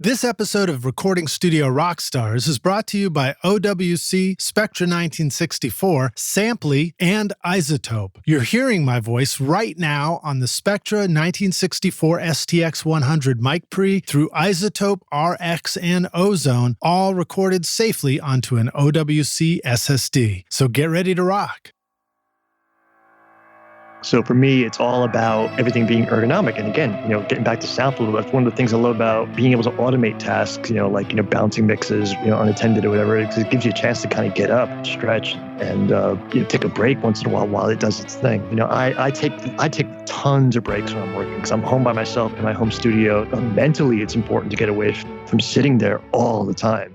This episode of Recording Studio Rockstars is brought to you by OWC, Spectra 1964, Sampley, and Isotope. You're hearing my voice right now on the Spectra 1964 STX 100 mic pre through Isotope, RX, and Ozone, all recorded safely onto an OWC SSD. So get ready to rock. So for me, it's all about everything being ergonomic. And again, getting back to Soundflow, that's one of the things I love about being able to automate tasks, like bouncing mixes, unattended or whatever, because it gives you a chance to kind of get up, stretch, and take a break once in a while it does its thing. I take tons of breaks when I'm working because I'm home by myself in my home studio. Mentally, it's important to get away from sitting there all the time.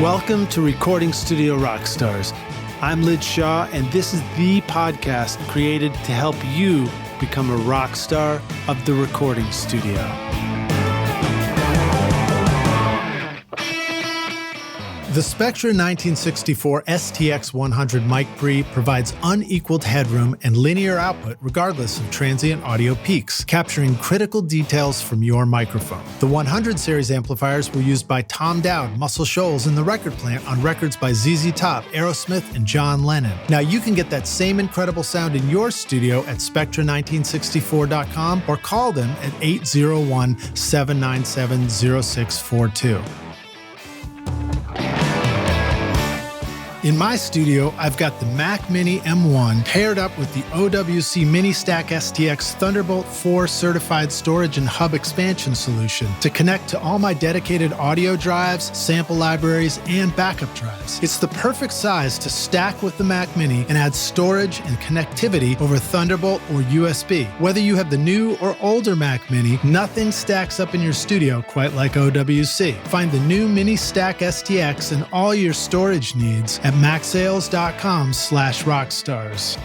Welcome to Recording Studio Rockstars. I'm Lid Shaw, and this is the podcast created to help you become a rock star of the recording studio. The Spectra 1964 STX 100 mic pre provides unequaled headroom and linear output regardless of transient audio peaks, capturing critical details from your microphone. The 100 series amplifiers were used by Tom Dowd, Muscle Shoals, and the Record Plant on records by ZZ Top, Aerosmith, and John Lennon. Now you can get that same incredible sound in your studio at spectra1964.com or call them at 801-797-0642. In my studio, I've got the Mac Mini M1 paired up with the OWC Mini Stack STX Thunderbolt 4 certified storage and hub expansion solution to connect to all my dedicated audio drives, sample libraries, and backup drives. It's the perfect size to stack with the Mac Mini and add storage and connectivity over Thunderbolt or USB. Whether you have the new or older Mac Mini, nothing stacks up in your studio quite like OWC. Find the new Mini Stack STX and all your storage needs at macsales.com/rockstars.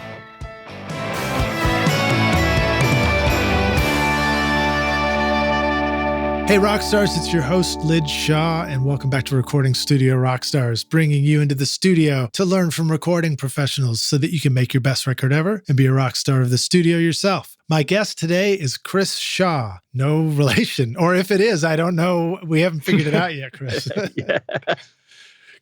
Hey Rockstars, it's your host Lid Shaw, and welcome back to Recording Studio Rockstars, bringing you into the studio to learn from recording professionals so that you can make your best record ever and be a rock star of the studio yourself. My guest today is Chris Shaw. No relation, or if it is, I don't know. We haven't figured it out yet, Chris. Yeah.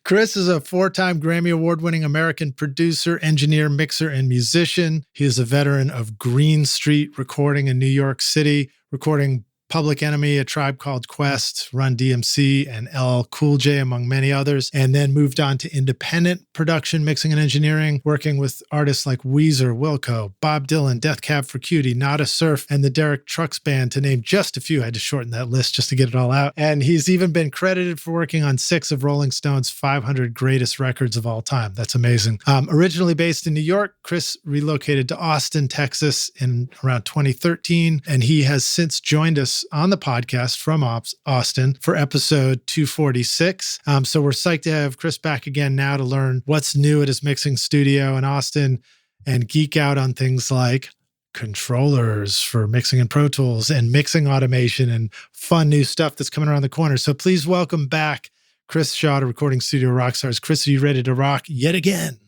Chris is a 4-time Grammy Award-winning American producer, engineer, mixer, and musician. He is a veteran of Greene Street Recording in New York City, recording Public Enemy, A Tribe Called Quest, Run-DMC, and LL Cool J, among many others, and then moved on to independent production, mixing, and engineering, working with artists like Weezer, Wilco, Bob Dylan, Cab For Cutie, Nada Surf, and the Derek Trucks Band, to name just a few. I had to shorten that list just to get it all out. And he's even been credited for working on 6 of Rolling Stone's 500 greatest records of all time. That's amazing. Originally based in New York, Chris relocated to Austin, Texas in around 2013, and he has since joined us on the podcast from Austin for episode 246. So we're psyched to have Chris back again now to learn what's new at his mixing studio in Austin and geek out on things like controllers for mixing in Pro Tools and mixing automation and fun new stuff that's coming around the corner. So please welcome back Chris Shaw to Recording Studio Rockstars. Chris, are you ready to rock yet again?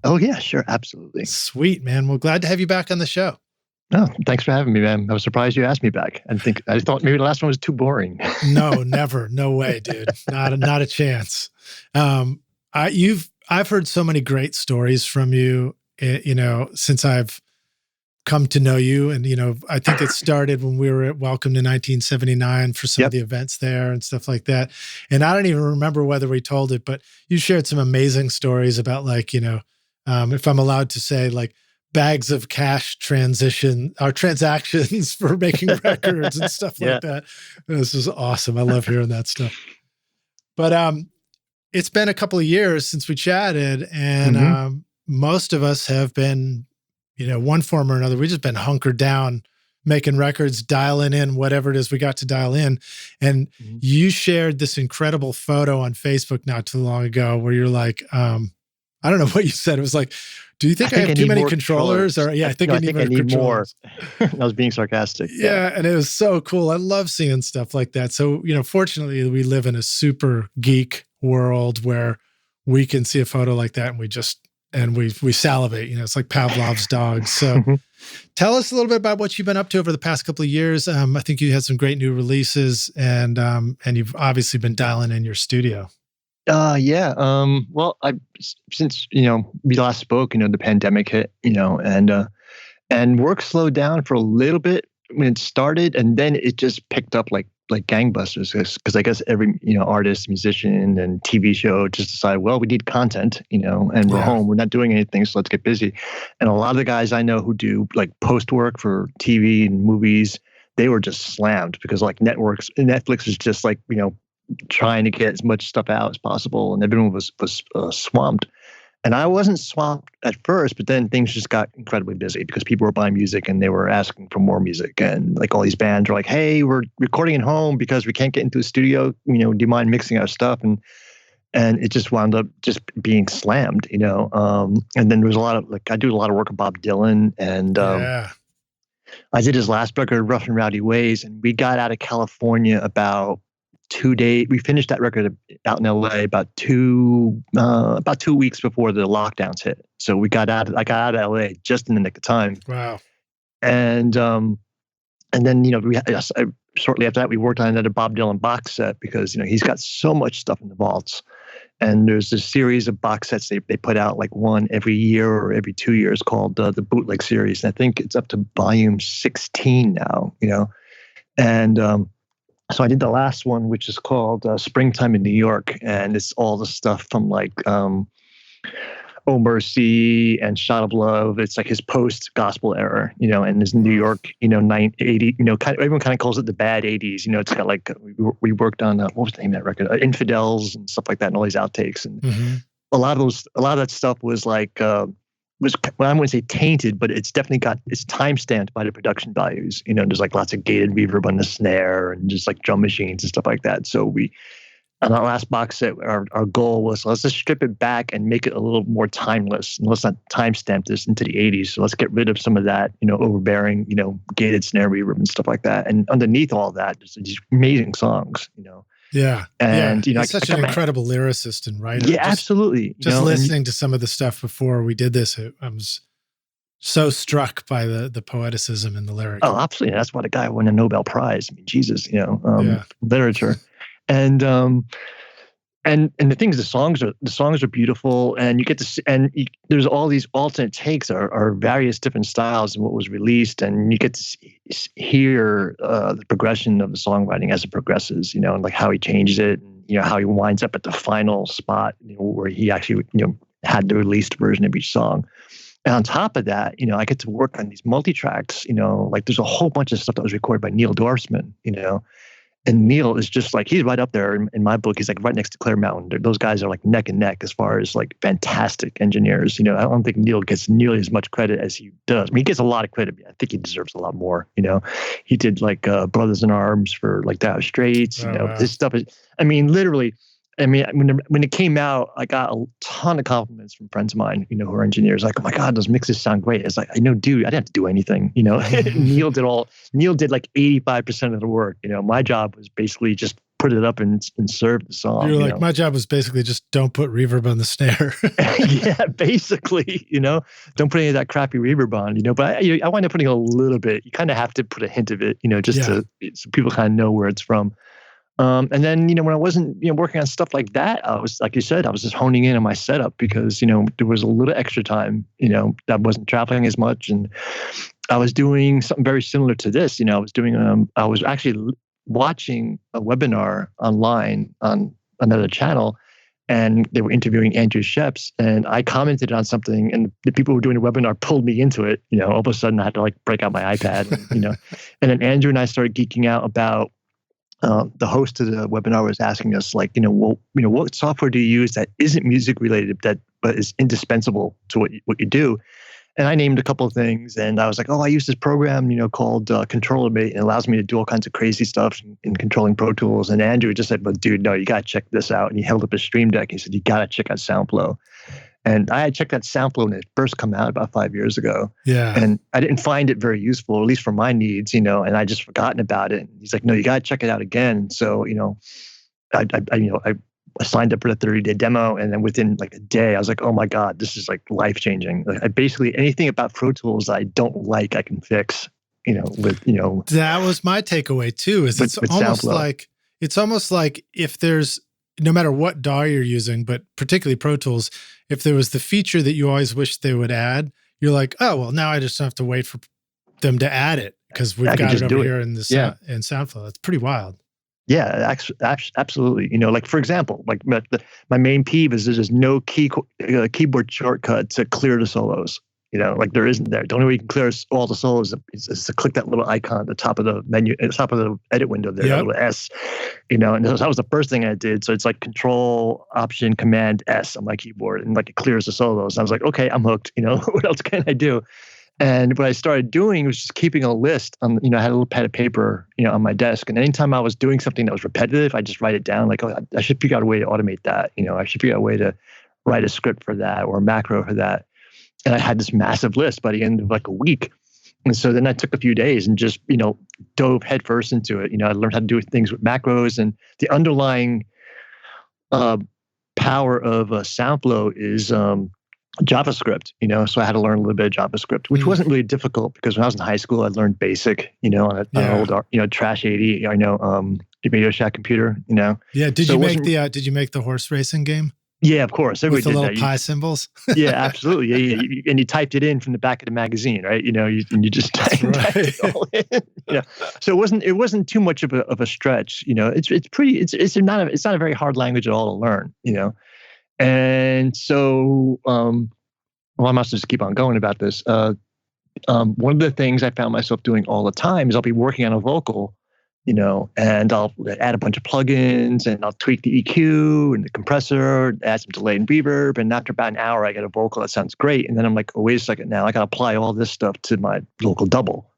Oh yeah, sure. Absolutely. Sweet, man. Well, glad to have you back on the show. Oh, thanks for having me, man. I was surprised you asked me back. I thought maybe the last one was too boring. No, never. No way, dude. Not a chance. I've heard so many great stories from you, since I've come to know you. And, I think it started when we were at Welcome to 1979 for some of the events there and stuff like that. And I don't even remember whether we told it, but you shared some amazing stories about if I'm allowed to say, bags of cash transactions for making records and stuff like that. This is awesome. I love hearing that stuff. But it's been a couple of years since we chatted, and most of us have been, one form or another, we've just been hunkered down, making records, dialing in whatever it is we got to dial in. And you shared this incredible photo on Facebook not too long ago where you're like, I don't know what you said. It was like, do you think I have too many controllers? Or I think I need more. I was being sarcastic. Yeah, and it was so cool. I love seeing stuff like that. So, fortunately, we live in a super geek world where we can see a photo like that and we salivate, it's like Pavlov's dog. So tell us a little bit about what you've been up to over the past couple of years. I think you had some great new releases and you've obviously been dialing in your studio. Yeah. Well, since, we last spoke, the pandemic hit, and work slowed down for a little bit when it started, and then it just picked up like gangbusters, because I guess every artist, musician, and TV show just decided, well, we need content, and we're home, we're not doing anything, so let's get busy. And a lot of the guys I know who do like post work for TV and movies, they were just slammed because like Netflix is just like trying to get as much stuff out as possible, and everyone was swamped. And I wasn't swamped at first, but then things just got incredibly busy because people were buying music and they were asking for more music. And like all these bands were like, hey, we're recording at home because we can't get into the studio. Do you mind mixing our stuff? And it just wound up just being slammed, And then there was a lot of I do a lot of work with Bob Dylan, and I did his last record, Rough and Rowdy Ways, and we got out of California about 2 days. We finished that record out in LA about 2 weeks before the lockdowns hit. So I got out of LA just in the nick of time. Wow. And then shortly after that we worked on another Bob Dylan box set because he's got so much stuff in the vaults. And there's this series of box sets they put out like one every year or every 2 years called the Bootleg series. And I think it's up to volume 16 now. And so I did the last one, which is called Springtime in New York. And it's all the stuff from like Oh Mercy and Shot of Love. It's like his post-gospel era, and his New York, 980, everyone kind of calls it the bad 80s. It's got like, we worked on, what was the name of that record? Infidels and stuff like that, and all these outtakes. And a lot of that stuff was like, well, I wouldn't say tainted, but it's definitely it's time-stamped by the production values. There's like lots of gated reverb on the snare and just like drum machines and stuff like that. So on our last box set, our goal was, let's just strip it back and make it a little more timeless. And let's not time-stamp this into the 80s. So let's get rid of some of that, overbearing, gated snare reverb and stuff like that. And underneath all that, there's these amazing songs, Yeah. And, he's such an incredible lyricist and writer. Yeah, absolutely. Just listening to some of the stuff before we did this, I was so struck by the poeticism in the lyrics. Oh, absolutely. That's why the guy won a Nobel Prize. I mean, Jesus, literature. And the things, the songs are beautiful, and you get to there's all these alternate takes are various different styles of what was released, and you get to hear the progression of the songwriting as it progresses, and like how he changes it, and how he winds up at the final spot, where he actually had the released version of each song. And on top of that, I get to work on these multi-tracks, like there's a whole bunch of stuff that was recorded by Neil Dorfman, And Neil is just like, he's right up there in my book. He's like right next to Claire Mountain. Those guys are like neck and neck as far as like fantastic engineers. I don't think Neil gets nearly as much credit as he does. I mean, he gets a lot of credit. I think he deserves a lot more. He did like Brothers in Arms for like Dire Straits. Wow. This stuff is, literally. When it came out, I got a ton of compliments from friends of mine, who are engineers. Like, oh my God, those mixes sound great. It's like, I know, dude, I didn't have to do anything. Neil did like 85% of the work. My job was basically just put it up and serve the song. You're like, my job was basically just don't put reverb on the snare. Yeah, basically, don't put any of that crappy reverb on, but I wind up putting a little bit. You kind of have to put a hint of it, so people kind of know where it's from. And then, when I wasn't, working on stuff like that, I was, like you said, I was just honing in on my setup because, there was a little extra time, that wasn't traveling as much. And I was doing something very similar to this. I was actually watching a webinar online on another channel, and they were interviewing Andrew Sheps, and I commented on something, and the people who were doing the webinar pulled me into it. All of a sudden I had to like break out my iPad, and then Andrew and I started geeking out about the host of the webinar was asking us, like, what software do you use that isn't music related, but is indispensable to what you do? And I named a couple of things, and I was like, I use this program, called ControllerMate, and it allows me to do all kinds of crazy stuff in controlling Pro Tools. And Andrew just said, but dude, no, you got to check this out. And he held up his Stream Deck. He said, you got to check out Soundflow. And I had checked out Soundflow when it first came out about 5 years ago. Yeah. And I didn't find it very useful, at least for my needs, and I just forgotten about it. And he's like, no, you got to check it out again. So, I I signed up for the 30-day demo, and then within like a day, I was like, oh my God, this is like life-changing. Like, I basically, anything about Pro Tools I don't like, I can fix, with, That was my takeaway too, is with Soundflow. It's almost like if there's, no matter what DAW you're using, but particularly Pro Tools, if there was the feature that you always wish they would add, you're like, oh, well, now I just don't have to wait for them to add it because we've got it over here in the in Soundflow. That's pretty wild. Yeah, absolutely. Like for example, like my main peeve is there's no keyboard shortcut to clear the solos. Like there isn't there. The only way you can clear all the solos is to click that little icon at the top of the menu, at the top of the edit window there, that little S. And that was the first thing I did. So it's like Control Option Command S on my keyboard, and like it clears the solos. And I was like, okay, I'm hooked. What else can I do? And what I started doing was just keeping a list on, I had a little pad of paper, on my desk. And anytime I was doing something that was repetitive, I just write it down. Like, oh, I should figure out a way to automate that. I should figure out a way to write a script for that or a macro for that. And I had this massive list by the end of like a week. And so then I took a few days and just, dove headfirst into it. I learned how to do things with macros, and the underlying power of Soundflow is JavaScript, so I had to learn a little bit of JavaScript, which wasn't really difficult because when I was in high school, I learned BASIC, on an old, Trash 80, Radio Shack computer, Yeah. Did you make the horse racing game? Yeah, of course. Everybody with the did little that. pie symbols? Yeah, absolutely. Yeah. And you typed it in from the back of the magazine, right? You just typed it all in. Yeah. So it wasn't too much of a stretch. It's not a very hard language at all to learn. And so, I must just keep on going about this. One of the things I found myself doing all the time is I'll be working on a vocal, and I'll add a bunch of plugins, and I'll tweak the EQ and the compressor, add some delay and reverb. And after about an hour, I get a vocal that sounds great. And then I'm like, oh, wait a second now. I got to apply all this stuff to my local double.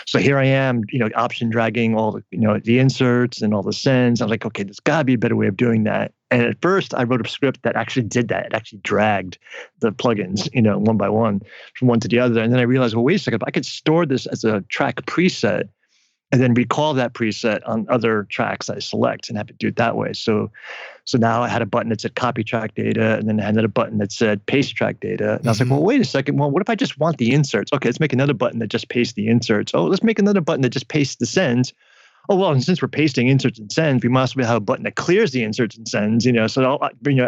So here I am, option dragging all the, the inserts and all the sends. I was like, okay, there's got to be a better way of doing that. And at first, I wrote a script that actually did that. It actually dragged the plugins, one by one, from one to the other. And then I realized, well, wait a second, if I could store this as a track preset and then recall that preset on other tracks I select and have to do it that way. So now I had a button that said copy track data, and then I had another button that said paste track data. And I was like, well, wait a second. Well, what if I just want the inserts? Okay, let's make another button that just pastes the inserts. Oh, let's make another button that just pastes the sends. Oh, well, and since we're pasting inserts and sends, we might as well have a button that clears the inserts and sends, So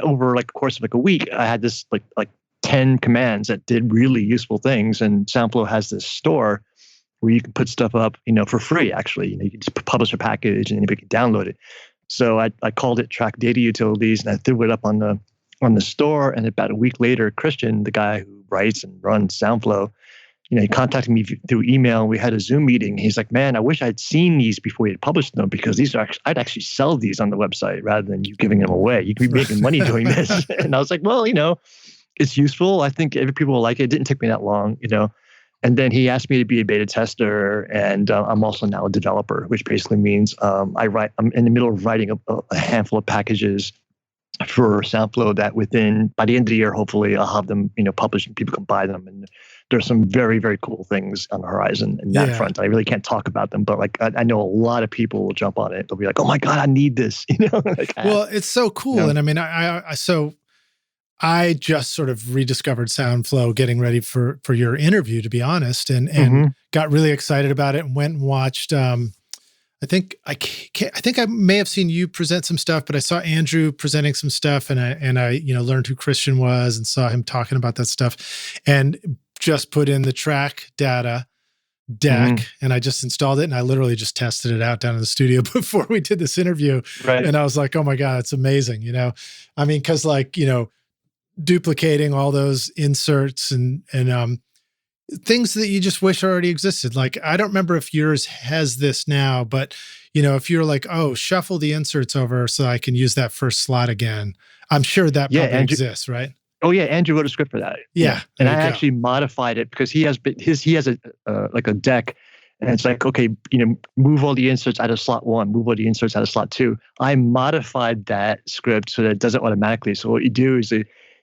over like the course of like a week, I had this like 10 commands that did really useful things. And Soundflow has this store where you can put stuff up, for free, actually. You can just publish a package and anybody can download it. So I called it Track Data Utilities, and I threw it up on the store. And about a week later, Christian, the guy who writes and runs Soundflow, he contacted me through email, and we had a Zoom meeting. He's like, man, I wish I'd seen these before you had published them, because I'd actually sell these on the website rather than you giving them away. You could be making money doing this. And I was like, well, it's useful. I think every people will like it. It didn't take me that long, And then he asked me to be a beta tester, and I'm also now a developer, which basically means I'm in the middle of writing a handful of packages for Soundflow that by the end of the year, hopefully I'll have them, published and people can buy them. And there's some very, very cool things on the horizon in that front. I really can't talk about them, but like I know a lot of people will jump on it. They'll be like, oh my God, I need this. Well, it's so cool. And I mean, I just sort of rediscovered Soundflow getting ready for your interview, to be honest, and got really excited about it and went and watched. I think I may have seen you present some stuff, but I saw Andrew presenting some stuff, and I learned who Christian was and saw him talking about that stuff, and just put in the track data deck, and I just installed it, and I literally just tested it out down in the studio before we did this interview. Right. And I was like, oh my God, it's amazing. I mean, cause duplicating all those inserts and things that you just wish already existed. Like, I don't remember if yours has this now, but if you're like, oh, shuffle the inserts over so I can use that first slot again, I'm sure that probably exists, right? Oh yeah, Andrew wrote a script for that. Yeah, and I actually modified it because he has a deck, and it's like, okay, move all the inserts out of slot 1, move all the inserts out of slot 2. I modified that script so that it does it automatically. So what you do is,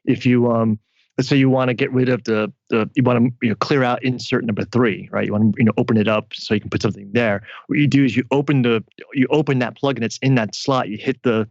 if you let's say you want to get rid of you want to clear out insert number 3, right? You want to open it up so you can put something there. What you do is you open that plugin that's in that slot. You hit the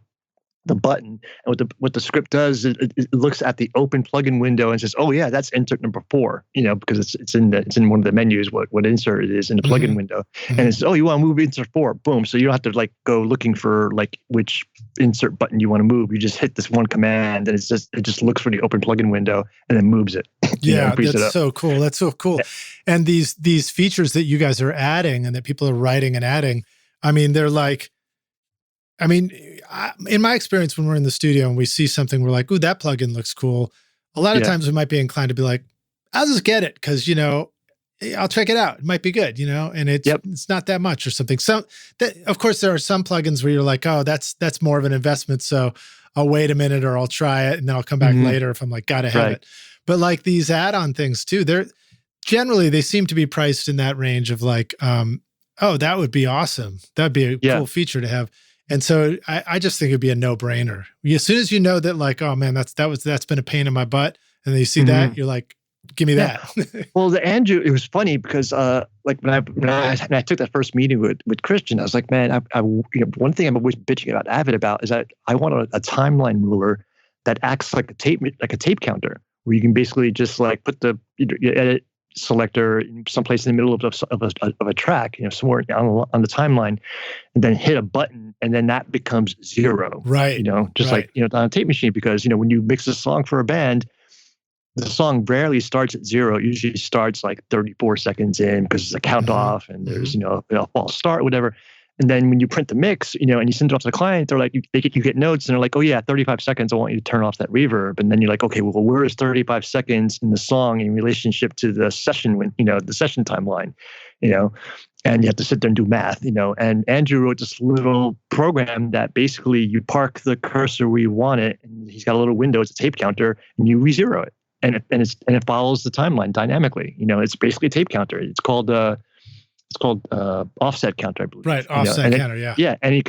the button. And what the script does, it looks at the open plugin window and says, "Oh yeah, that's insert number 4," because it's in one of the menus what insert it is in the plugin window, and it's, "Oh, you want to move insert 4," boom. So you don't have to like go looking for like which insert button you want to move. You just hit this one command, and it just looks for the open plugin window and then moves it. Yeah, that's so cool. That's so cool. Yeah. And these features that you guys are adding and that people are writing and adding, I mean, they're like, in my experience, when we're in the studio and we see something, we're like, "Ooh, that plugin looks cool." A lot of times we might be inclined to be like, "I'll just get it because, I'll check it out. It might be good, and it's not that much or something." So of course, there are some plugins where you're like, "Oh, that's more of an investment. So I'll wait a minute or I'll try it and then I'll come back later if I'm like, gotta have it." But like these add-on things too, they seem to be priced in that range of like, "Oh, that would be awesome. That'd be a cool feature to have." And so I just think it'd be a no-brainer. As soon as you know that, like, "Oh man, that's been a pain in my butt," and then you see that, you're like, "Give me that." Well, Andrew, it was funny because like when I took that first meeting with Christian, I was like, "Man, one thing I'm always bitching about Avid about is that I want a timeline ruler that acts like a tape counter, where you can basically just like put the edit selector someplace in the middle of a track, somewhere on the timeline, and then hit a button, and then that becomes 0. Right. Like on a tape machine, because when you mix a song for a band, the song rarely starts at 0. It usually starts like 34 seconds in because it's a count off, and there's a false start, whatever. And then when you print the mix, and you send it off to the client, they're like, you get notes, and they're like, "Oh yeah, 35 seconds. I want you to turn off that reverb." And then you're like, "Okay, well, where is 35 seconds in the song in relationship to the session the session timeline?" And you have to sit there and do math, And Andrew wrote this little program that basically you park the cursor where you want it, and he's got a little window, it's a tape counter, and you re-zero it, and it follows the timeline dynamically. It's basically a tape counter. It's called offset counter, I believe. Right, offset counter, yeah. Yeah, and you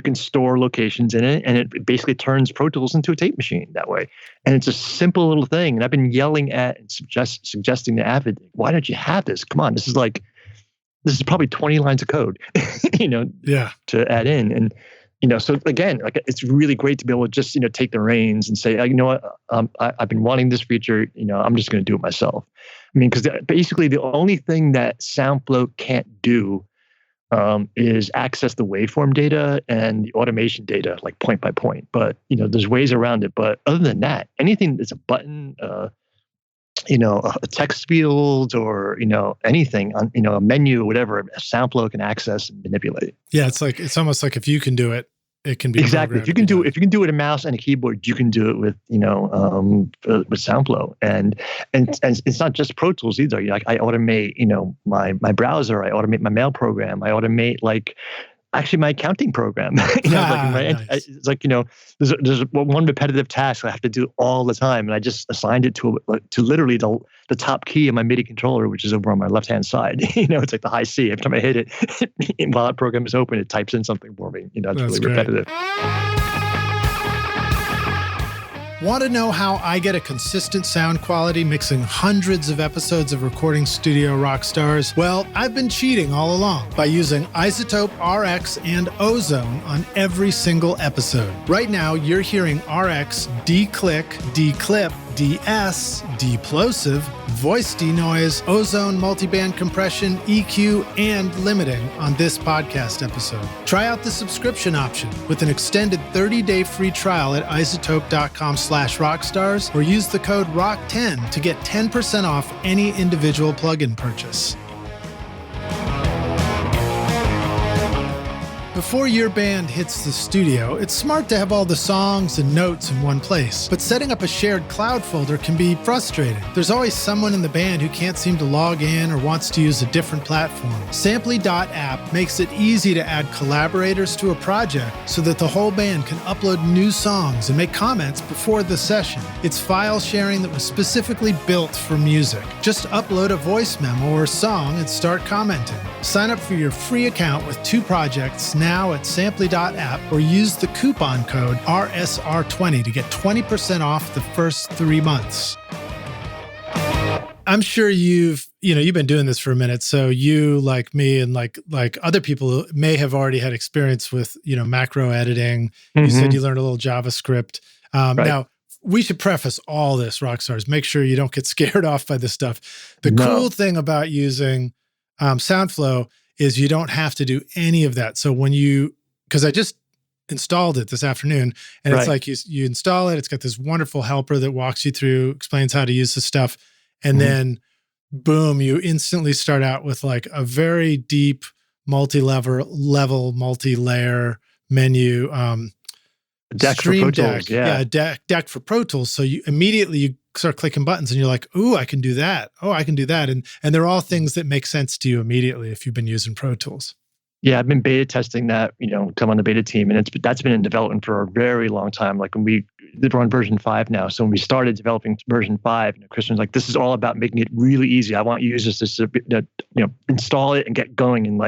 can store locations in it, and it basically turns Pro Tools into a tape machine that way. And it's a simple little thing. And I've been yelling at and suggesting to Avid, "Why don't you have this? Come on, this is probably 20 lines of code, to add in." And so again, like it's really great to be able to just take the reins and say, "You know what, I've been wanting this feature. I'm just going to do it myself." I mean, because basically the only thing that Soundflow can't do is access the waveform data and the automation data, like point by point. But there's ways around it. But other than that, anything that's a button, a text field, or anything on a menu or whatever, Soundflow can access and manipulate. Yeah, it's almost like if you can do it, it can be exactly. If you can do it with a mouse and a keyboard, you can do it with with Soundflow, and it's not just Pro Tools either. I automate my browser, I automate my mail program, I automate actually my accounting program. Nice. It's like there's one repetitive task I have to do all the time, and I just assigned it to literally the top key of my MIDI controller, which is over on my left hand side. It's like the high C. Every time I hit it, while that program is open, it types in something for me. It's really repetitive. Want to know how I get a consistent sound quality mixing hundreds of episodes of Recording Studio Rockstars? Well, I've been cheating all along by using Isotope RX and Ozone on every single episode. Right now, you're hearing RX declick, declip, DS, deplosive, voice denoise, ozone multiband compression, EQ, and limiting on this podcast episode. Try out the subscription option with an extended 30-day free trial at isotope.com/rockstars, or use the code ROCK10 to get 10% off any individual plugin purchase. Before your band hits the studio, it's smart to have all the songs and notes in one place. But setting up a shared cloud folder can be frustrating. There's always someone in the band who can't seem to log in or wants to use a different platform. Samply.app makes it easy to add collaborators to a project so that the whole band can upload new songs and make comments before the session. It's file sharing that was specifically built for music. Just upload a voice memo or song and start commenting. Sign up for your free account with 2 projects now at Samply.app, or use the coupon code RSR20 to get 20% off the first 3 months. I'm sure you've been doing this for a minute. So you, like me and like other people may have already had experience with, macro editing. You said you learned a little JavaScript. Right. Now, we should preface all this, rock stars. Make sure you don't get scared off by this stuff. The cool thing about using Soundflow is you don't have to do any of that. So because I just installed it this afternoon, and it's like you install it, it's got this wonderful helper that walks you through, explains how to use the stuff, and then boom, you instantly start out with like a very deep multi-level, multi-layer menu. Deck Stream for Pro Deck, Tools, yeah. Deck for Pro Tools. So you immediately start clicking buttons, and you're like, "Ooh, I can do that. Oh, I can do that." And they're all things that make sense to you immediately if you've been using Pro Tools. Yeah, I've been beta testing that, come on the beta team, and that's been in development for a very long time. Like when we're on version 5 now. So when we started developing version 5, Christian was like, "This is all about making it really easy. I want users to install it and get going in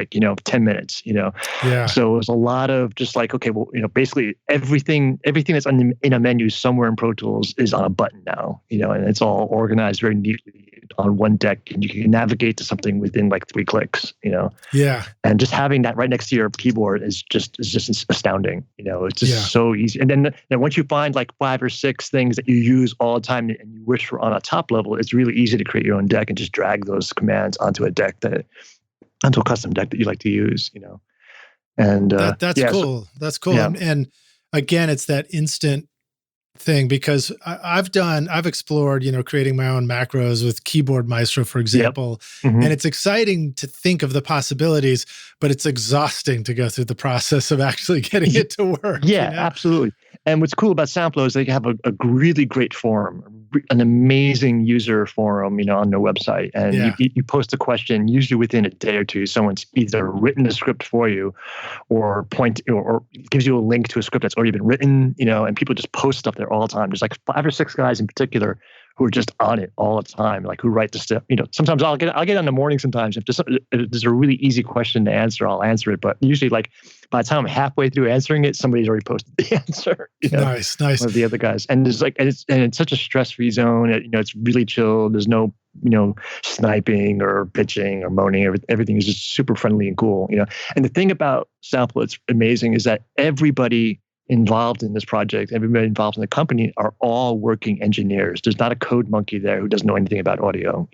10 minutes." Yeah. So it was a lot of just like, okay, well, basically everything that's in a menu somewhere in Pro Tools is on a button now, and it's all organized very neatly on one deck, and you can navigate to something within like 3 clicks. Yeah. And just having that right next to your keyboard is just astounding. It's just so easy. And then once you find like 5 or 6 things that you use all the time and you wish were on a top level, it's really easy to create your own deck and just drag those commands onto a custom deck that you like to use. And that's cool. That's cool. Yeah. And again, it's that instant thing, because I've explored, creating my own macros with Keyboard Maestro, for example. Yep. And it's exciting to think of the possibilities, but it's exhausting to go through the process of actually getting it to work. Yeah, absolutely. And what's cool about Soundflow is they have a really great forum, an amazing user forum, on their website. And you post a question, usually within a day or two, someone's either written a script for you or gives you a link to a script that's already been written, and people just post stuff there all the time. There's like 5 or 6 guys in particular who are just on it all the time, like who write the stuff. Sometimes I'll get on the morning sometimes. If there's a really easy question to answer, I'll answer it. But usually like by the time I'm halfway through answering it, somebody's already posted the answer. Nice. One of the other guys. And it's such a stress-free zone. It's really chill. There's no, sniping or pitching or moaning. Everything is just super friendly and cool, And the thing about Soundflow that's amazing is that everybody involved in this project, everybody involved in the company are all working engineers. There's not a code monkey there who doesn't know anything about audio,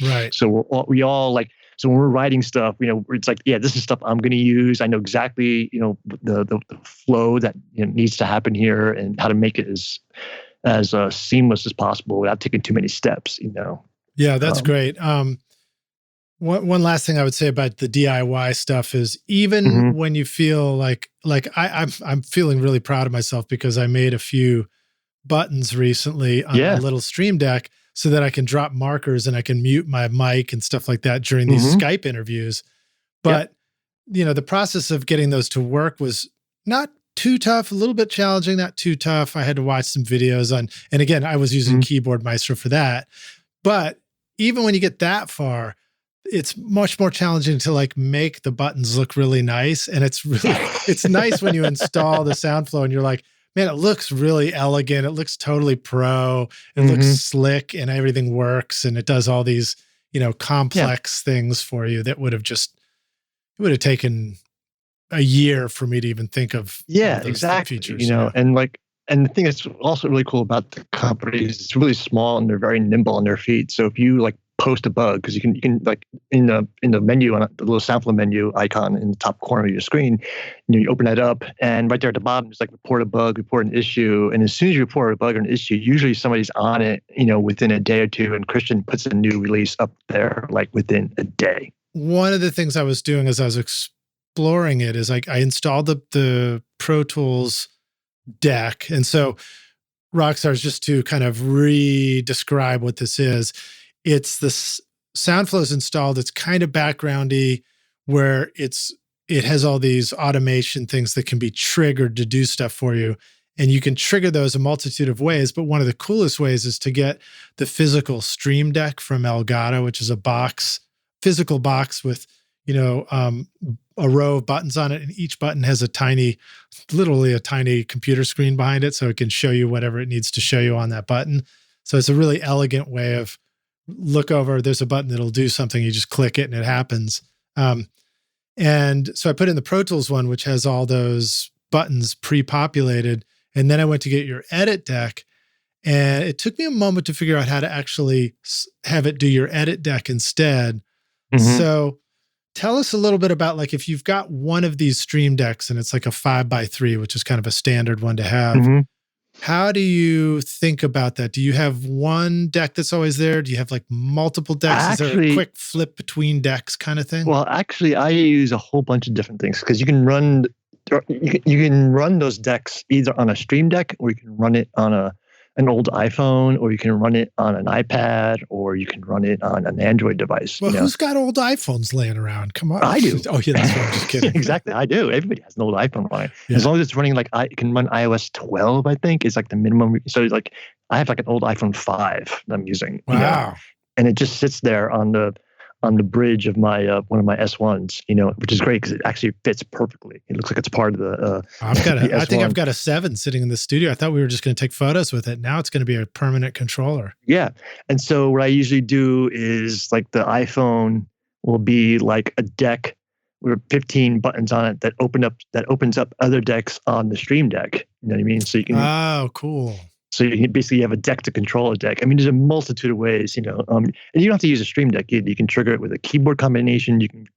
Right. So we all like, so when we're writing stuff, it's like, yeah, this is stuff I'm going to use. I know exactly, the flow that needs to happen here and how to make it as seamless as possible without taking too many steps, Yeah, that's great. One last thing I would say about the DIY stuff is even when you feel like I'm feeling really proud of myself because I made a few buttons recently on a little Stream Deck so that I can drop markers and I can mute my mic and stuff like that during these Skype interviews. But, the process of getting those to work was not too tough, a little bit challenging, not too tough. I had to watch some videos and again, I was using Keyboard Maestro for that. But even when you get that far, it's much more challenging to like make the buttons look really nice. And it's nice when you install the Soundflow and you're like, man, it looks really elegant. It looks totally pro. It looks slick and everything works. And it does all these, complex things for you that would have taken a year for me to even think of. Yeah, exactly. Features, and the thing that's also really cool about the company is it's really small and they're very nimble on their feet. So if you like post a bug, because you can like in the menu, on the little Soundflow menu icon in the top corner of your screen, you open that up and right there at the bottom it's like report a bug, report an issue. And as soon as you report a bug or an issue, usually somebody's on it, within a day or two, and Christian puts a new release up there like within a day. One of the things I was doing as I was exploring it is like I installed the Pro Tools deck. And so Rockstars, just to kind of re-describe what this is, it's the Soundflow is installed. It's kind of backgroundy where it has all these automation things that can be triggered to do stuff for you. And you can trigger those a multitude of ways. But one of the coolest ways is to get the physical Stream Deck from Elgato, which is a physical box with, a row of buttons on it. And each button has literally a tiny computer screen behind it. So it can show you whatever it needs to show you on that button. So it's a really elegant way of look over, there's a button that'll do something. You just click it and it happens. And so I put in the Pro Tools one, which has all those buttons pre-populated. And then I went to get your edit deck. And it took me a moment to figure out how to actually have it do your edit deck instead. Mm-hmm. So tell us a little bit about, like, if you've got one of these stream decks and it's like a 5x3, which is kind of a standard one to have. Mm-hmm. How do you think about that? Do you have one deck that's always there? Do you have like multiple decks? Actually, is there a quick flip between decks kind of thing? Well, actually, I use a whole bunch of different things because you can run those decks either on a stream deck, or you can run it on an old iPhone, or you can run it on an iPad, or you can run it on an Android device. Well, who's got old iPhones laying around? Come on. I do. Oh, yeah, that's right. I'm just kidding. Exactly. I do. Everybody has an old iPhone running. Yeah. As long as it's running it can run iOS 12, I think, is like the minimum. So like I have like an old iPhone 5 that I'm using. Wow. And it just sits there on the bridge of my one of my S1s, which is great because it actually fits perfectly. It looks like it's part of the I think I've got a 7 sitting in the studio. I thought we were just going to take photos with it. Now it's going to be a permanent controller. Yeah. And so what I usually do is, like, the iPhone will be like a deck with 15 buttons on it that opens up other decks on the stream deck. You know what I mean? So you can cool. So you basically have a deck to control a deck. I mean, there's a multitude of ways, and you don't have to use a Stream Deck. You can trigger it with a keyboard combination. You can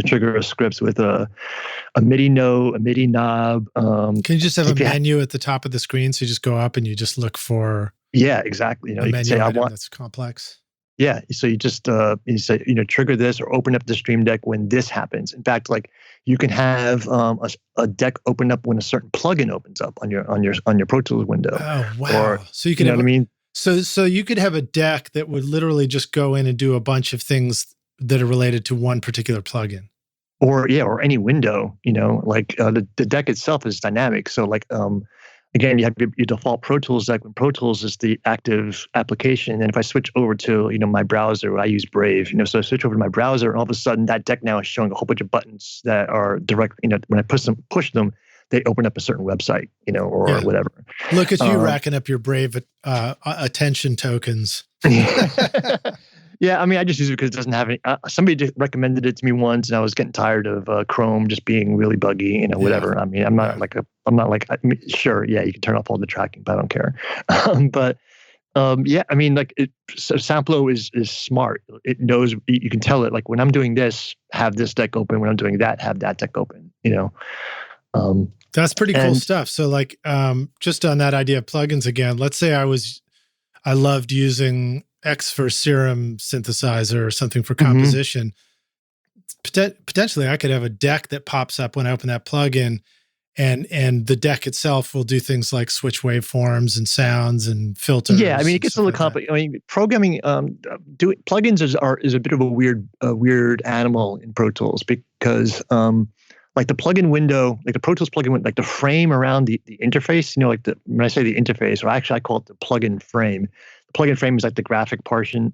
trigger a script with a MIDI note, a MIDI knob. Can you just have a menu at the top of the screen? So you just go up and you just look for exactly. a menu item that's complex. Yeah, so you just you say trigger this or open up the Stream Deck when this happens. In fact, like, you can have a deck open up when a certain plugin opens up on your Pro Tools window. Oh wow! So you can know what I mean? So you could have a deck that would literally just go in and do a bunch of things that are related to one particular plugin. Or any window. Like the deck itself is dynamic. So like again, you have your default Pro Tools deck when Pro Tools is the active application. And if I switch over to, my browser, I use Brave, so I switch over to my browser, and all of a sudden that deck now is showing a whole bunch of buttons that are direct, when I push them, they open up a certain website, or whatever. Look at you racking up your Brave attention tokens. Yeah, I mean, I just use it because it doesn't have any. Somebody just recommended it to me once, and I was getting tired of Chrome just being really buggy, whatever. I mean, I'm not like, sure, yeah, you can turn off all the tracking, but I don't care. Yeah, I mean, like, Soundflow is smart. It knows, you can tell it, like, when I'm doing this, have this deck open. When I'm doing that, have that deck open. That's pretty cool stuff. So, like, just on that idea of plugins again, let's say I loved using X for Serum synthesizer or something for composition. Potentially I could have a deck that pops up when I open that plugin, and the deck itself will do things like switch waveforms and sounds and filters. Yeah, I mean, it gets a little complicated. I mean, programming, plugins is a bit of a weird animal in Pro Tools because like the plugin window, like the Pro Tools plugin window, like the frame around the interface, when I say the interface, or actually I call it the plugin frame. The plugin frame is like the graphic portion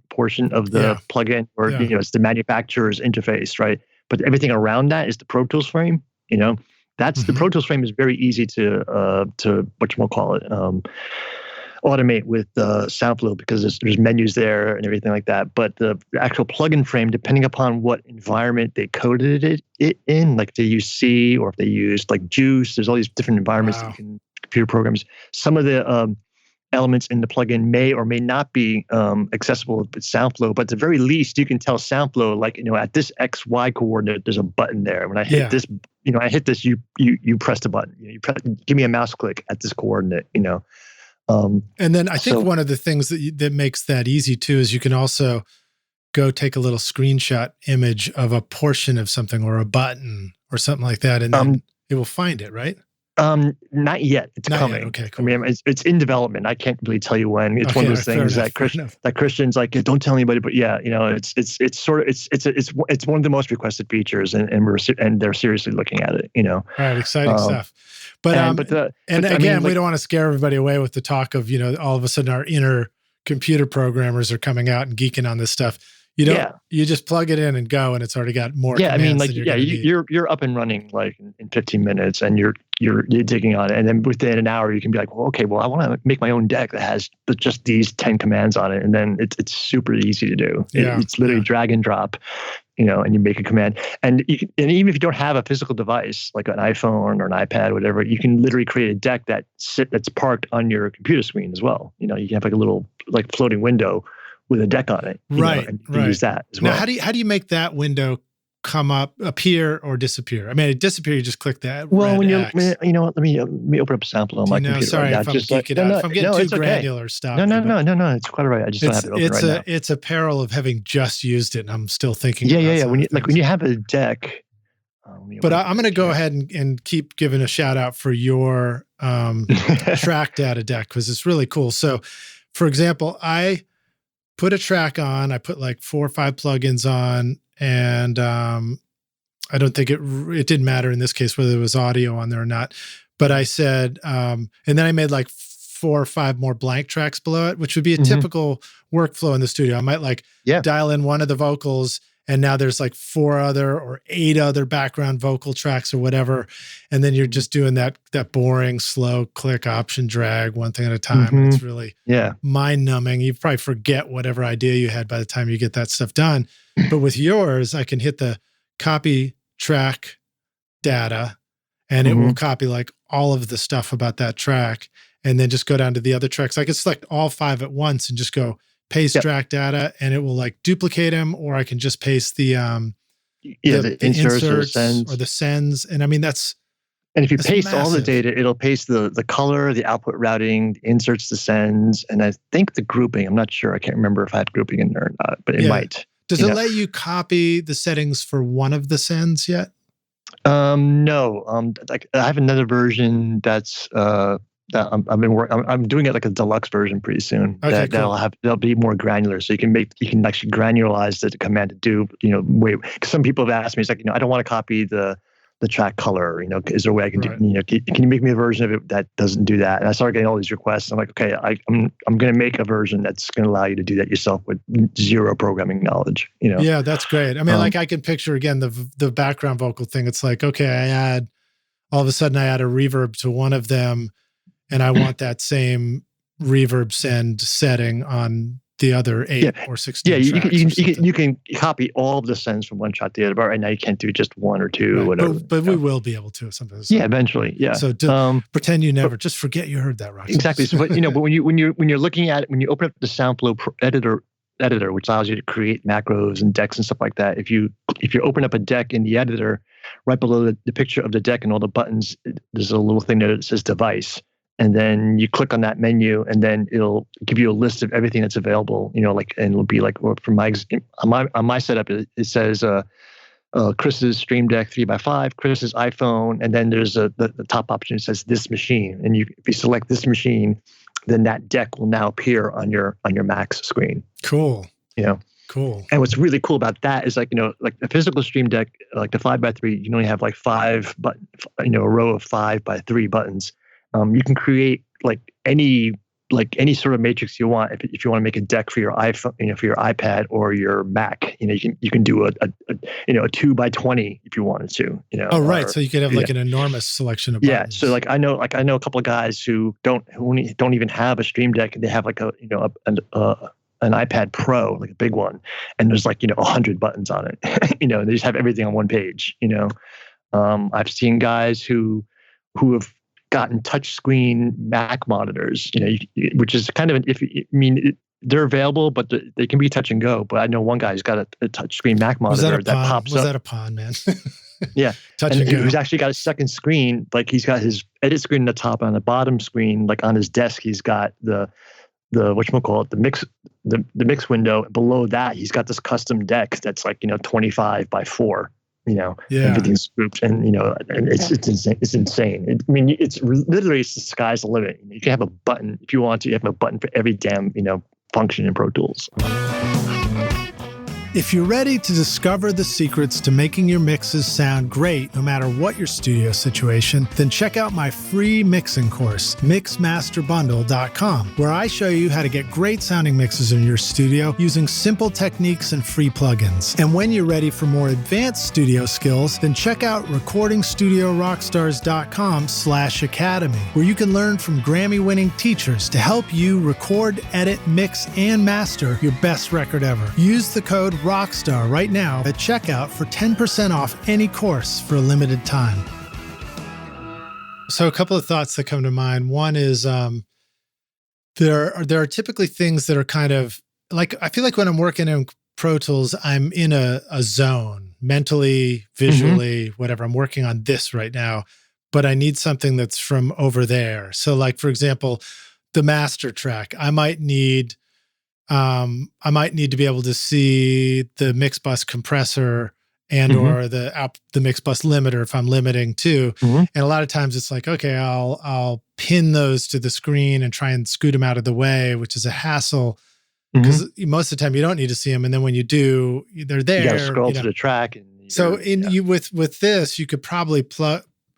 of the plugin, or it's the manufacturer's interface, right? But everything around that is the Pro Tools frame. That's the Pro Tools frame is very easy to automate with Soundflow because there's menus there and everything like that. But the actual plugin frame, depending upon what environment they coded it in, like if they use C or if they use like Juice, there's all these different environments that you can computer programs. Some of the elements in the plugin may or may not be accessible with Soundflow, but at the very least, you can tell Soundflow, like, at this XY coordinate, there's a button there. When I hit this, you press the button. Give me a mouse click at this coordinate. And then I think one of the things that makes that easy too is you can also go take a little screenshot image of a portion of something or a button or something like that, and then it will find it, right? Not yet. It's not coming. Yet. Okay, cool. I mean, it's in development. I can't really tell you when. It's one of those things that Christians like, don't tell anybody. But yeah, it's one of the most requested features, and they're seriously looking at it. All right, exciting stuff. But we don't want to scare everybody away with the talk of all of a sudden our inner computer programmers are coming out and geeking on this stuff. You just plug it in and go, and it's already got more. Yeah, I mean, like, you're up and running like in 15 minutes, and you're you're digging on it. And then within an hour, you can be like, well, okay, well, I want to make my own deck that has just these 10 commands on it. And then it's super easy to do. It's literally drag and drop, and you make a command. And even if you don't have a physical device, like an iPhone or an iPad, or whatever, you can literally create a deck that's parked on your computer screen as well. You can have like a little like floating window with a deck on it. Right. And you can use that as well. Now, how do you make that window come up, appear, or disappear? I mean, it disappear, you just click that. Well, when let me open up Soundflow on my computer. Sorry, right if now. I'm geeking out. If I'm getting too granular, stop. No, it's quite all right. I just don't have it open right now. It's a peril of having just used it, and I'm still thinking. Yeah. When you have a deck. But I'm going to go ahead and keep giving a shout out for your track data deck, because it's really cool. So, for example, I put a track on. I put like 4 or 5 plugins on. And I don't think it didn't matter in this case whether there was audio on there or not. But I said, and then I made like 4 or 5 more blank tracks below it, which would be a typical workflow in the studio. I might dial in one of the vocals, and now there's like 4 other or 8 other background vocal tracks or whatever. And then you're just doing that boring, slow click, option, drag, one thing at a time. It's really mind numbing. You probably forget whatever idea you had by the time you get that stuff done. But with yours, I can hit the copy track data, and it will copy like all of the stuff about that track, and then just go down to the other tracks. I can select all 5 at once and just go paste track data, and it will like duplicate them, or I can just paste the inserts or the sends. And I mean, and if you paste massive. All the data, it'll paste the color, the output routing, the inserts, the sends, and I think the grouping. I'm not sure. I can't remember if I have grouping in there or not, but it might. Does it let you copy the settings for one of the sends yet? No. Like I have another version that's that I'm doing it like a deluxe version pretty soon. Okay, cool. That'll be more granular, so you can actually granularize the command to do because some people have asked me, it's like I don't want to copy the track color, is there a way I can do, can you make me a version of it that doesn't do that? And I started getting all these requests. I'm like, okay, I'm going to make a version that's going to allow you to do that yourself with zero programming knowledge, Yeah, that's great. I mean, like I can picture again, the background vocal thing. It's like, okay, all of a sudden I add a reverb to one of them, and I want that same reverb send setting on the other 8 or 16 you can copy all of the sends from one shot to the other, but right now you can't do just 1 or 2 or whatever. But we will be able to sometimes. Yeah, eventually. Yeah. So pretend you never. Just forget you heard that, Roxy. Exactly. So, but when you're looking at it, when you open up the Soundflow editor, which allows you to create macros and decks and stuff like that, if you open up a deck in the editor, right below the picture of the deck and all the buttons, there's a little thing there that says device. And then you click on that menu, and then it'll give you a list of everything that's available. And it'll be like, on my setup, it says Chris's Stream Deck 3x5, Chris's iPhone, and then there's the top option that says this machine. And if you select this machine, then that deck will now appear on your Mac's screen. Cool. Cool. And what's really cool about that is like the physical Stream Deck, like the 5x3, you only have like 5 a row of 5x3 buttons. You can create any sort of matrix you want. If you want to make a deck for your iPhone, for your iPad or your Mac, you can do a 2x20 if you wanted to. Oh, right. So you could have like an enormous selection of buttons. So I know a couple of guys who don't even have a Stream Deck. They have like an iPad Pro, like a big one, and there's 100 buttons on it. They just have everything on one page. I've seen guys who have gotten touchscreen Mac monitors, which is kind of they're available, but they can be touch and go. But I know one guy who's got a touchscreen Mac monitor that pops up. Was that a pawn, man? Yeah, touch and go. He's actually got a second screen. Like he's got his edit screen on the top, and on the bottom screen, like on his desk, he's got the whatchamacallit, the mix window. Below that, he's got this custom deck that's 25x4. Everything's grouped, and it's insane. It's literally the sky's the limit. You can have a button if you want to. You have a button for every damn function in Pro Tools. If you're ready to discover the secrets to making your mixes sound great no matter what your studio situation, then check out my free mixing course, mixmasterbundle.com, where I show you how to get great sounding mixes in your studio using simple techniques and free plugins. And when you're ready for more advanced studio skills, then check out recordingstudiorockstars.com/academy, where you can learn from Grammy-winning teachers to help you record, edit, mix, and master your best record ever. Use the code ROCKSTAR right now at checkout for 10% off any course for a limited time. So a couple of thoughts that come to mind. One is there are typically things that are kind of like, I feel like when I'm working in Pro Tools, I'm in a zone, mentally, visually, whatever. I'm working on this right now, but I need something that's from over there. So like, for example, the master track, I might need to be able to see the mix bus compressor and or the mix bus limiter if I'm limiting too. And a lot of times it's like, okay, I'll pin those to the screen and try and scoot them out of the way, which is a hassle because most of the time you don't need to see them. And then when you do, they're there. You got to scroll to the track. And so with this, you could probably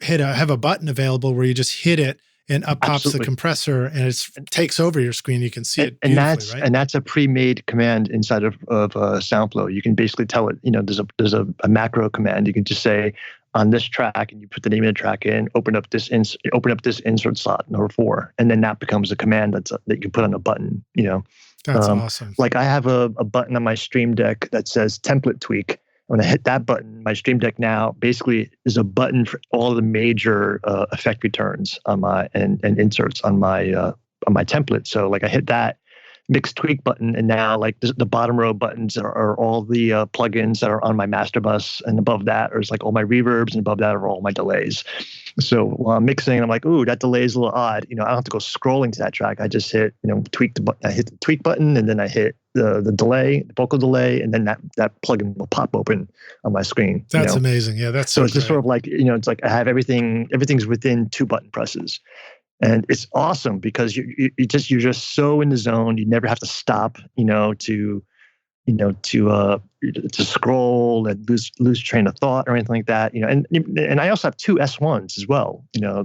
have a button available where you just hit it and up pops the compressor, and it takes over your screen. You can see it beautifully, right? And that's a pre-made command inside of Soundflow. You can basically tell it, there's a macro command. You can just say on this track, and you put the name of the track in, open up this insert slot number 4, and then that becomes a command that you put on a button. That's awesome. Like I have a button on my Stream Deck that says template tweak. When I hit that button, my Stream Deck now basically is a button for all the major effect returns on my and inserts on my template. So like I hit that mix tweak button, and now like the bottom row buttons are all the plugins that are on my master bus, and above that is like all my reverbs, and above that are all my delays. So while I'm mixing, I'm like, ooh, that delay is a little odd. I don't have to go scrolling to that track. I just hit, tweak the button. I hit the tweak button, and then I hit the delay, the vocal delay, and then that plugin will pop open on my screen. That's amazing. Yeah, that's so it's just sort of like, it's like I have everything's within 2 button presses. And it's awesome because you're just so in the zone. You never have to stop, to scroll and lose train of thought or anything like that. And I also have 2 S1s as well. I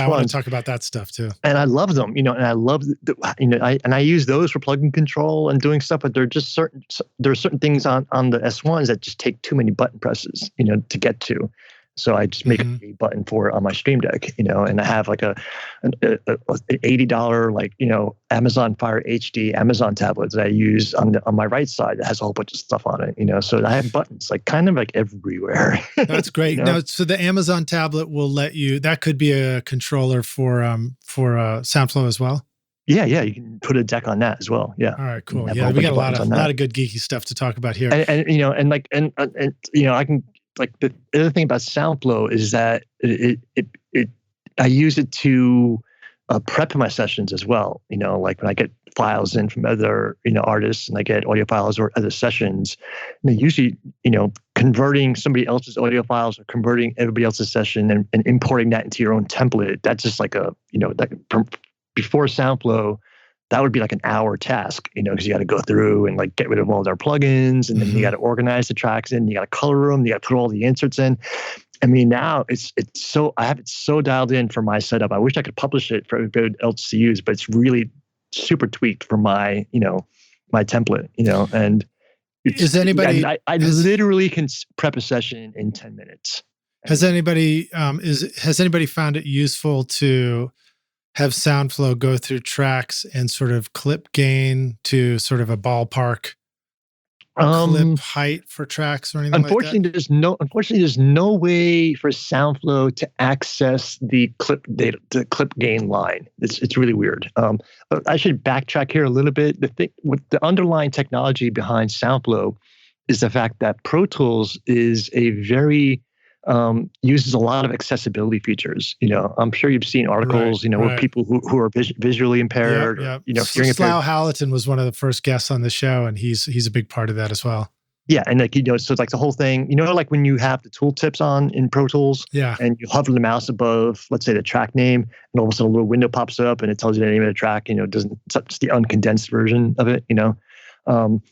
want to talk about that stuff too. And I love them. And I love I use those for plugin control and doing stuff. But there are certain things on the S1s that just take too many button presses, to get to. So I just make a button for it on my Stream Deck, and I have like an $80 Amazon Fire HD Amazon tablet that I use on my right side that has a whole bunch of stuff on it, So I have buttons like kind of like everywhere. That's great. Now, so the Amazon tablet will let you. That could be a controller for Soundflow as well. Yeah, you can put a deck on that as well. Yeah. All right, cool. Yeah, we got a lot of good geeky stuff to talk about here. And I can. Like the other thing about Soundflow is that I use it to prep my sessions as well. Like when I get files in from other artists and I get audio files or other sessions, usually converting somebody else's audio files or converting everybody else's session and importing that into your own template. That's just like before Soundflow. That would be like an hour task, because you got to go through and like get rid of all their plugins, and then you got to organize the tracks in, you got to color them, you got to put all the inserts in. I mean, now it's so, I have it so dialed in for my setup. I wish I could publish it for everybody else to use, but it's really super tweaked for my, my template, and is anybody, I literally can prep a session in 10 minutes. Has anybody found it useful to have Soundflow go through tracks and sort of clip gain to sort of a ballpark clip height for tracks or anything like that? Unfortunately, there's no way for Soundflow to access the clip data, the clip gain line. It's really weird. But I should backtrack here a little bit. The underlying technology behind Soundflow is the fact that Pro Tools is a very uses a lot of accessibility features. I'm sure you've seen articles, where people who are visually impaired, hearing impaired. Slough Halliton was one of the first guests on the show, and he's a big part of that as well. Yeah, and so it's like the whole thing, like when you have the tooltips on in Pro Tools, and you hover the mouse above, let's say the track name, and all of a sudden a little window pops up and it tells you the name of the track. It's the uncondensed version of it.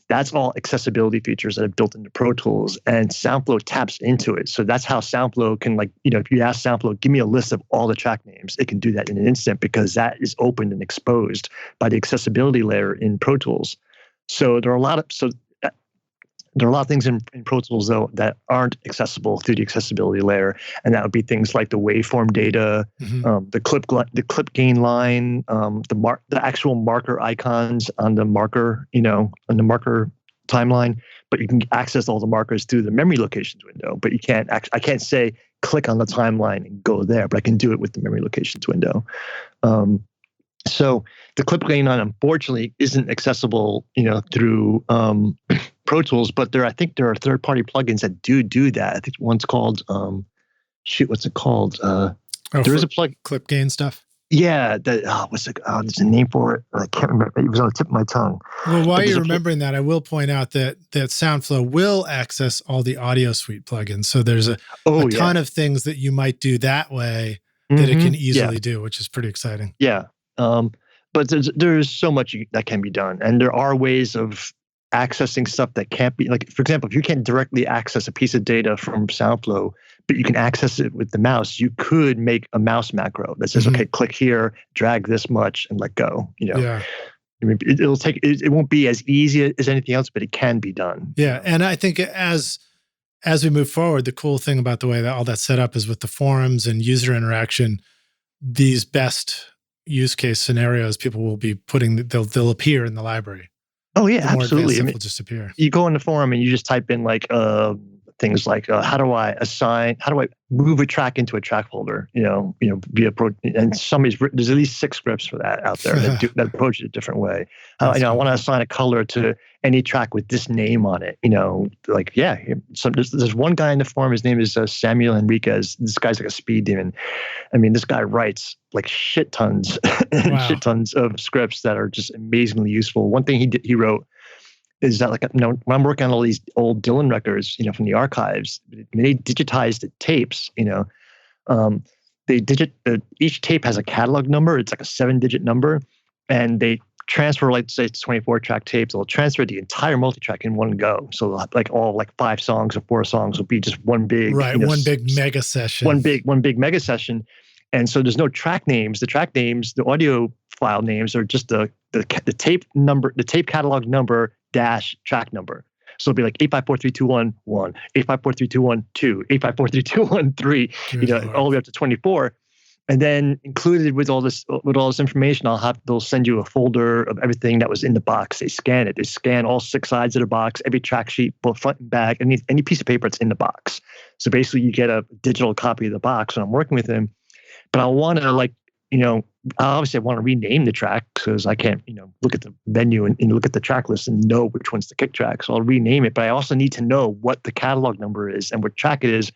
That's all accessibility features that are built into Pro Tools, and Soundflow taps into it. So that's how Soundflow can, like, if you ask Soundflow, give me a list of all the track names, it can do that in an instant because that is opened and exposed by the accessibility layer in Pro Tools. So there are a lot of things in Pro Tools though that aren't accessible through the accessibility layer, and that would be things like the waveform data, the clip gain line, the actual marker icons on the marker, on the marker timeline. But you can access all the markers through the memory locations window. But you can't I can't say click on the timeline and go there, but I can do it with the memory locations window. So the clip gain line, unfortunately, isn't accessible, through Pro Tools, but I think there are third-party plugins that do that. I think one's called, what's it called? There is a plug. Clip gain stuff? Yeah. There's a name for it. I can't remember. It was on the tip of my tongue. Well, while you're remembering that, I will point out that Soundflow will access all the audio suite plugins. So there's a ton of things that you might do that way that it can easily do, which is pretty exciting. Yeah. But there's so much that can be done. And there are ways of accessing stuff that can't be, like, for example, if you can't directly access a piece of data from Soundflow, but you can access it with the mouse, you could make a mouse macro that says, okay, click here, drag this much, and let go. Yeah. I mean, it won't be as easy as anything else, but it can be done. Yeah. And I think as we move forward, the cool thing about the way that all that's set up is with the forums and user interaction, these best use case scenarios, people will be they'll appear in the library. Oh yeah, absolutely. Will just appear. You go in the forum and you just type in like things like how do I move a track into a track folder? And there's at least 6 scripts for that out there that approach it a different way. I want to assign a color to any track with this name on it. So there's one guy in the forum. His name is Samuel Enriquez. This guy's like a speed demon. I mean, this guy writes like shit tons of scripts that are just amazingly useful. One thing he wrote is that, like, when I'm working on all these old Dylan records, from the archives, they digitized the tapes. Each tape has a catalog number. It's like a 7-digit number, and they transfer, like, say it's 24-track tapes. They'll transfer the entire multi-track in one go. So like all 5 songs or 4 songs will be just one big one big mega session. One big mega session. And so there's no track names. The track names, the audio file names are just the tape number, the tape catalog number dash track number. So it'll be like 8543211, 8543212, 8543213, all the way up to 24. And then included with all this information, they'll send you a folder of everything that was in the box. They scan it. They scan all 6 sides of the box, every track sheet, both front and back, any piece of paper that's in the box. So basically you get a digital copy of the box when I'm working with him. But I want to, obviously I want to rename the track because I can't, look at the menu and look at the track list and know which one's the kick track. So I'll rename it, but I also need to know what the catalog number is and what track it is,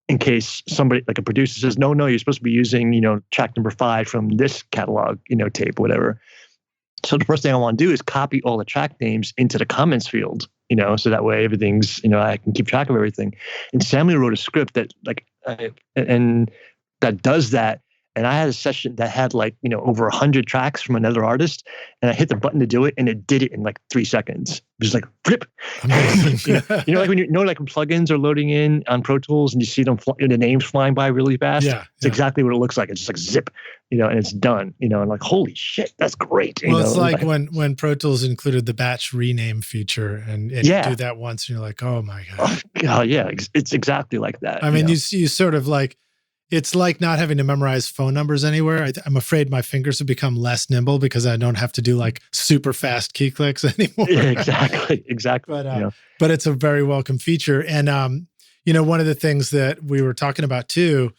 in case somebody, like a producer, says, no, you're supposed to be using, track number 5 from this catalog, tape, whatever. So the first thing I want to do is copy all the track names into the comments field, so that way everything's, I can keep track of everything. And Samuel wrote a script that that does that. And I had a session that had over 100 tracks from another artist, and I hit the button to do it, and it did it in 3 seconds. It was like flip. Like when like when plugins are loading in on Pro Tools and you see them the names flying by really fast. It's exactly what it looks like. It's just like zip, and it's done. And like, holy shit, that's great. Well, it's like when Pro Tools included the batch rename feature, and you do that once, and you're like, oh my god. Oh god, yeah, it's exactly like that. I mean, you sort of like. It's like not having to memorize phone numbers anywhere. I'm afraid my fingers have become less nimble because I don't have to do super fast key clicks anymore. Yeah, exactly. But it's a very welcome feature. And, one of the things that we were talking about too,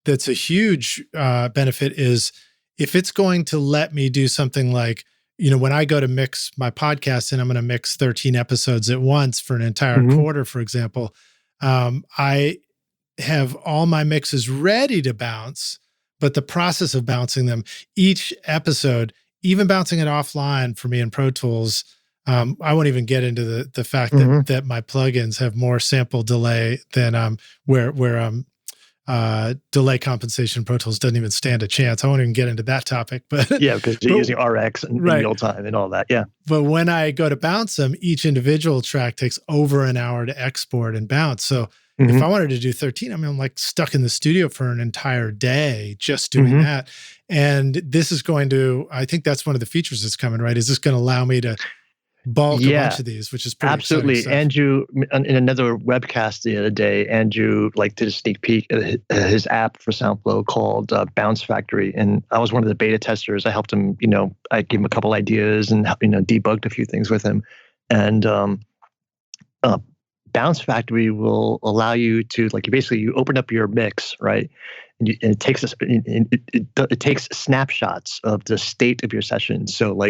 that's a huge benefit is if it's going to let me do something like, when I go to mix my podcast and I'm going to mix 13 episodes at once for an entire quarter, for example, I have all my mixes ready to bounce, but the process of bouncing them, each episode, even bouncing it offline for me in Pro Tools, I won't even get into the fact that my plugins have more sample delay than where delay compensation. Pro Tools doesn't even stand a chance. I won't even get into that topic, but yeah, because you're using RX in real time and all that. Yeah. But when I go to bounce them, each individual track takes over an hour to export and bounce. So if I wanted to do 13, I mean, I'm like stuck in the studio for an entire day just doing that. And this is going to, I think that's one of the features that's coming, right? Is this going to allow me to bulk a bunch of these, which is pretty absolutely exciting stuff. Andrew, in another webcast the other day, Andrew did a sneak peek at his app for Soundflow called Bounce Factory, and I was one of the beta testers. I helped him, I gave him a couple ideas and debugged a few things with him. And Bounce Factory will allow you to you open up your mix, right? And it takes it takes snapshots of the state of your session. So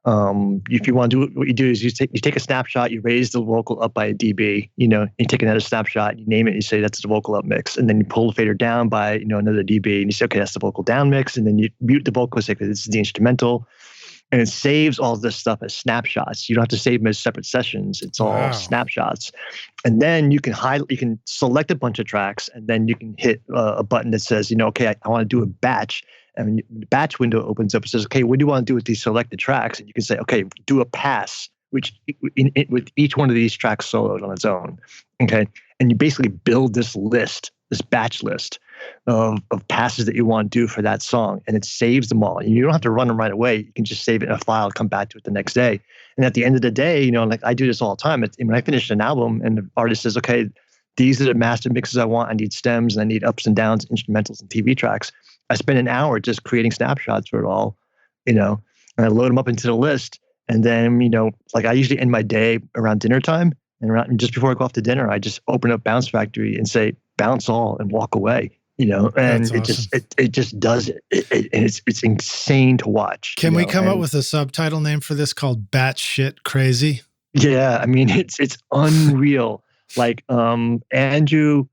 if you want to do what you do is you take a snapshot, you raise the vocal up by a dB, you take another snapshot, you name it, you say that's the vocal up mix, and then you pull the fader down by another dB, and you say okay, that's the vocal down mix, and then you mute the vocal, say this is the instrumental, and it saves all this stuff as snapshots. You don't have to save them as separate sessions. It's all snapshots, and then you can select a bunch of tracks, and then you can hit a button that says okay, I want to do a batch. And the batch window opens up and says, okay, what do you want to do with these selected tracks? And you can say, okay, do a pass, which with each one of these tracks soloed on its own. Okay. And you basically build this batch list of passes that you want to do for that song. And it saves them all. And you don't have to run them right away. You can just save it in a file, come back to it the next day. And at the end of the day, I do this all the time. When I finish an album and the artist says, okay, these are the master mixes I want. I need stems and I need ups and downs, instrumentals and TV tracks. I spend an hour just creating snapshots for it all, and I load them up into the list. And then, I usually end my day around dinner time, and just before I go off to dinner, I just open up Bounce Factory and say, bounce all and walk away, and That's it awesome. just does it. And it's insane to watch. Can we come up with a subtitle name for this called Batshit Crazy? Yeah. I mean, it's unreal. Andrew,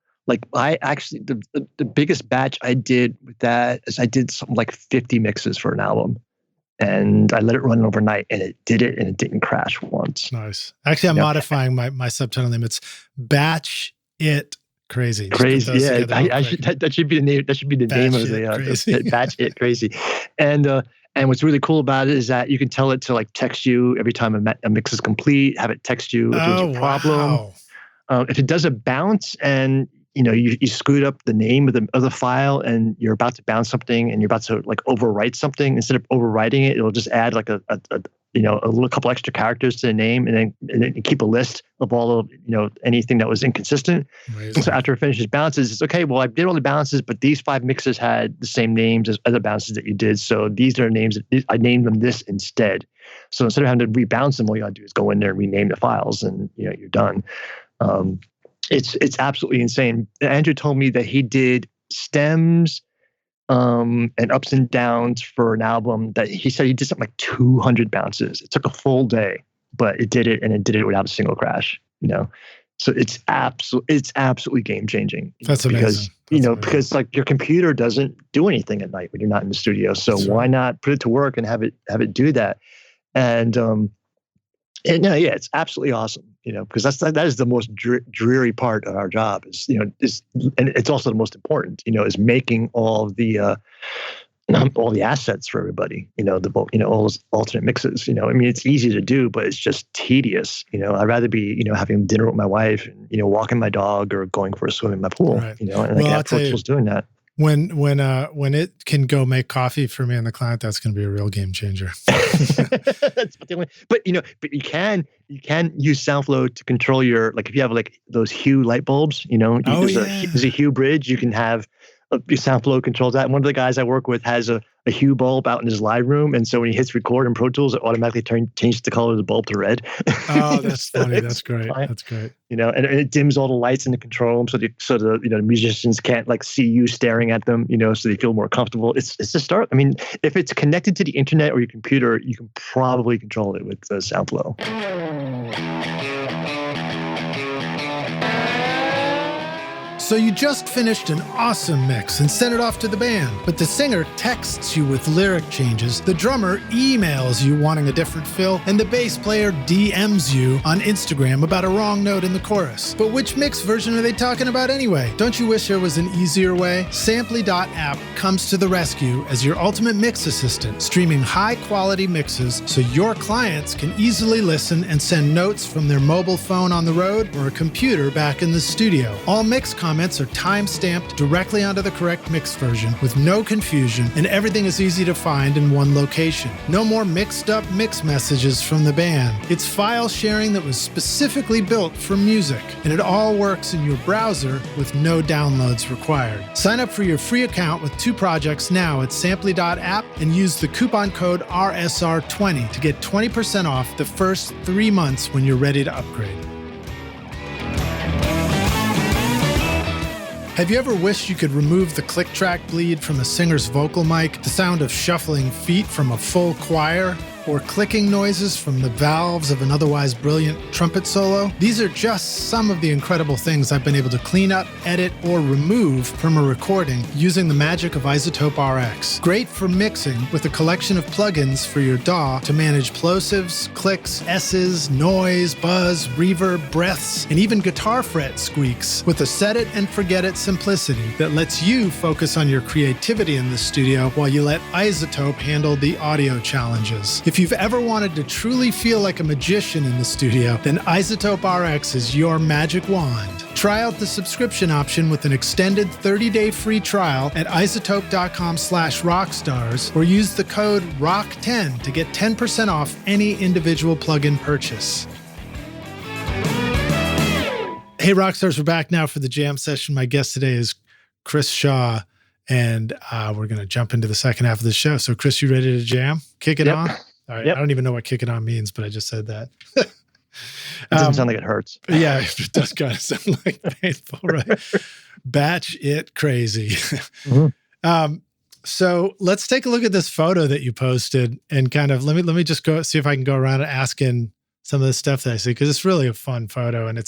I actually, the biggest batch I did with that is I did something like 50 mixes for an album, and I let it run overnight, and it did it, and it didn't crash once. Nice. Actually, I'm modifying my subtitle name. It's Batch It Crazy. Crazy. Yeah. That should be the name. That should be the name of the Batch It Crazy. And what's really cool about it is that you can tell it to text you every time a mix is complete, have it text you if there's a problem. Wow. If it does a bounce and you screwed up the name of the file and you're about to bounce something and you're about to overwrite something, instead of overwriting it, it'll just add a little couple extra characters to the name, and then keep a list of all of anything that was inconsistent. Amazing. So after it finishes bounces, it's okay. Well, I did all the bounces, but these 5 mixes had the same names as other bounces that you did. So these are names I named them this instead. So instead of having to rebounce them, all you got to do is go in there and rename the files, and you're done. It's absolutely insane. Andrew told me that he did stems and ups and downs for an album that he said he did something like 200 bounces. It took a full day, but it did it, and it did it without a single crash. So it's absolutely game changing. That's amazing. Because your computer doesn't do anything at night when you're not in the studio. So why not put it to work and have it do that? And it's absolutely awesome. Because that is the most dreary part of our job and it's also the most important. Is making all the assets for everybody. All those alternate mixes. I mean, it's easy to do, but it's just tedious. I'd rather be having dinner with my wife and walking my dog or going for a swim in my pool. Right. And I have Pro Tools doing that. When it can go make coffee for me and the client, that's going to be a real game changer. But you can use Soundflow to control your, if you have those Hue light bulbs, there's a Hue bridge. You can have Soundflow controls that. And one of the guys I work with has a Hue bulb out in his live room, and so when he hits record in Pro Tools, it automatically changes the color of the bulb to red. Oh, that's funny. That's great. Fine. That's great. And it dims all the lights in the control room, so the musicians can't see you staring at them. So they feel more comfortable. It's a start. I mean, if it's connected to the internet or your computer, you can probably control it with Soundflow. So you just finished an awesome mix and sent it off to the band, but the singer texts you with lyric changes, the drummer emails you wanting a different fill, and the bass player DMs you on Instagram about a wrong note in the chorus. But which mix version are they talking about anyway? Don't you wish there was an easier way? Samply.app comes to the rescue as your ultimate mix assistant, streaming high-quality mixes so your clients can easily listen and send notes from their mobile phone on the road or a computer back in the studio. All mix comments are time-stamped directly onto the correct mix version with no confusion, and everything is easy to find in one location. No more mixed-up mix messages from the band. It's file sharing that was specifically built for music, and it all works in your browser with no downloads required. Sign up for your free account with 2 projects now at samply.app and use the coupon code RSR20 to get 20% off the first 3 months when you're ready to upgrade. Have you ever wished you could remove the click track bleed from a singer's vocal mic, the sound of shuffling feet from a full choir, or clicking noises from the valves of an otherwise brilliant trumpet solo? These are just some of the incredible things I've been able to clean up, edit, or remove from a recording using the magic of iZotope RX. Great for mixing with a collection of plugins for your DAW to manage plosives, clicks, S's, noise, buzz, reverb, breaths, and even guitar fret squeaks with a set it and forget it simplicity that lets you focus on your creativity in the studio while you let iZotope handle the audio challenges. If you've ever wanted to truly feel like a magician in the studio, then iZotope RX is your magic wand. Try out the subscription option with an extended 30-day free trial at iZotope.com/rockstars or use the code ROCK10 to get 10% off any individual plugin purchase. Hey, Rockstars, we're back now for the jam session. My guest today is Chris Shaw, and we're going to jump into the second half of the show. So, Chris, you ready to jam? Kick it on? All right. Yep. I don't even know what kick it on means, but I just said that. It doesn't sound like it hurts. Yeah, it does kind of sound like painful, right? Batch it crazy. Mm-hmm. So let's take a look at this photo that you posted and kind of let me just go see if I can go around asking some of the stuff that I see, because it's really a fun photo. And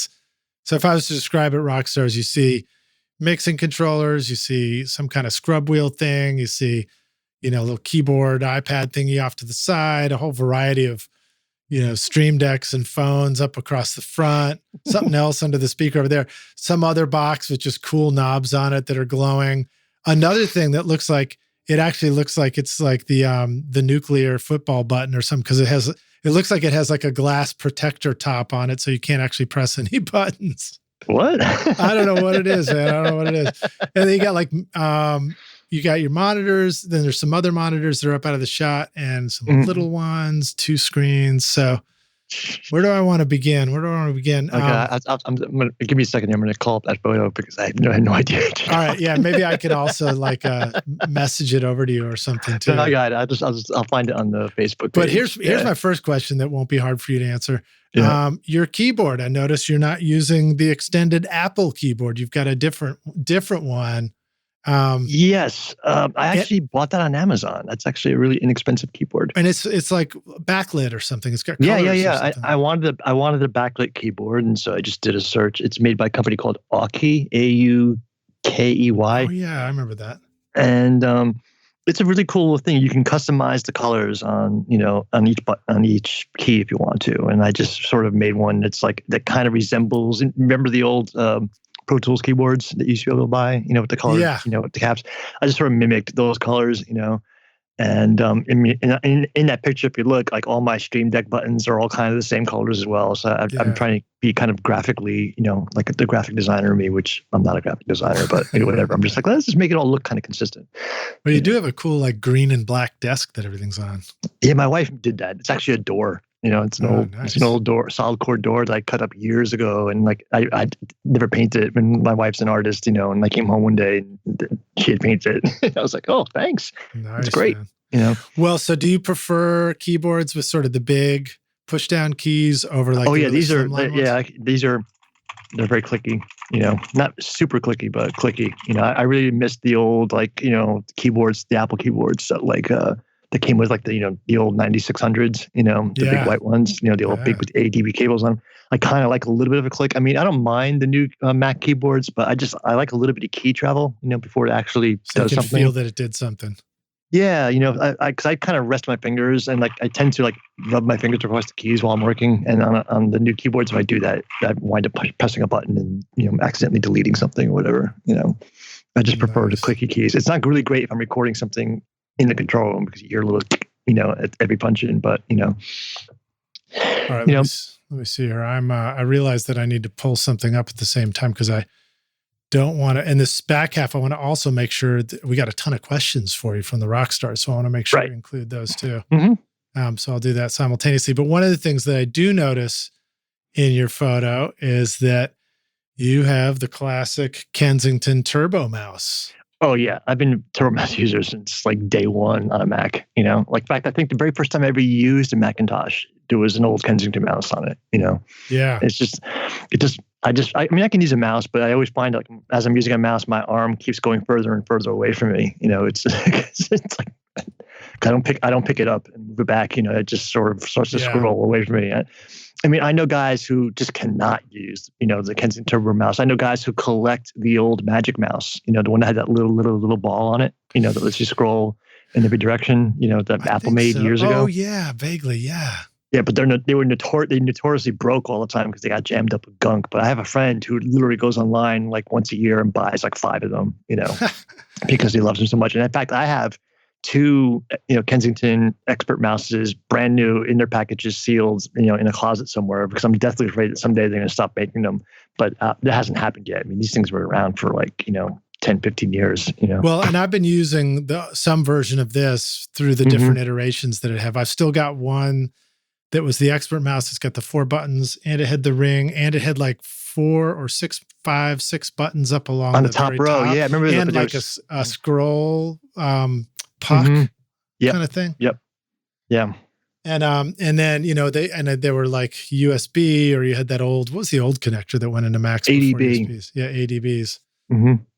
so if I was to describe it, Rockstars, you see mixing controllers, you see some kind of scrub wheel thing, you see a little keyboard, iPad thingy off to the side, a whole variety of, Stream Decks and phones up across the front, something else under the speaker over there, some other box with just cool knobs on it that are glowing. Another thing that looks like it's like the nuclear football button or something, because it looks like it has like a glass protector top on it, so you can't actually press any buttons. What? I don't know what it is, man. I don't know what it is. And then you got you got your monitors, then there's some other monitors that are up out of the shot and some little ones, 2 screens. So where do I want to begin? Okay, I'm gonna give me a second here. I'm going to call up that photo because I had no idea. All right. Yeah. Maybe I could also message it over to you or something too. No, I got it. I'll find it on the Facebook page. But here's my first question that won't be hard for you to answer. Yeah. Your keyboard, I noticed you're not using the extended Apple keyboard. You've got a different one. Yes. I actually bought that on Amazon. That's actually a really inexpensive keyboard. And it's like backlit or something. It's got colors. Yeah. I wanted a backlit keyboard, and so I just did a search. It's made by a company called Aukey, Aukey. Oh yeah, I remember that. And it's a really cool thing. You can customize the colors on each key if you want to. And I just sort of made one that's that kind of resembles. Remember the old Pro Tools keyboards that you used to be able to buy, with the colors, with the caps. I just sort of mimicked those colors, and in that picture, if you look, all my Stream Deck buttons are all kind of the same colors as well. So I'm trying to be kind of graphically, like the graphic designer in me, which I'm not a graphic designer, but whatever. I'm just let's just make it all look kind of consistent. But you do have a cool green and black desk that everything's on. Yeah, my wife did that. It's actually a door. It's an old door, solid core door that I cut up years ago, and I never painted it. When my wife's an artist, and I came home one day and she had painted it. I was like, "Oh, thanks, it's great." Man. Well, so do you prefer keyboards with sort of the big push down keys over these are they're very clicky. Not super clicky, but clicky. I really missed the old keyboards, the Apple keyboards, that came with like the old 9600s, the big white ones, the old big with ADB cables on them. I kind of like a little bit of a click. I mean, I don't mind the new Mac keyboards, but I like a little bit of key travel, before it actually so does you can something. feel that it did something. Yeah, because I kind of rest my fingers and like I tend to like rub my fingers across the keys while I'm working. And on the new keyboards, if I do that, I wind up pressing a button and accidentally deleting something or whatever. I just prefer the clicky keys. It's not really great if I'm recording something in the control room because you hear a little, at every punch in. But all right, let me see here. I realize that I need to pull something up at the same time because I don't want to. In this back half, I want to also make sure that we got a ton of questions for you from the rock stars, so I want to make sure we include those too. So I'll do that simultaneously. But one of the things that I do notice in your photo is that you have the classic Kensington Turbo Mouse. Oh yeah, I've been a Turbo Mouse user since like day one on a Mac. Like in fact, I think the very first time I ever used a Macintosh, there was an old Kensington mouse on it. Yeah. I mean, I can use a mouse, but I always find like as I'm using a mouse, my arm keeps going further and further away from me. It's like I don't pick it up and move it back. It just sort of starts to scroll away from me. I mean, I know guys who just cannot use, the Kensington Turbo Mouse. I know guys who collect the old Magic Mouse, the one that had that little ball on it, that lets you scroll in every direction, that Apple made years ago. Oh yeah, vaguely, yeah. Yeah, but they notoriously broke all the time because they got jammed up with gunk. But I have a friend who literally goes online like once a year and buys like 5 of them, because he loves them so much. And in fact, I have 2, Kensington Expert mouses, brand new in their packages, sealed, in a closet somewhere because I'm deathly afraid that someday they're going to stop making them. But that hasn't happened yet. I mean, these things were around for like, 10, 15 years, Well, and I've been using some version of this through the different iterations that it have. I've still got one that was the Expert mouse. It's got the 4 buttons and it had the ring and it had like 6 buttons up along on the top row. Yeah, I remember and like a scroll puck kind of thing. Yep. Yeah. And then they were like USB, or you had that old, what was the old connector that went into Macs? ADB. Yeah, ADBs.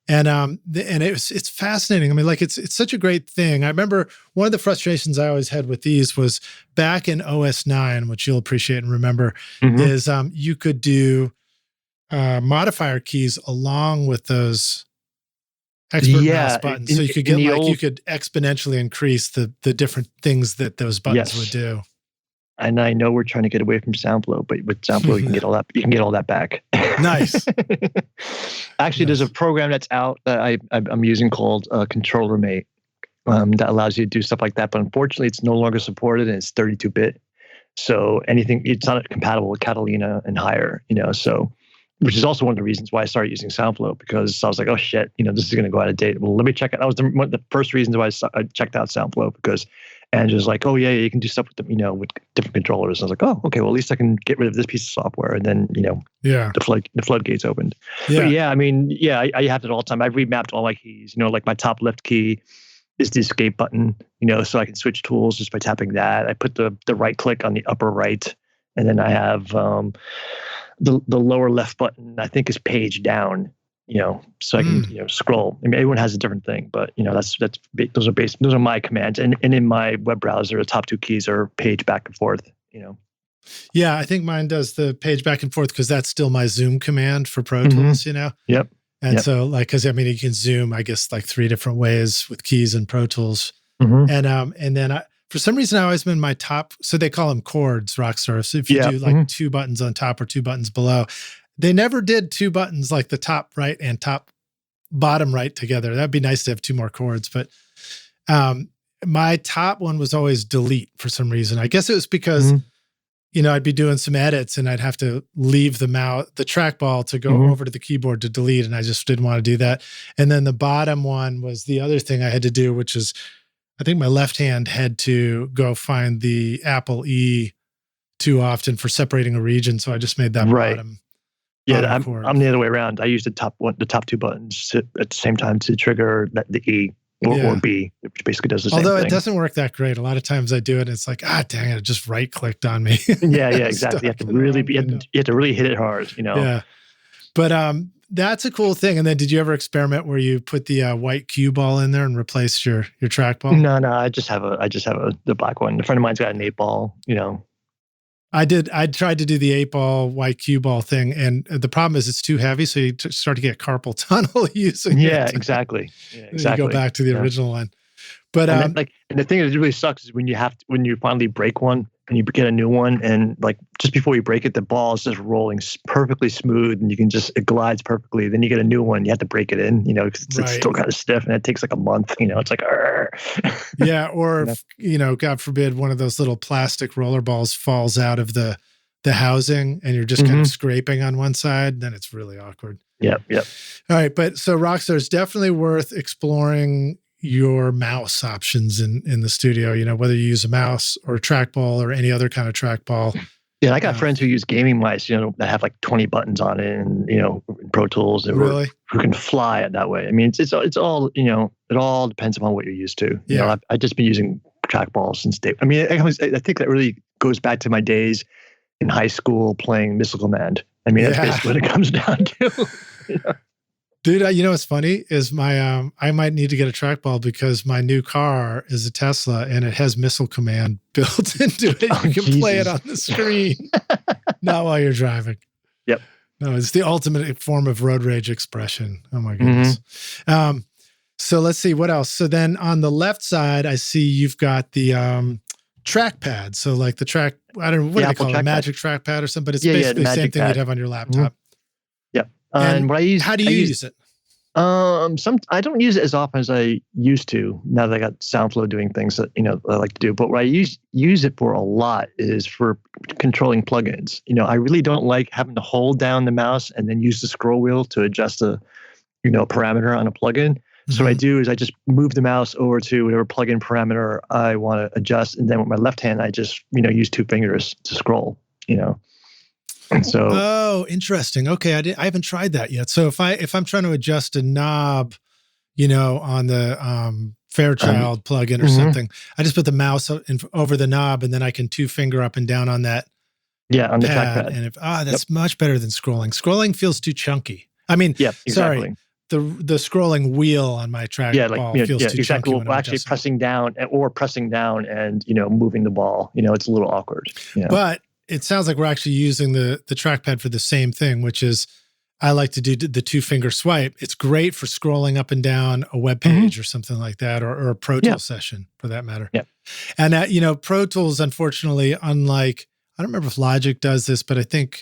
And it's fascinating. I mean, like it's such a great thing. I remember one of the frustrations I always had with these was back in OS 9, which you'll appreciate and remember, is you could do modifier keys along with those expert mouse buttons. So you could get you could exponentially increase the different things that those buttons would do. And I know we're trying to get away from Soundflow, but with Soundflow, you can get all that. You can get all that back. Nice. Actually, there's a program that's out that I'm using called Controller Mate that allows you to do stuff like that. But unfortunately, it's no longer supported, and it's 32-bit. So it's not compatible with Catalina and higher. So, which is also one of the reasons why I started using Soundflow, because I was like, oh shit, this is going to go out of date. Well, let me check it. That was one of the first reasons why I checked out Soundflow, because Andrew's like, oh yeah, you can do stuff with them, with different controllers. And I was like, oh, okay, well at least I can get rid of this piece of software, and then the floodgates opened. Yeah. But yeah, I mean, I have it all the time. I've remapped all my keys. Like my top left key is the escape button, so I can switch tools just by tapping that. I put the right click on the upper right, and then I have the lower left button, I think, is page down. So I can scroll. I mean, everyone has a different thing, but those are my commands. And in my web browser, the top 2 keys are page back and forth. Yeah, I think mine does the page back and forth because that's still my zoom command for Pro Tools. Yep. And so because I mean, you can zoom, I guess, like 3 different ways with keys in Pro Tools. And then for some reason I always been my top. So they call them chords, Rockstar. So if you do like 2 buttons on top or 2 buttons below. They never did 2 buttons like the top right and top bottom right together. That'd be nice to have 2 more chords. But my top one was always delete for some reason. I guess it was because, I'd be doing some edits and I'd have to leave the trackball to go over to the keyboard to delete. And I just didn't want to do that. And then the bottom one was the other thing I had to do, which is I think my left hand had to go find the Apple E too often for separating a region. So I just made that bottom. Yeah, I'm the other way around. I use the top 2 buttons at the same time to trigger the E or B, which basically does the same thing. Although it doesn't work that great. A lot of times I do it, and it's like, dang it, it just right-clicked on me. Yeah, exactly. You have to really hit it hard, Yeah. But that's a cool thing. And then did you ever experiment where you put the white cue ball in there and replaced your trackball? No, I just have the black one. A friend of mine's got an 8-ball, I tried to do the 8-ball white cue ball thing, and the problem is it's too heavy, so you start to get carpal tunnel using it. Yeah, exactly. You go back to the original one. But and the thing that really sucks is when you finally break one and you get a new one, and like just before you break it, the ball is just rolling perfectly smooth, and it glides perfectly. Then you get a new one, you have to break it in, because it's still kind of stiff, and it takes like a month. It's like, yeah, or God forbid, one of those little plastic roller balls falls out of the housing, and you're just kind of scraping on one side. Then it's really awkward. Yep. All right, but so Rockstar is definitely worth exploring your mouse options in the studio, whether you use a mouse or a trackball or any other kind of trackball. Yeah, I got friends who use gaming mice, that have like 20 buttons on it, and Pro Tools, really, who can fly it that way. I mean, it's all it all depends upon what you're used to. Yeah, I've just been using trackballs since day. I mean, I think that really goes back to my days in high school playing Missile Command. I mean, that's basically what it comes down to. Dude, what's funny is my I might need to get a trackball because my new car is a Tesla and it has Missile Command built into it. You can play it on the screen, not while you're driving. Yep. No, it's the ultimate form of road rage expression. Oh my goodness. So let's see what else. So then on the left side, I see you've got the trackpad. So like the track, I don't know, what do they call it? Magic trackpad or something, but it's basically the same thing you'd have on your laptop. Yep. And what I use, how do you use it? I don't use it as often as I used to. Now that I got Soundflow doing things that I like to do, but what I use it for a lot is for controlling plugins. I really don't like having to hold down the mouse and then use the scroll wheel to adjust a parameter on a plugin. So what I do is I just move the mouse over to whatever plugin parameter I want to adjust, and then with my left hand I just use 2 fingers to scroll. And so, oh, interesting. Okay, I haven't tried that yet. So if I'm trying to adjust a knob, on the Fairchild plugin or something, I just put the mouse over the knob, and then I can 2 finger up and down on that. Yeah, on the trackpad. And that's much better than scrolling. Scrolling feels too chunky. I mean, exactly. Sorry, the scrolling wheel on my trackball feels too chunky. Well, actually pressing down and moving the ball. It's a little awkward. But it sounds like we're actually using the trackpad for the same thing, which is I like to do the 2 finger swipe. It's great for scrolling up and down a web page or something like that, or a Pro Tools session for that matter. Yeah. And Pro Tools, unfortunately, unlike, I don't remember if Logic does this, but I think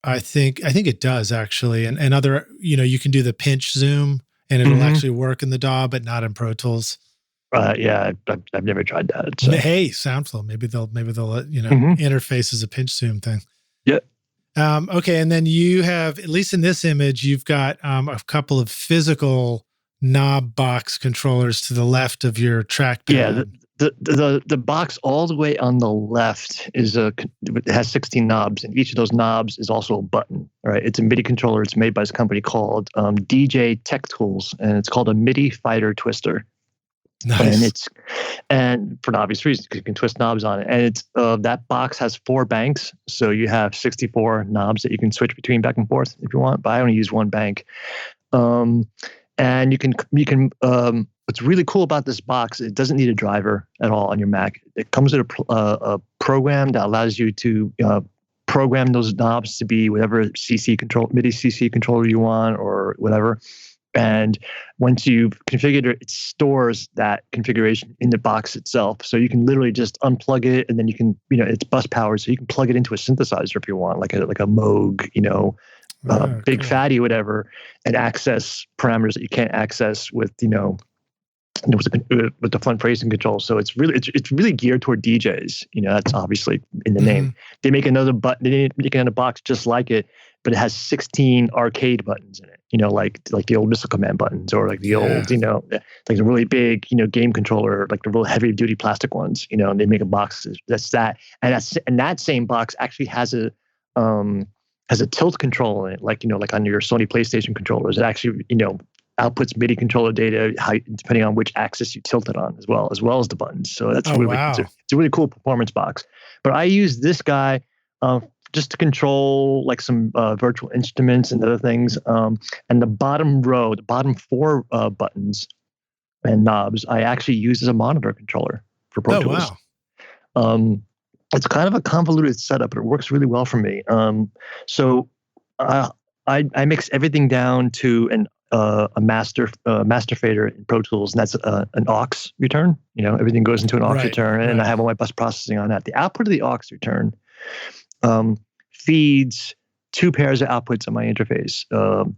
it does actually. And other, you can do the pinch zoom and it'll actually work in the DAW, but not in Pro Tools. Yeah, I've never tried that. So. Hey, Soundflow, maybe they'll interface as a pinch zoom thing. Yeah. Okay, and then you have, at least in this image, you've got a couple of physical knob box controllers to the left of your trackpad. Yeah, the box all the way on the left it has 16 knobs, and each of those knobs is also a button. Right, it's a MIDI controller. It's made by this company called DJ Tech Tools, and it's called a MIDI Fighter Twister. Nice. And for obvious reasons, because you can twist knobs on it. And it's that box has 4 banks, so you have 64 knobs that you can switch between back and forth if you want. But I only use 1 bank. And you can. What's really cool about this box, it doesn't need a driver at all on your Mac. It comes with a program that allows you to program those knobs to be whatever MIDI CC controller you want or whatever. And once you've configured it, it stores that configuration in the box itself. So you can literally just unplug it, and then you can, it's bus powered, so you can plug it into a synthesizer if you want, like a Moog, Big cool. Fatty, whatever, and access parameters that you can't access with, with the front phrasing control. So it's really geared toward DJs. That's obviously in the name. They make another button. They make another box just like it, but it has 16 arcade buttons in it. Like the old Missile Command buttons, or like the old, like the really big, game controller, like the real heavy duty plastic ones. And they make a box that's that, and that same box actually has a tilt control in it, like on your Sony PlayStation controllers. It actually outputs MIDI controller data depending on which axis you tilt it on, as well as the buttons. So that's it's a really cool performance box. But I use this guy just to control like some virtual instruments and other things. And the bottom row, the bottom 4 buttons and knobs, I actually use as a monitor controller for Pro Tools. Wow. It's kind of a convoluted setup, but it works really well for me. So I mix everything down to a master fader in Pro Tools, and that's an aux return. Everything goes into an aux return, and I have all my bus processing on that. The output of the aux return feeds 2 pairs of outputs on my interface.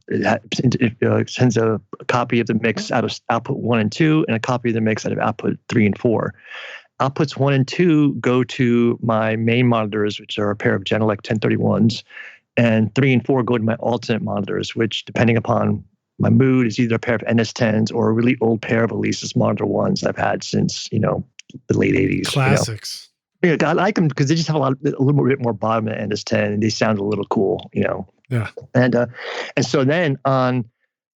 It sends a copy of the mix out of output 1 and 2, and a copy of the mix out of output 3 and 4. Outputs 1 and 2 go to my main monitors, which are a pair of Genelec 1031s, and 3 and 4 go to my alternate monitors, which, depending upon my mood, is either a pair of NS10s or a really old pair of Alesis Monitor 1s I've had since the late 80s. Classics. I like them because they just have a little bit more bottom than NS10, and they sound a little cool. Yeah. And so then on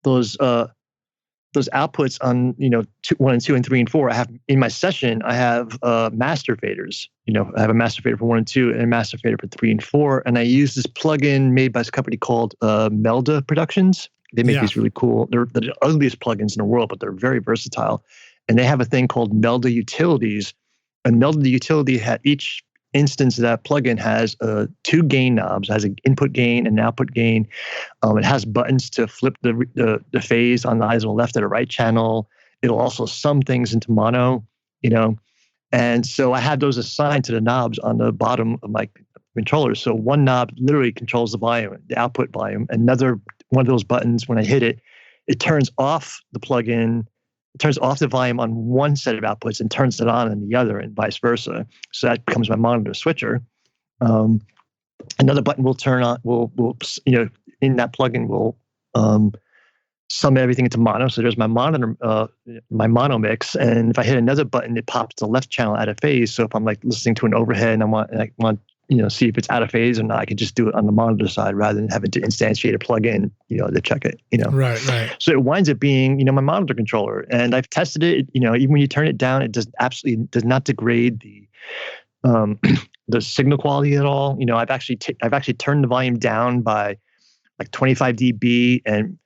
those outputs on 1 and 2 and 3 and 4, I have in my session I have master faders. I have a master fader for 1 and 2 and a master fader for 3 and 4, and I use this plugin made by this company called Melda Productions. They make these really cool. They're the ugliest plugins in the world, but they're very versatile. And they have a thing called Melda Utilities, and Melda Utility each instance of that plugin has 2 gain knobs. It has an input gain and an output gain. It has buttons to flip the phase on either the left or the right channel. It'll also sum things into mono, And so I have those assigned to the knobs on the bottom of my controller. So one knob literally controls the volume, the output volume. Another one of those buttons, when I hit it, it turns off the plugin. It turns off the volume on one set of outputs and turns it on the other, and vice versa. So that becomes my monitor switcher. Another button will turn on. Will in that plugin will sum everything into mono. So there's my monitor, my mono mix. And if I hit another button, it pops the left channel out of phase. So if I'm like listening to an overhead and I want see if it's out of phase or not, I can just do it on the monitor side rather than having to instantiate a plugin, to check it, Right. So it winds up being, my monitor controller. And I've tested it, even when you turn it down, it does not degrade the signal quality at all. I've actually turned the volume down by like 25 dB and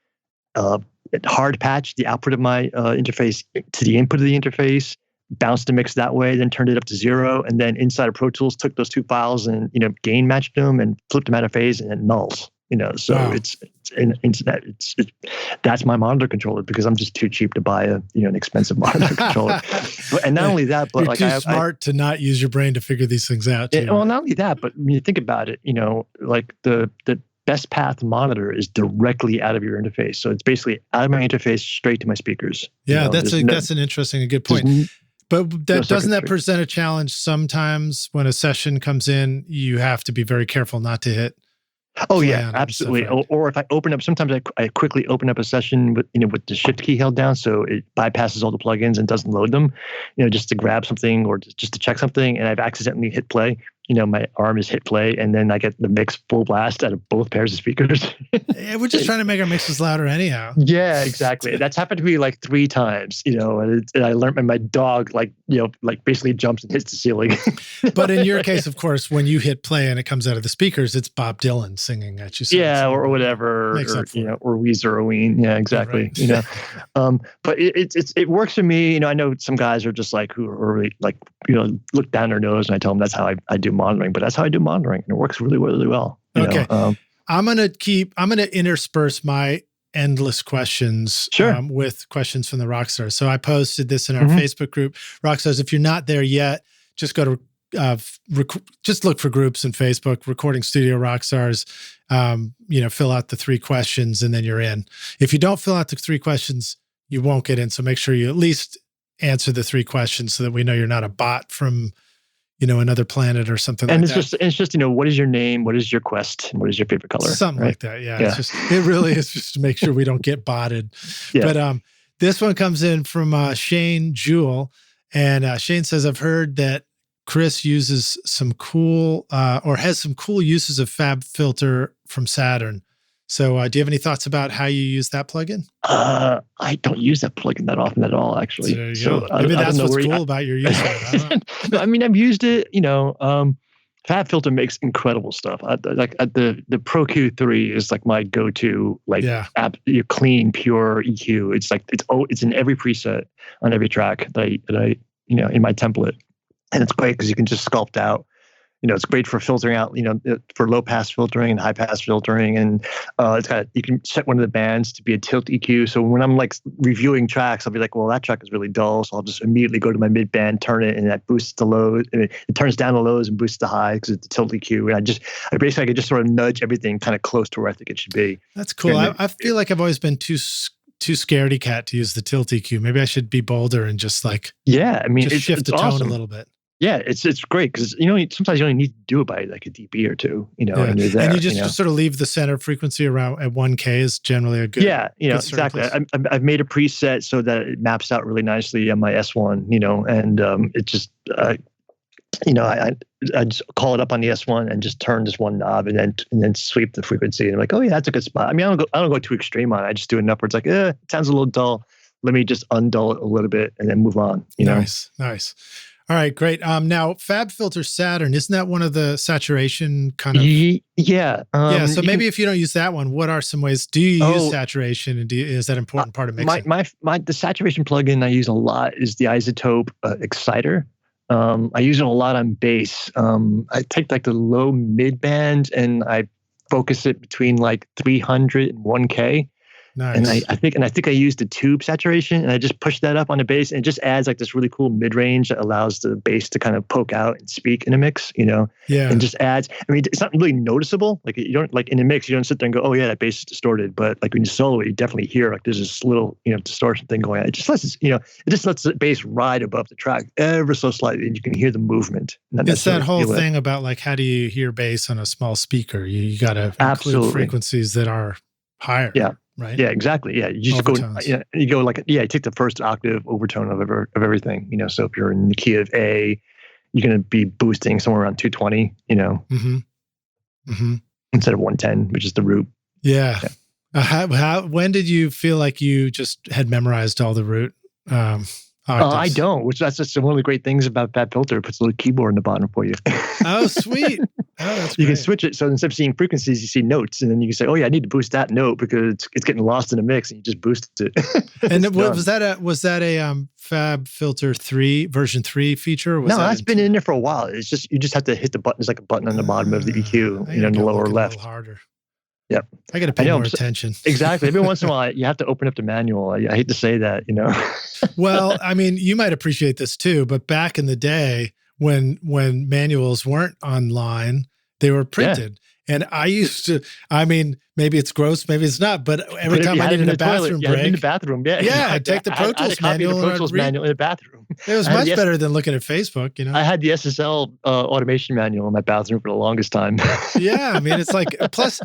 hard patched the output of my interface to the input of the interface, bounced the mix that way, then turned it up to 0, and then inside of Pro Tools took those 2 files and gain matched them and flipped them out of phase and nulls. So wow. That's my monitor controller because I'm just too cheap to buy an expensive monitor controller. And not only that, but you're too smart to not use your brain to figure these things out. Well, not only that, but when you think about it, like the best path monitor is directly out of your interface. So it's basically out of my interface straight to my speakers. Yeah, that's an interesting and good point. But doesn't that present a challenge sometimes when a session comes in? You have to be very careful not to hit. Oh yeah, absolutely. Or if I open up, sometimes I quickly open up a session with the shift key held down, so it bypasses all the plugins and doesn't load them, just to grab something or just to check something, and I've accidentally hit play. My arm is hit play, and then I get the mix full blast out of both pairs of speakers. Yeah, we're just trying to make our mixes louder anyhow. Yeah, exactly. That's happened to me like 3 times, and I learned my dog basically jumps and hits the ceiling. But in your case, of course, when you hit play and it comes out of the speakers, it's Bob Dylan singing at you. Yeah, or whatever, or Weezer or Ween. Yeah, exactly. Right. But it works for me. I know some guys are just like who are really like look down their nose, and I tell them that's how I do monitoring, but that's how I do monitoring, and it works really, really well. Okay. I'm going to intersperse my endless questions with questions from the Rockstars. So I posted this in our Facebook group, Rockstars. If you're not there yet, just go to, just look for groups in Facebook, Recording Studio Rockstars, fill out the 3 questions and then you're in. If you don't fill out the 3 questions, you won't get in. So make sure you at least answer the 3 questions so that we know you're not a bot from another planet or something like that. And it's just, what is your name? What is your quest? And what is your favorite color? Something like that. Yeah. It really is just to make sure we don't get botted. Yeah. But this one comes in from Shane Jewell. And Shane says, I've heard that Chris uses some cool or has some cool uses of Fab Filter from Saturn. So do you have any thoughts about how you use that plugin? I don't use that plugin that often at all, actually. So maybe that's what's cool about your use of it. No, I mean, I've used it, Fab Filter makes incredible stuff. The Pro Q3 is like my go-to, like your clean, pure EQ. It's like it's in every preset on every track that I in my template, and it's great because you can just sculpt out. It's great for filtering out, for low pass filtering and high pass filtering. And you can set one of the bands to be a tilt EQ. So when I'm like reviewing tracks, I'll be like, well, that track is really dull. So I'll just immediately go to my mid band, turn it, and that boosts the lows. And it turns down the lows and boosts the high because it's a tilt EQ. And I basically could just sort of nudge everything kind of close to where I think it should be. That's cool. I feel like I've always been too scaredy cat to use the tilt EQ. Maybe I should be bolder and just like, shift the tone awesome. A little bit. Yeah, it's great because sometimes you only need to do it by like a dB or two, and you're there. And you just sort of leave the center frequency around at 1K is generally a good. Yeah, exactly. I've made a preset so that it maps out really nicely on my S1, and it just I just call it up on the S1 and just turn this one knob and then sweep the frequency, and I'm like, oh yeah, that's a good spot. I mean, I don't go too extreme on it. I just do enough where it's like, it sounds a little dull. Let me just undull it a little bit and then move on. Nice. All right, great. Now, Fab Filter Saturn, isn't that one of the saturation kind of? Yeah. So maybe if you don't use that one, what are some ways? Do you use saturation, and is that an important part of mixing? The saturation plugin I use a lot is the Isotope Exciter. I use it a lot on bass. I take like the low mid band and I focus it between like 300 and 1K. Nice. And I think I used the tube saturation, and I just pushed that up on the bass, and it just adds like this really cool mid range that allows the bass to kind of poke out and speak in a mix, Yeah. And just adds. I mean, it's not really noticeable. Like you don't like in a mix, you don't sit there and go, oh yeah, that bass is distorted. But like when you solo it, you definitely hear like there's this little distortion thing going on. It just lets the bass ride above the track ever so slightly, and you can hear the movement. It's that whole thing about like how do you hear bass on a small speaker? You got to include frequencies that are higher. Yeah. Right. Yeah, exactly. Yeah, you just go. You go like you take the first octave overtone of everything. So if you're in the key of A, you're going to be boosting somewhere around 220. Instead of 110, which is the root. Yeah. When did you feel like you just had memorized all the root? I don't. That's just one of the great things about Fab Filter. It puts a little keyboard in the bottom for you. Oh, sweet. That's you can switch it. So instead of seeing frequencies, you see notes. And then you can say, oh yeah, I need to boost that note because it's getting lost in the mix, and you just boost it. And was that a Fab Filter 3 version 3 feature? No, that's been in there for a while. It's just, you just have to hit the button. There's like a button on the bottom of the EQ, in the lower left. A little harder. Yep. I got to pay more attention. Exactly. Every once in a while, you have to open up the manual. I hate to say that, Well, I mean, you might appreciate this too, but back in the day when manuals weren't online, they were printed. Yeah. And I used to, I mean, maybe it's gross, maybe it's not, but every time I needed a bathroom break. In the bathroom, I'd take the Pro Tools manual manual in the bathroom. It was much better than looking at Facebook, I had the SSL automation manual in my bathroom for the longest time. Yeah, I mean, it's like, plus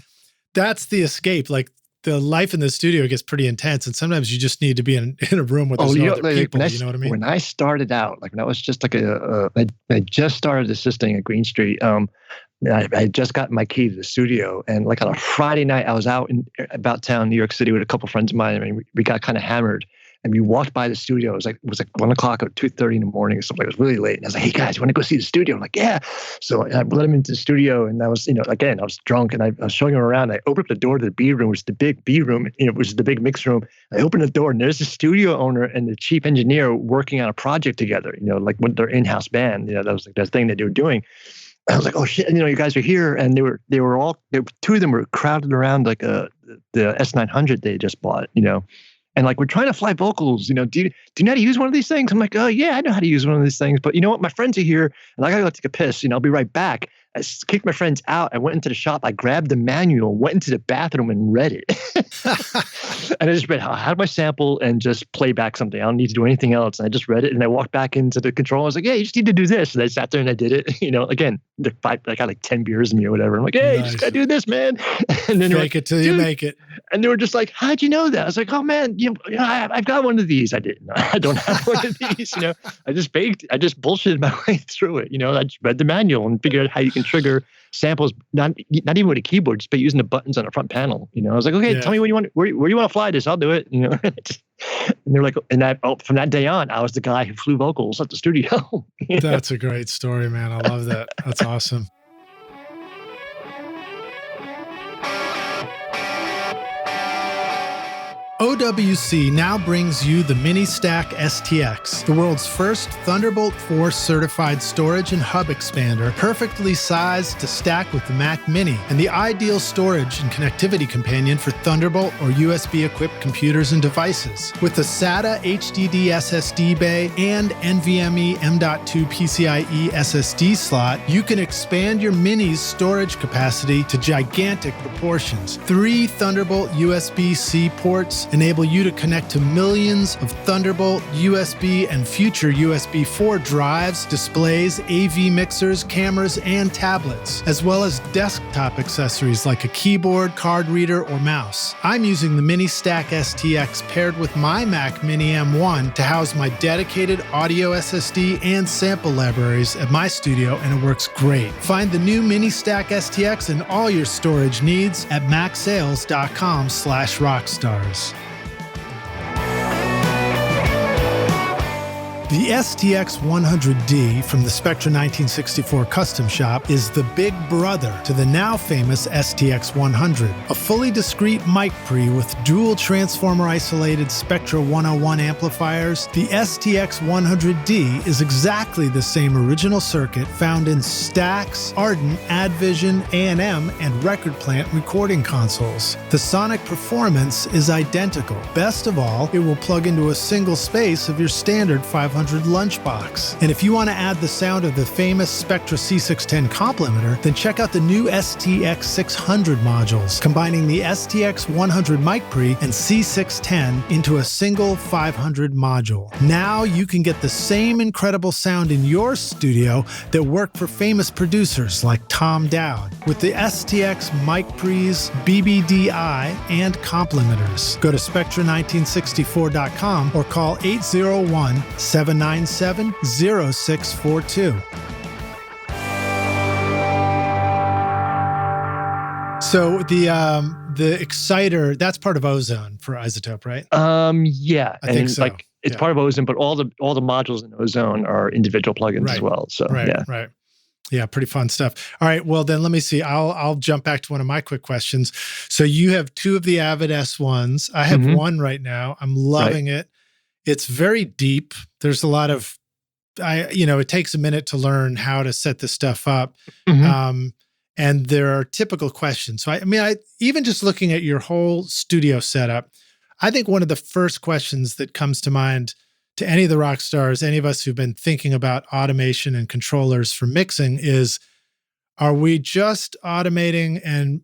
that's the escape. Like the life in the studio gets pretty intense, and sometimes you just need to be in a room with other people. You know what I mean? When I started out, like when I was just like I just started assisting at Greene Street. I just got my key to the studio, and like on a Friday night, I was out about town, New York City, with a couple of friends of mine, and we got kind of hammered. And we walked by the studio. It was like 1 o'clock or 2:30 in the morning or something. It was really late. And I was like, hey guys, you want to go see the studio? I'm like, yeah. So I let him into the studio, and I was, again, I was drunk, and I was showing him around. I opened up the door to the B room, which is the big B room, which is the big mix room. I opened the door, and there's the studio owner and the chief engineer working on a project together, like with their in-house band. That was like that thing that they were doing. I was like, oh shit, you guys are here. And they were all, two of them were crowded around like the S900 they just bought, And like, we're trying to fly vocals, do you know how to use one of these things? I'm like, oh yeah, I know how to use one of these things. But you know what? My friends are here, and I gotta go take a piss. I'll be right back. I kicked my friends out. I went into the shop. I grabbed the manual, went into the bathroom, and read it. And I just read how do I sample and just play back something. I don't need to do anything else. And I just read it, and I walked back into the control. I was like, yeah, you just need to do this. And I sat there and I did it. Again, I got like 10 beers in me or whatever. I'm like, hey, you just gotta do this, man. And then fake it till you make it. And they were just like, how'd you know that? I was like, oh man, I've got one of these. I didn't. I don't have one of these. I just bullshitted my way through it. I just read the manual and figured out how you can trigger samples, not even with a keyboard, just by using the buttons on the front panel. I was like, okay, tell me where you want to fly this. I'll do it. And they're like, from that day on, I was the guy who flew vocals at the studio. That's a great story, man. I love that. That's awesome. OWC now brings you the Mini Stack STX, the world's first Thunderbolt 4 certified storage and hub expander, perfectly sized to stack with the Mac Mini, and the ideal storage and connectivity companion for Thunderbolt or USB-equipped computers and devices. With a SATA HDD SSD bay and NVMe M.2 PCIe SSD slot, you can expand your Mini's storage capacity to gigantic proportions. 3 Thunderbolt USB-C ports enable you to connect to millions of Thunderbolt, USB, and future USB 4 drives, displays, AV mixers, cameras, and tablets, as well as desktop accessories like a keyboard, card reader, or mouse. I'm using the Mini Stack STX paired with my Mac Mini M1 to house my dedicated audio SSD and sample libraries at my studio, and it works great. Find the new Mini Stack STX and all your storage needs at macsales.com/rockstars. The STX 100D from the Spectra 1964 Custom Shop is the big brother to the now famous STX 100, a fully discrete mic pre with dual transformer isolated Spectra 101 amplifiers. The STX 100D is exactly the same original circuit found in Stax, Ardent, Advision, A&M, and Record Plant recording consoles. The sonic performance is identical. Best of all, it will plug into a single space of your standard 500 lunchbox. And if you want to add the sound of the famous Spectra C610 complementer, then check out the new STX 600 modules, combining the STX 100 mic pre and C610 into a single 500 module. Now you can get the same incredible sound in your studio that worked for famous producers like Tom Dowd with the STX mic pre's BBDI and complementers. Go to Spectra1964.com or call 801-797-0642. So the exciter, that's part of Ozone for Isotope, right? Yeah. I think so. Like it's part of Ozone, but all the modules in Ozone are individual plugins as well. So right. Yeah, pretty fun stuff. All right, well then let me see. I'll jump back to one of my quick questions. So you have 2 of the Avid S1s. I have one right now. I'm loving it. It's very deep. There's a lot of, it takes a minute to learn how to set this stuff up. And there are typical questions. So I even just looking at your whole studio setup, I think one of the first questions that comes to mind to any of the rock stars, any of us who've been thinking about automation and controllers for mixing is, are we just automating and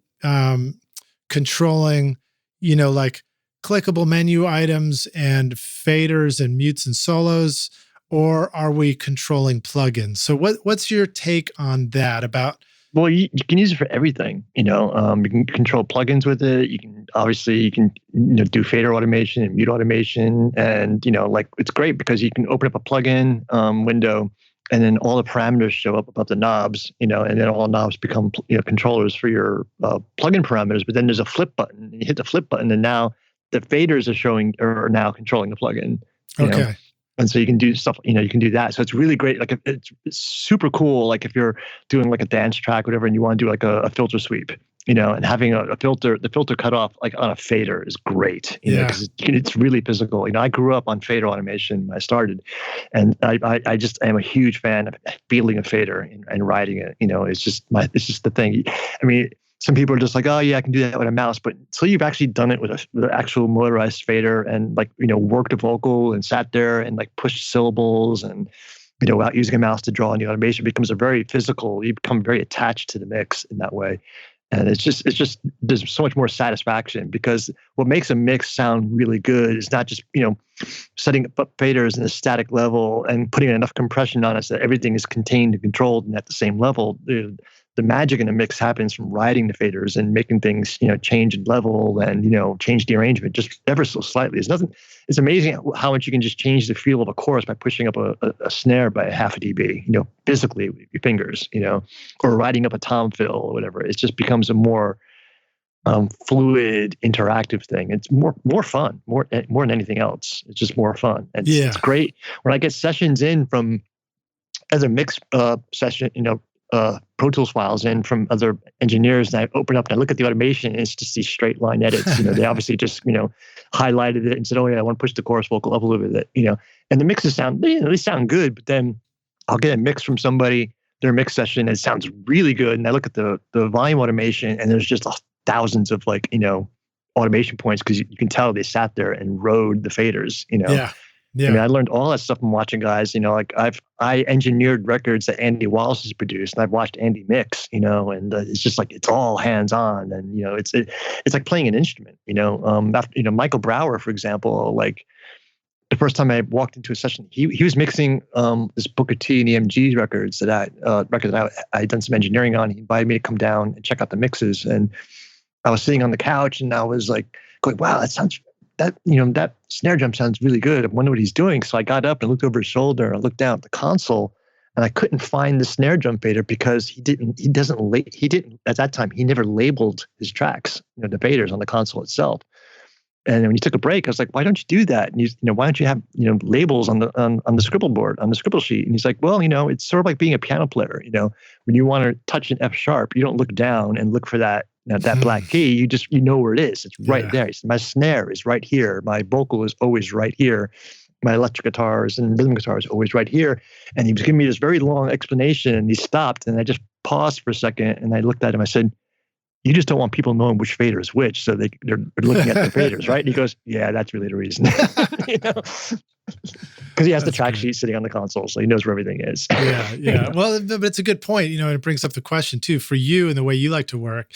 controlling, like clickable menu items and faders and mutes and solos, or are we controlling plugins? So what's your take on that about? Well, you can use it for everything. You can control plugins with it. You can do fader automation and mute automation, and it's great because you can open up a plugin window, and then all the parameters show up above the knobs. And then all knobs become controllers for your plugin parameters. But then there's a flip button, and you hit the flip button, and now the faders are now controlling the plugin. Okay. And so you can do stuff, you can do that. So it's really great. Like it's super cool. Like if you're doing like a dance track, whatever, and you want to do like a filter sweep, and having the filter cut off like on a fader is great, because it's really physical. I grew up on fader automation when I started, and I am a huge fan of feeling a fader and riding it. It's just the thing. I mean, some people are just like, oh yeah, I can do that with a mouse, but until you've actually done it with an actual motorized fader and worked a vocal and sat there and pushed syllables and without using a mouse to draw on the automation, it becomes you become very attached to the mix in that way. And it's just there's so much more satisfaction, because what makes a mix sound really good is not just setting up faders in a static level and putting enough compression on it so that everything is contained and controlled and at the same level. The magic in the mix happens from riding the faders and making things, change in level and, change the arrangement just ever so slightly. It's amazing how much you can just change the feel of a chorus by pushing up a snare by 0.5 dB, physically with your fingers, or riding up a tom fill or whatever. It just becomes a more fluid, interactive thing. It's more fun, more than anything else. It's just more fun. And it's great when I get sessions in from as a mix session, Pro Tools files in from other engineers, and I open up and I look at the automation, and it's just these straight line edits. They obviously just highlighted it and said, oh yeah, I want to push the chorus vocal up a little bit, and the mixes sound, they sound good, but then I'll get a mix from somebody, their mix session, and it sounds really good. And I look at the volume automation, and there's just thousands of automation points, because you can tell they sat there and rode the faders, Yeah. Yeah. I mean, I learned all that stuff from watching guys, I engineered records that Andy Wallace has produced, and I've watched Andy mix, and it's just like, it's all hands on. And, it's like playing an instrument, Michael Brower, for example, like the first time I walked into a session, he was mixing this Booker T and EMG records that I had done some engineering on. He invited me to come down and check out the mixes. And I was sitting on the couch, and I was like going, wow, that snare drum sounds really good. I wonder what he's doing. So I got up and looked over his shoulder. I looked down at the console, and I couldn't find the snare drum fader, because he didn't at that time, he never labeled his tracks, the faders on the console itself. And when he took a break, I was like, why don't you do that? And he's, why don't you have, labels on the scribble board, on the scribble sheet? And he's like, well, it's sort of like being a piano player. When you want to touch an F sharp, you don't look down and look for that black key. You just, where it is. It's right there. He said, my snare is right here. My vocal is always right here. My electric guitars and rhythm guitars are always right here. And he was giving me this very long explanation, and he stopped, and I just paused for a second, and I looked at him. I said, you just don't want people knowing which fader is which, so they're looking at the faders, right? And he goes, yeah, that's really the reason. Because he has the track sheet sitting on the console, so he knows where everything is. Yeah. Well, but it's a good point, and it brings up the question too, for you and the way you like to work.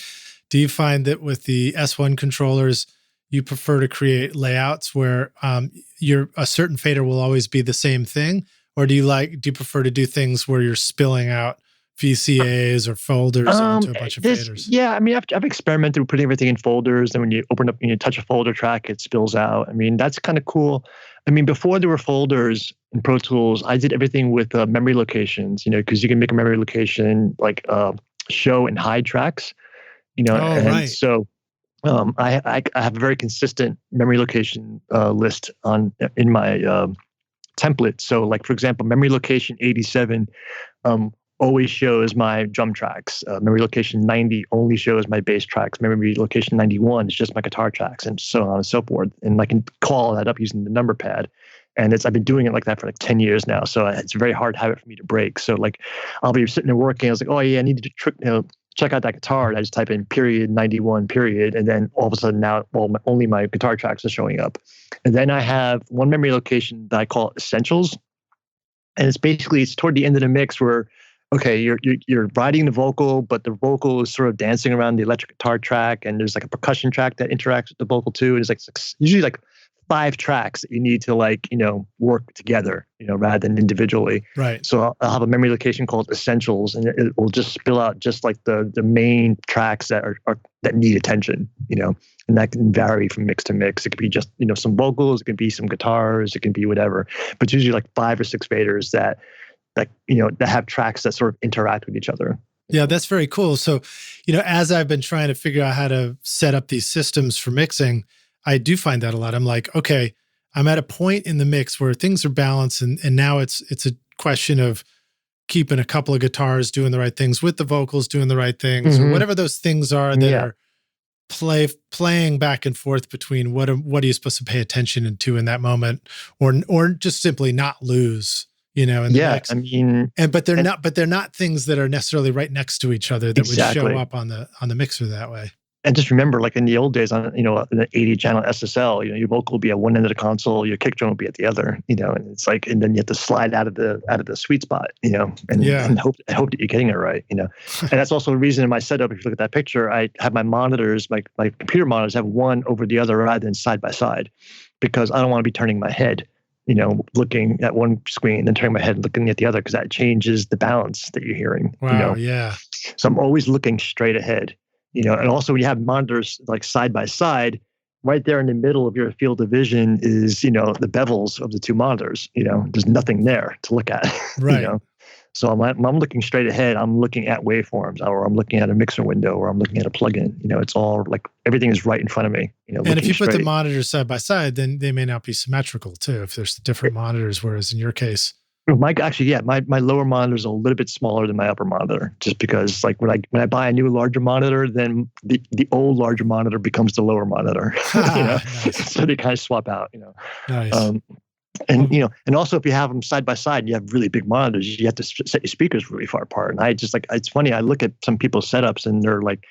Do you find that with the S1 controllers, you prefer to create layouts where a certain fader will always be the same thing? Or do you prefer to do things where you're spilling out VCAs or folders onto a bunch of faders? Yeah, I mean, I've experimented with putting everything in folders. And when you open up and you touch a folder track, it spills out. I mean, that's kind of cool. I mean, before there were folders in Pro Tools, I did everything with memory locations, because you can make a memory location like show and hide tracks, right. So I have a very consistent memory location list in my template. So like, for example, memory location 87 always shows my drum tracks. Memory location 90 only shows my bass tracks. Memory location 91 is just my guitar tracks, and so on and so forth. And I can call that up using the number pad. And I've been doing it like that for like 10 years now. So it's a very hard habit for me to break. So like, I'll be sitting there working. I was like, oh yeah, I need to check out that guitar. And I just type in period 91 period. And then all of a sudden now, only my guitar tracks are showing up. And then I have one memory location that I call essentials. And it's toward the end of the mix where, okay, you're riding the vocal, but the vocal is sort of dancing around the electric guitar track, and there's like a percussion track that interacts with the vocal too. And it's like usually like 5 tracks that you need to work together, rather than individually. Right. So I'll have a memory location called essentials, and it will just spill out just like the main tracks that are that need attention, and that can vary from mix to mix. It could be just some vocals, it can be some guitars, it can be whatever. But it's usually like 5 or 6 faders that have tracks that sort of interact with each other. Yeah, that's very cool. So, as I've been trying to figure out how to set up these systems for mixing, I do find that a lot. I'm like, okay, I'm at a point in the mix where things are balanced, and now it's a question of keeping a couple of guitars doing the right things with the vocals doing the right things, or whatever those things are that are playing back and forth between what are you supposed to pay attention to in that moment, or just simply not lose. In the mix. I mean, but they're not things that are necessarily right next to each other that would show up on the mixer that way. And just remember, like in the old days on an 80 channel SSL, your vocal will be at one end of the console, your kick drum will be at the other, and it's like, and then you have to slide out of the sweet spot, and hope that you're getting it right, And that's also the reason in my setup, if you look at that picture, I have my monitors, my computer monitors have one over the other rather than side by side, because I don't want to be turning my head, looking at one screen and turning my head and looking at the other, because that changes the balance that you're hearing. Wow, yeah. So I'm always looking straight ahead, and also when you have monitors like side by side, right there in the middle of your field of vision is, the bevels of the 2 monitors, there's nothing there to look at, right. So I'm looking straight ahead. I'm looking at waveforms, or I'm looking at a mixer window, or I'm looking at a plugin. It's all like everything is right in front of me. And if you put the monitors side by side, then they may not be symmetrical too. If there's different monitors, whereas in your case, My lower monitor is a little bit smaller than my upper monitor, just because like when I buy a new larger monitor, then the old larger monitor becomes the lower monitor, Nice. so they kind of swap out, Nice. um, and and also if you have them side by side and you have really big monitors, you have to set your speakers really far apart. And I just like, it's funny, I look at some people's setups and they're like,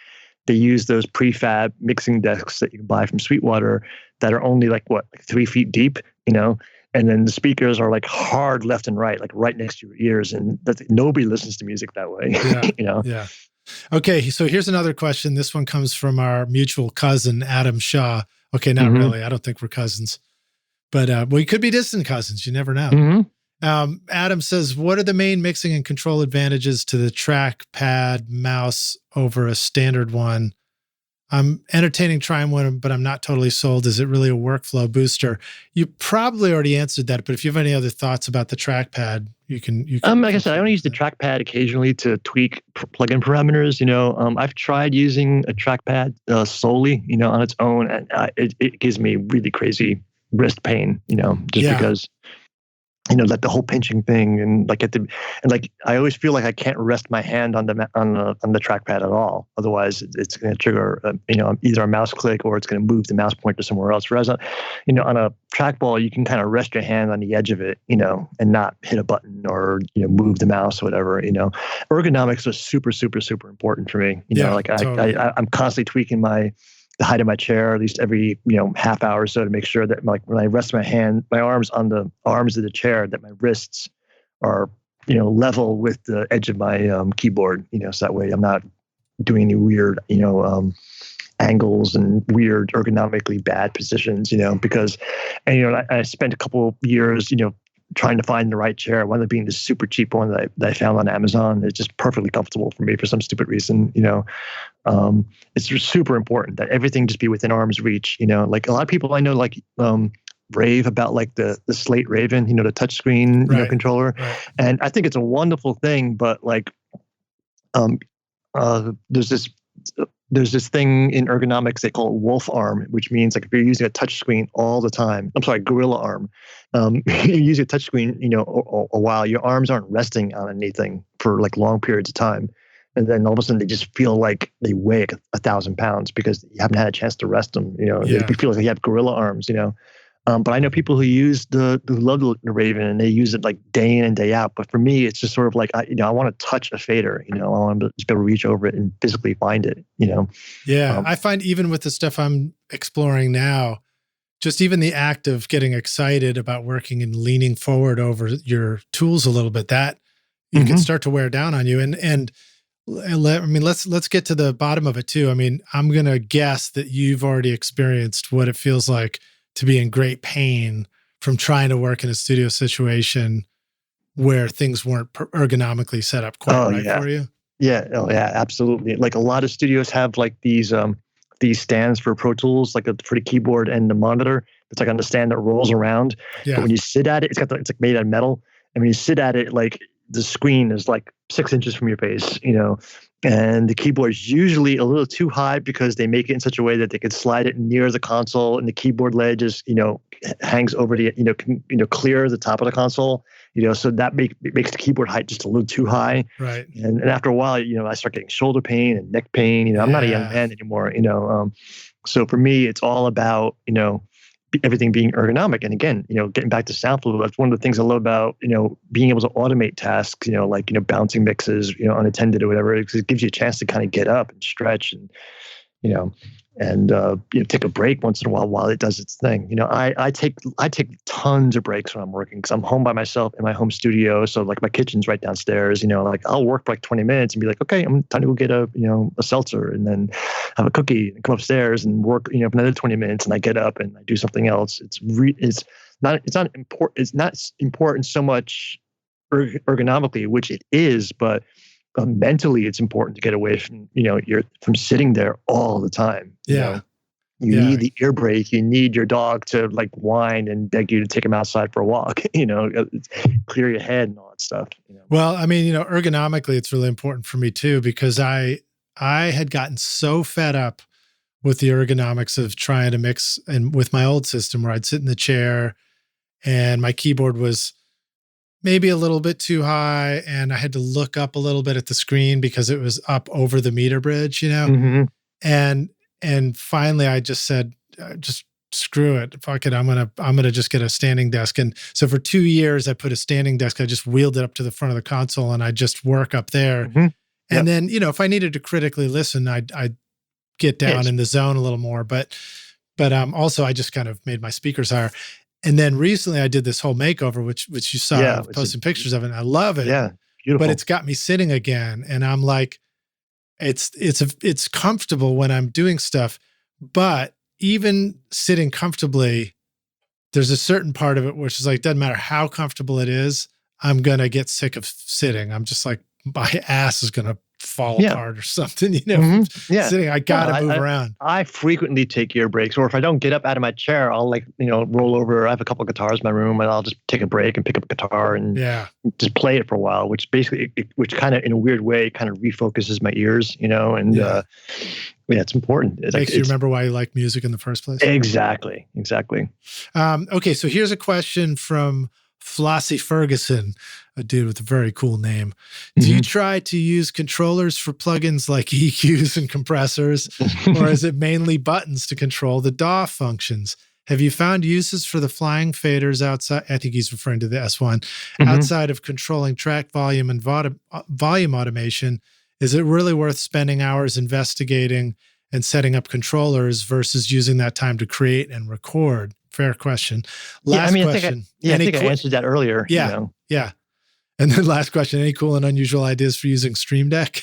they use those prefab mixing desks that you can buy from Sweetwater that are only like 3 feet deep, and then the speakers are like hard left and right, like right next to your ears. And nobody listens to music that way. Yeah. Yeah. Okay. So here's another question. This one comes from our mutual cousin, Adam Shaw. Okay. Not really. I don't think we're cousins, but we could be distant cousins. You never know. Adam says, what are the main mixing and control advantages to the trackpad mouse over a standard one? I'm entertaining trying one, but I'm not totally sold. Is it really a workflow booster? You probably already answered that, but if you have any other thoughts about the trackpad, you can. Like I said, I only use the trackpad occasionally to tweak plugin parameters. I've tried using a trackpad solely, on its own, and it gives me really crazy wrist pain, because like the whole pinching thing, and like I always feel like I can't rest my hand on the trackpad at all. Otherwise, it's going to trigger either a mouse click or it's going to move the mouse pointer somewhere else. Whereas on a trackball, you can kind of rest your hand on the edge of it, and not hit a button or move the mouse or whatever. Ergonomics was super, super, super important for me. Totally. I'm constantly tweaking the height of my chair at least every half hour or so to make sure that like when I rest my arms on the arms of the chair, that my wrists are level with the edge of my keyboard, so that way I'm not doing any weird angles and weird ergonomically bad positions, because I spent a couple years trying to find the right chair. One of being this super cheap one that I found on Amazon. It's just perfectly comfortable for me for some stupid reason. It's just super important that everything just be within arm's reach. Like a lot of people I know rave about like the Slate Raven, the touchscreen controller, and I think it's a wonderful thing. But like, there's this thing in ergonomics they call it wolf arm, which means like if you're using a touch screen all the time, I'm sorry, gorilla arm, you use a touch screen, a while, your arms aren't resting on anything for like long periods of time. And then all of a sudden they just feel like they weigh 1,000 pounds because you haven't had a chance to rest them. You feel like you have gorilla arms, But I know people who love the Raven and they use it like day in and day out. But for me, it's just sort of like, I want to touch a fader, I want to just be able to reach over it and physically find it, Yeah. I find even with the stuff I'm exploring now, just even the act of getting excited about working and leaning forward over your tools a little bit, that you can start to wear down on you. And let's get to the bottom of it too. I mean, I'm going to guess that you've already experienced what it feels like to be in great pain from trying to work in a studio situation where things weren't ergonomically set up quite for you. Yeah. Oh yeah, absolutely. Like a lot of studios have like these stands for Pro Tools, like for the keyboard and the monitor. It's like on the stand that rolls around. Yeah. But when you sit at it, it's like made out of metal. And when you sit at it, like the screen is like 6 inches from your face, and the keyboard is usually a little too high because they make it in such a way that they could slide it near the console, and the keyboard ledge is, hangs over the, clear the top of the console, so that makes the keyboard height just a little too high. Right. And after a while, I start getting shoulder pain and neck pain. I'm not a young man anymore, so for me, it's all about, everything being ergonomic. And again, getting back to Soundflow, that's one of the things I love about, being able to automate tasks, like, bouncing mixes, unattended or whatever, because it gives you a chance to kind of get up and stretch and, take a break once in a while it does its thing. I take tons of breaks when I'm working because I'm home by myself in my home studio. So like my kitchen's right downstairs, like I'll work for like 20 minutes and be like, okay, I'm time to go get a seltzer and then have a cookie and come upstairs and work, for another 20 minutes. And I get up and I do something else. It's not important so much ergonomically, which it is, but mentally, it's important to get away from, from sitting there all the time. Yeah. You need the ear break. You need your dog to like whine and beg you to take him outside for a walk, clear your head and all that stuff. Well, I mean, ergonomically, it's really important for me too, because I had gotten so fed up with the ergonomics of trying to mix and with my old system where I'd sit in the chair and my keyboard was maybe a little bit too high, and I had to look up a little bit at the screen because it was up over the meter bridge, Mm-hmm. and finally I just said, just screw it, fuck it, I'm gonna just get a standing desk. And so for 2 years I put a standing desk, I just wheeled it up to the front of the console and I just work up there. Mm-hmm. And then, if I needed to critically listen, I'd get down in the zone a little more, but also I just kind of made my speakers higher. And then recently I did this whole makeover, which you saw, I was posting pictures of it, and I love it. Yeah, beautiful. But it's got me sitting again, and I'm like, it's comfortable when I'm doing stuff, but even sitting comfortably, there's a certain part of it which is like, doesn't matter how comfortable it is, I'm gonna get sick of sitting. I'm just like, my ass is gonna fall apart or something, sitting. I gotta move around. I frequently take ear breaks, or if I don't get up out of my chair, I'll roll over. I have a couple of guitars in my room, and I'll just take a break and pick up a guitar and just play it for a while, which basically, which kind of in a weird way kind of refocuses my ears, and it's important. It makes you remember why you like music in the first place. Exactly. Okay, so here's a question from Flossie Ferguson, a dude with a very cool name. Do you try to use controllers for plugins like EQs and compressors, or is it mainly buttons to control the DAW functions? Have you found uses for the flying faders outside? I think he's referring to the S1. Outside of controlling track volume and volume automation, is it really worth spending hours investigating and setting up controllers versus using that time to create and record? Fair question. Last question. I think I answered that earlier. Yeah. And then last question, any cool and unusual ideas for using Stream Deck?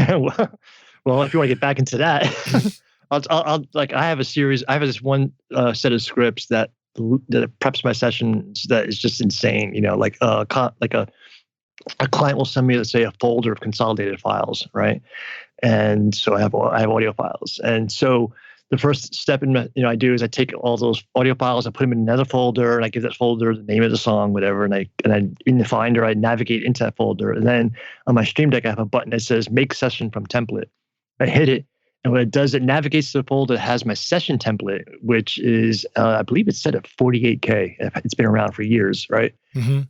well, if you want to get back into that, I'll I have a series. I have this one set of scripts that preps my sessions that is just insane. A client will send me, let's say, a folder of consolidated files, right? And so I have audio files, and so the first step I do is I take all those audio files, I put them in another folder, and I give that folder the name of the song, whatever, and I in the Finder I navigate into that folder, and then on my Stream Deck I have a button that says Make Session from Template. I hit it, and what it does, it navigates to the folder that has my session template, which is I believe it's set at 48K. It's been around for years, right?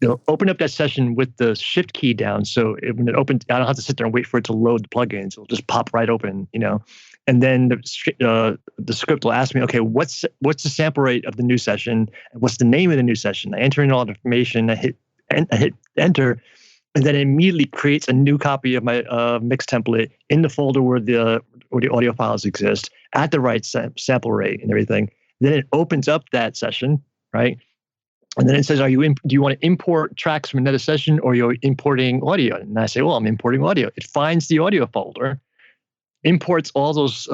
It'll open up that session with the Shift key down, so when it opens, I don't have to sit there and wait for it to load the plugins. It'll just pop right open, And then the script will ask me, okay, what's the sample rate of the new session, and what's the name of the new session? I enter in all the information, I hit enter, and then it immediately creates a new copy of my mix template in the folder where the audio files exist at the right sample rate and everything. Then it opens up that session, right? And then it says, do you want to import tracks from another session, or you're importing audio? And I say, well, I'm importing audio. It finds the audio folder, imports all those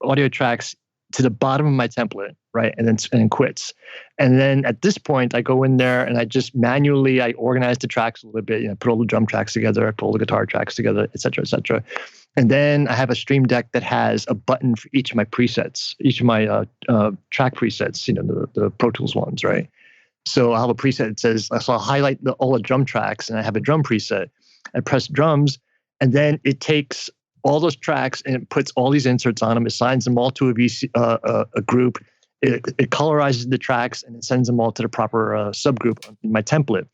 audio tracks to the bottom of my template, right? And then quits. And then at this point, I go in there and I just manually, I organize the tracks a little bit, put all the drum tracks together, put all the guitar tracks together, et cetera, et cetera. And then I have a Stream Deck that has a button for each of my presets, each of my track presets, the Pro Tools ones, right? So I'll have a preset that says, so I'll highlight all the drum tracks, and I have a drum preset. I press drums, and then it takes all those tracks and it puts all these inserts on them. It assigns them all to a group. It colorizes the tracks, and it sends them all to the proper subgroup in my template,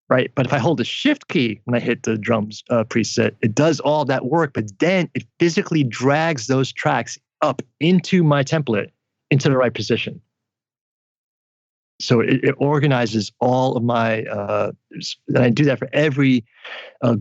right? But if I hold the Shift key when I hit the drums preset, it does all that work, but then it physically drags those tracks up into my template, into the right position. So it organizes all of my, and I do that for every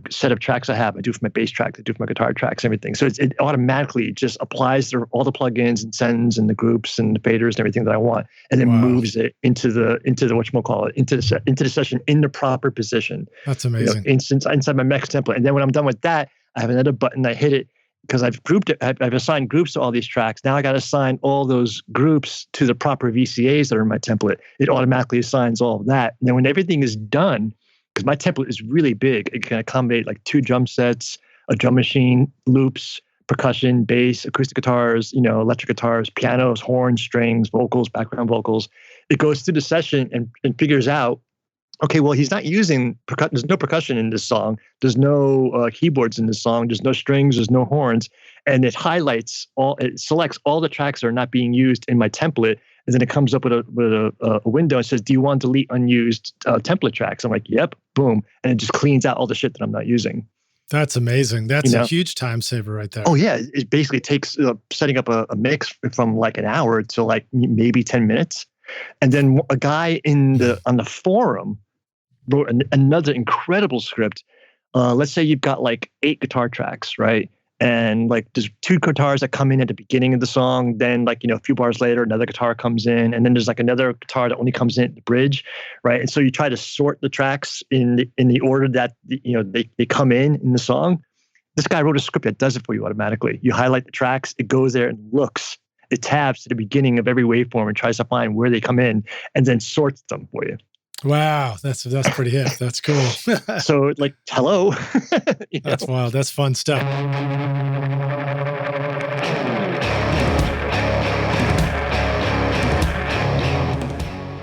set of tracks I have. I do for my bass tracks, I do for my guitar tracks, everything. So it automatically just applies all the plugins and sends and the groups and the faders and everything that I want, and then moves it into the whatchamacallit, into the session in the proper position. That's amazing. Inside my mix template. And then when I'm done with that, I have another button. I hit it, because I've grouped it, I've assigned groups to all these tracks. Now I got to assign all those groups to the proper VCAs that are in my template. It automatically assigns all of that. And then when everything is done, because my template is really big, it can accommodate like 2 drum sets, a drum machine, loops, percussion, bass, acoustic guitars, electric guitars, pianos, horns, strings, vocals, background vocals. It goes through the session and figures out okay, well, he's not using there's no percussion in this song. There's no keyboards in this song. There's no strings. There's no horns. And it selects all the tracks that are not being used in my template. And then it comes up with a window and says, do you want to delete unused template tracks? I'm like, yep, boom. And it just cleans out all the shit that I'm not using. That's amazing. That's a huge time saver right there. Oh, yeah. It basically takes setting up a mix from like an hour to like maybe 10 minutes. And then a guy on the forum wrote another incredible script. Let's say you've got like 8 guitar tracks, right? And like there's 2 guitars that come in at the beginning of the song. Then like, a few bars later, another guitar comes in. And then there's like another guitar that only comes in at the bridge, right? And so you try to sort the tracks in the order that, they come in the song. This guy wrote a script that does it for you automatically. You highlight the tracks, it goes there and looks. It tabs to the beginning of every waveform and tries to find where they come in and then sorts them for you. Wow, that's pretty hip. That's cool. So like, hello. That's wild. That's fun stuff.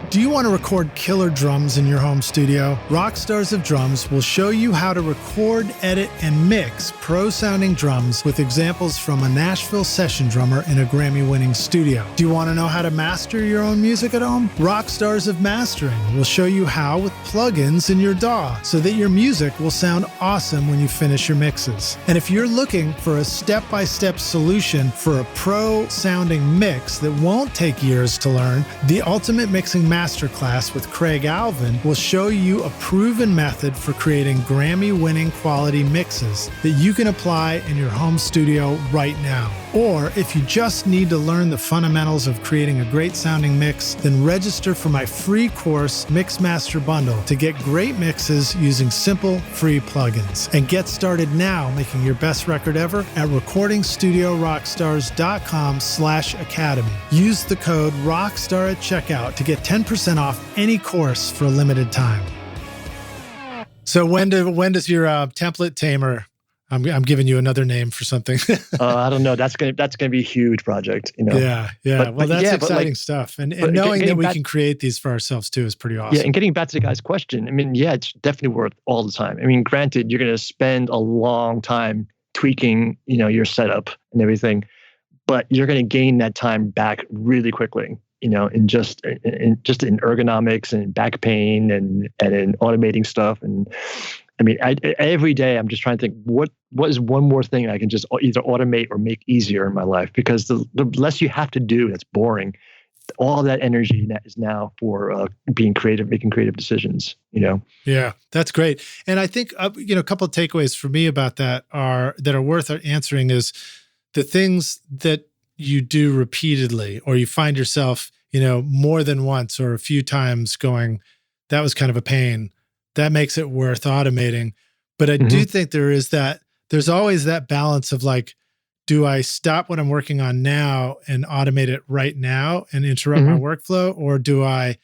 Do you want to record killer drums in your home studio? Rockstars of Drums will show you how to record, edit, and mix pro-sounding drums with examples from a Nashville session drummer in a Grammy-winning studio. Do you want to know how to master your own music at home? Rockstars of Mastering will show you how with plugins in your DAW so that your music will sound awesome when you finish your mixes. And if you're looking for a step-by-step solution for a pro-sounding mix that won't take years to learn, the Ultimate Mixing Masterclass with Craig Alvin will show you a proven method for creating Grammy-winning quality mixes that you can apply in your home studio right now. Or if you just need to learn the fundamentals of creating a great sounding mix, then register for my free course Mixmaster Bundle to get great mixes using simple free plugins. And get started now making your best record ever at recordingstudiorockstars.com/academy. Use the code ROCKSTAR at checkout to get 10% off any course for a limited time. So when does your template tamer? I'm giving you another name for something. I don't know. That's gonna be a huge project. Yeah. Well, that's exciting stuff. And knowing that we can create these for ourselves too is pretty awesome. Yeah, and getting back to the guy's question, I mean, yeah, it's definitely worth all the time. I mean, granted, you're gonna spend a long time tweaking, your setup and everything, but you're gonna gain that time back really quickly. In just in ergonomics and back pain and in automating stuff. And I mean, every day I'm just trying to think what is one more thing I can just either automate or make easier in my life, because the less you have to do that's boring, all that energy is now for being creative, making creative decisions. Yeah, that's great. And I think a couple of takeaways for me about that are worth answering is the things that you do repeatedly, or you find yourself, more than once or a few times going, that was kind of a pain. That makes it worth automating. But I do think there's always that balance of like, do I stop what I'm working on now and automate it right now and interrupt my workflow? Or do I,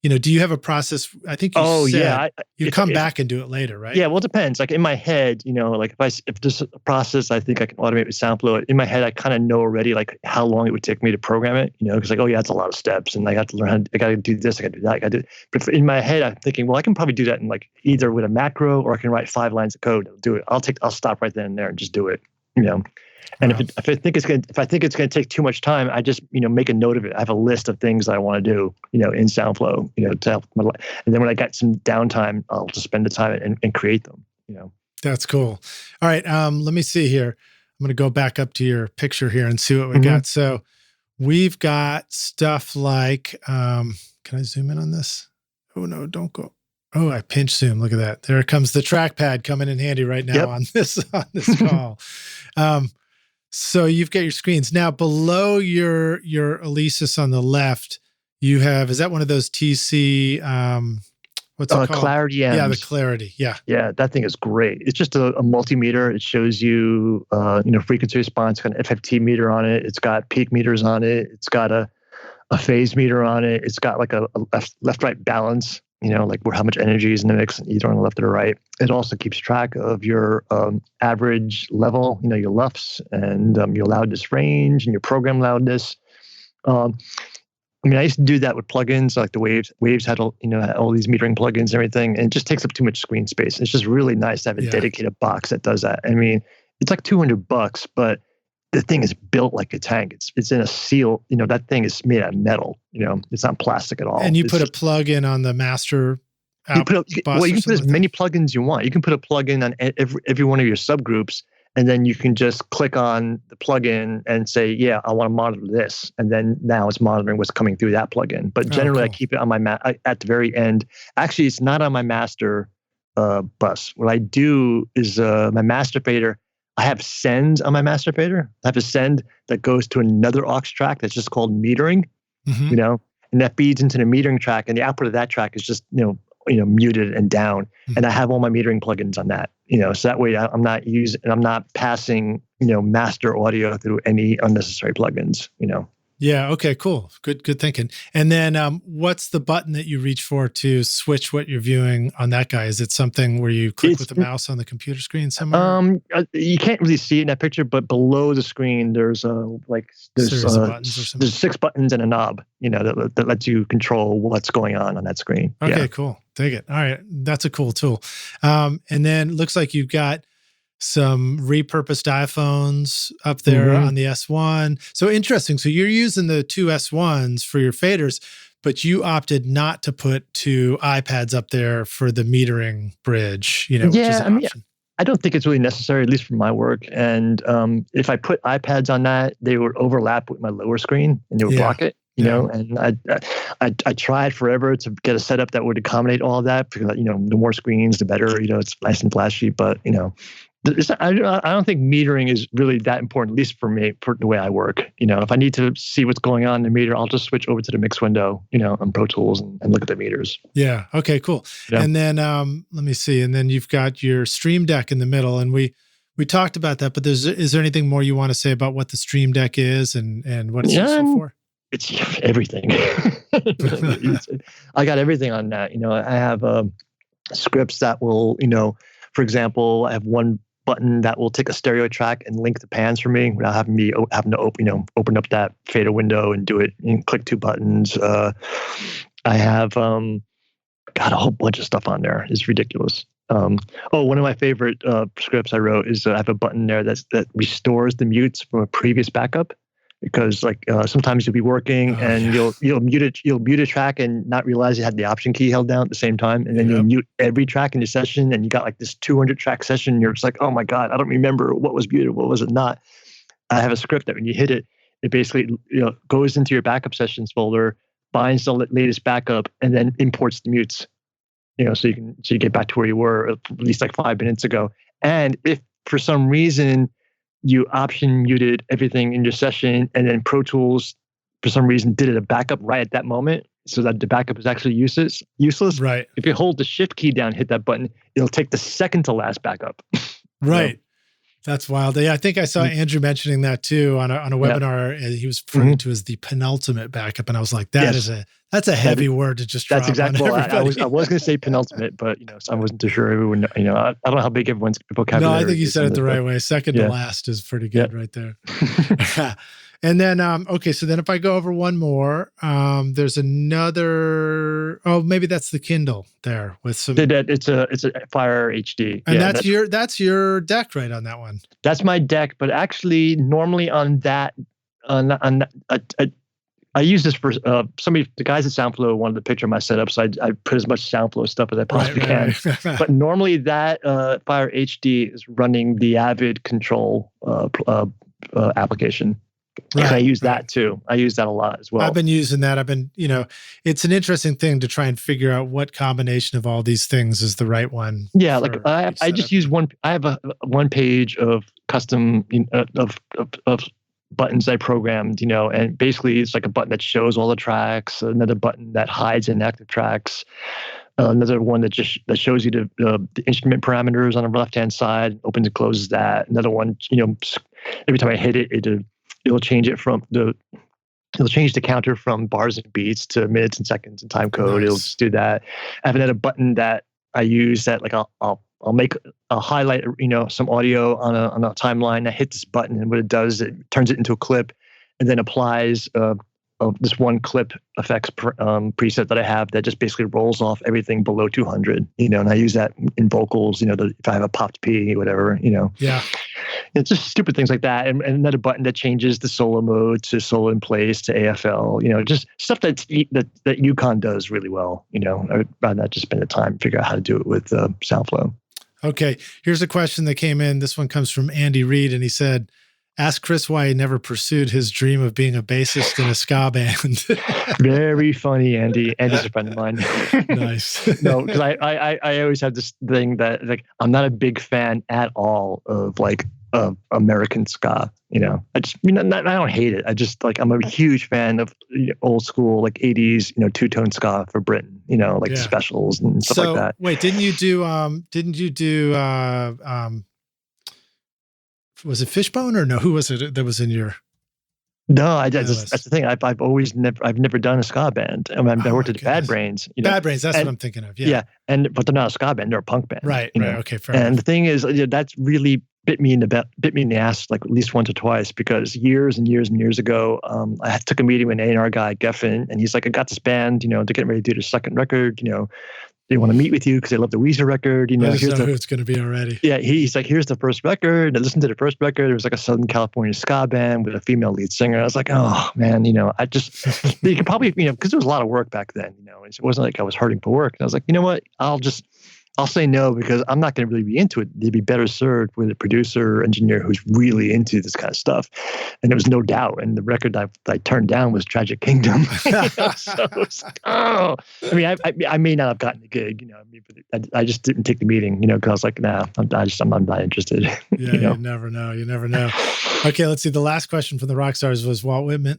do you have a process? I think you said you come back and do it later, right? Yeah, well, it depends. Like in my head, like if there's a process I think I can automate with Soundflow, in my head, I kind of know already like how long it would take me to program it, because like, oh yeah, it's a lot of steps and I got to learn I got to do this, I got to do that, I got to do. But in my head, I'm thinking, well, I can probably do that in like either with a macro or I can write 5 lines of code. I'll do it. I'll stop right then and there and just do it, And if I think it's gonna take too much time, I just make a note of it. I have a list of things I want to do, in Soundflow, to help my life. And then when I got some downtime, I'll just spend the time and create them. That's cool. All right, let me see here. I'm gonna go back up to your picture here and see what we got. So we've got stuff like, can I zoom in on this? Oh no, don't go. Oh, I pinch zoom. Look at that. There comes the trackpad coming in handy right now on this call. So you've got your screens. Now below your Alesis on the left, you have, is that one of those TC, what's it called? Clarity amps. Yeah, the Clarity. Yeah. Yeah, that thing is great. It's just a multimeter. It shows you, frequency response, got an FFT meter on it. It's got peak meters on it. It's got a phase meter on it. It's got like a left-right balance. Like how much energy is in the mix, either on the left or the right. It also keeps track of your average level, your LUFS and your loudness range and your program loudness. I mean, I used to do that with plugins like the Waves. Waves had all, had all these metering plugins and everything, and it just takes up too much screen space. It's just really nice to have a dedicated box that does that. I mean, it's like $200, but the thing is built like a tank. It's in a seal. That thing is made out of metal. It's not plastic at all. And you it's put a plug-in on the master. You can put as many plugins you want. You can put a plugin on every one of your subgroups, and then you can just click on the plugin and say, yeah, I want to monitor this. And then now it's monitoring what's coming through that plugin. But generally, I keep it on my at the very end. Actually, it's not on my master bus. What I do is my master fader, I have sends on my master fader. I have a send that goes to another aux track that's just called metering, and that feeds into the metering track. And the output of that track is just, muted and down. And I have all my metering plugins on that, so that way I'm not passing, master audio through any unnecessary plugins, Yeah. Okay, cool. Good thinking. And then what's the button that you reach for to switch what you're viewing on that guy? Is it something where you click with the mouse on the computer screen somewhere? You can't really see it in that picture, but below the screen, there's there's 6 buttons and a knob, that lets you control what's going on that screen. Okay, cool. Dig it. All right. That's a cool tool. And then looks like you've got some repurposed iPhones up there on the S1. So interesting. So you're using the 2 S1s for your faders, but you opted not to put 2 iPads up there for the metering bridge, which is an option. I don't think it's really necessary, at least for my work. And if I put iPads on that, they would overlap with my lower screen and they would block it. And I tried forever to get a setup that would accommodate all of that because, the more screens, the better, it's nice and flashy, but, I don't think metering is really that important, at least for me, for the way I work. If I need to see what's going on in the meter, I'll just switch over to the mix window, on Pro Tools and look at the meters. Yeah. Okay, cool. Yeah. And then let me see. And then you've got your Stream Deck in the middle. And we talked about that, but is there anything more you want to say about what the Stream Deck is and what it's useful for? It's everything. I got everything on that. I have scripts that will, for example, I have one button that will take a stereo track and link the pans for me without having to open up that fader window and do it and click 2 buttons. I have got a whole bunch of stuff on there. It's ridiculous. One of my favorite scripts I wrote is I have a button there that restores the mutes from a previous backup. Because sometimes you'll be working and you'll mute a track and not realize you had the option key held down at the same time, and then you'll mute every track in your session, and you got like this 200 track session. And you're just like, oh my god, I don't remember what was muted, what was it not. I have a script that when you hit it, it basically goes into your backup sessions folder, finds the latest backup, and then imports the mutes. So you get back to where you were at least like 5 minutes ago. And if for some reason you option muted everything in your session, and then Pro Tools, for some reason, did it a backup right at that moment, so that the backup is actually useless. Right. If you hold the Shift key down, hit that button, it'll take the second to last backup. Right. That's wild. Yeah, I think I saw Andrew mentioning that too on a webinar. He was referring to as the penultimate backup, and I was like, that's a heavy word to just drop. That's exactly. Well, I was going to say penultimate, but so I wasn't too sure everyone. I don't know how big everyone's vocabulary. No, I think you said it the right way. Second to last is pretty good right there. And then, so then if I go over one more, there's another. Oh, maybe that's the Kindle there with some. It's a Fire HD, and that's your deck, right, on that one. That's my deck, but actually, normally on that, I use this for the guys at Soundflow wanted to picture my setup, so I put as much Soundflow stuff as I possibly can. But normally that Fire HD is running the Avid Control application. Right, and I use that too. I use that a lot as well. I've been using that. It's an interesting thing to try and figure out what combination of all these things is the right one. Yeah, like I just use one. I have one page of custom of buttons I programmed, and basically it's like a button that shows all the tracks, another button that hides inactive tracks, another one that shows you the instrument parameters on the left-hand side, opens and closes that. Another one, every time I hit it, it'll change the counter from bars and beats to minutes and seconds and time code. Nice. It'll just do that. I have another button that I use that like I'll highlight some audio on a timeline. I hit this button, and what it does, it turns it into a clip, and then applies this one clip effects preset that I have that just basically rolls off everything below 200, and I use that in vocals, if I have a popped P, whatever, Yeah. It's just stupid things like that. And another button that changes the solo mode to solo in place to AFL, just stuff that Yukon does really well. I'd rather not just spend the time to figure out how to do it with Soundflow. Okay. Here's a question that came in. This one comes from Andy Reed, and he said, ask Chris why he never pursued his dream of being a bassist in a ska band. Very funny, Andy. Andy's a friend of mine. Nice. No, because I always have this thing that like I'm not a big fan at all of like American ska. I just I don't hate it. I just like I'm a huge fan of old school like 80s two-tone ska for Britain. Like the Specials and stuff like that. Wait, didn't you do was it Fishbone or no? Who was it that was in your? No, that's the thing. I've never done a ska band. I mean, I worked at Bad Brains. Bad Brains, that's what I'm thinking of. Yeah, but they're not a ska band. They're a punk band. Right. Okay, fair And enough. the thing is, that's really bit me in the ass like at least once or twice, because years and years and years ago, I took a meeting with an A&R guy, Geffen, and he's like, I got this band. They're getting ready to do their second record. They want to meet with you because they love the Weezer record. I just know who it's going to be already. Yeah, he's like, here's the first record. I listened to the first record. It was like a Southern California ska band with a female lead singer. I was like, oh man, I just you could probably because there was a lot of work back then. It wasn't like I was hurting for work. And I was like, you know what? I'll say no because I'm not going to really be into it. They'd be better served with a producer or engineer who's really into this kind of stuff. And there was no doubt. And the record I turned down was Tragic Kingdom. So it was like, oh, I mean, I may not have gotten the gig, but I just didn't take the meeting, because I was like, nah, I'm not interested. Yeah, you never know. You never know. Okay, let's see. The last question from the rock stars was Walt Whitman.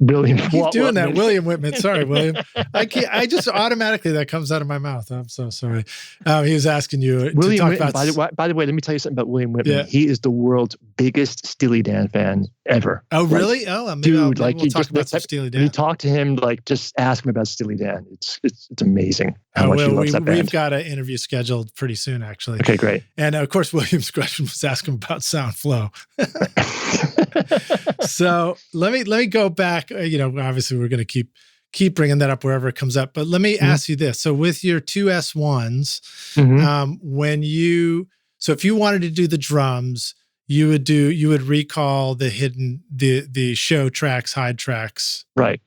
William. Keep doing that, William Whitman. Sorry, William. I just automatically that comes out of my mouth. I'm so sorry. He was asking you William to talk Whitman, about. by the way, let me tell you something about William Whitman. Yeah. He is the world's biggest Steely Dan fan ever. Oh, really? Maybe we'll talk about some Steely Dan. When you talk to him, like just ask him about Steely Dan. It's amazing how much he loves that band. We've got an interview scheduled pretty soon, actually. Okay, great. And of course, William's question was ask him about Soundflow. So let me go back. Obviously we're going to keep bringing that up wherever it comes up. But let me ask you this: so with your two S1s, if you wanted to do the drums, you would recall the show tracks, hide tracks, right?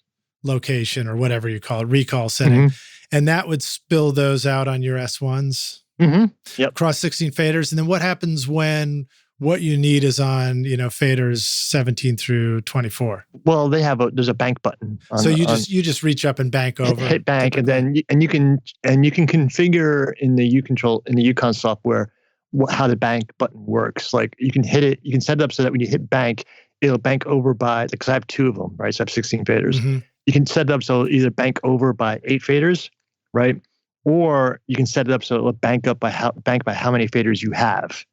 Location or whatever you call it, recall setting, and that would spill those out on your S1s. Yep. Across 16 faders, and then what happens when what you need is on, faders 17 through 24. Well, there's a bank button. So you just reach up and bank over. Hit bank, typically. and you can configure in the Yukon software how the bank button works. Like you can hit it, you can set it up so that when you hit bank, it'll bank over by, because I have two of them, right? So I have 16 faders. You can set it up so it'll either bank over by 8 faders, right? Or you can set it up so it'll bank by how many faders you have.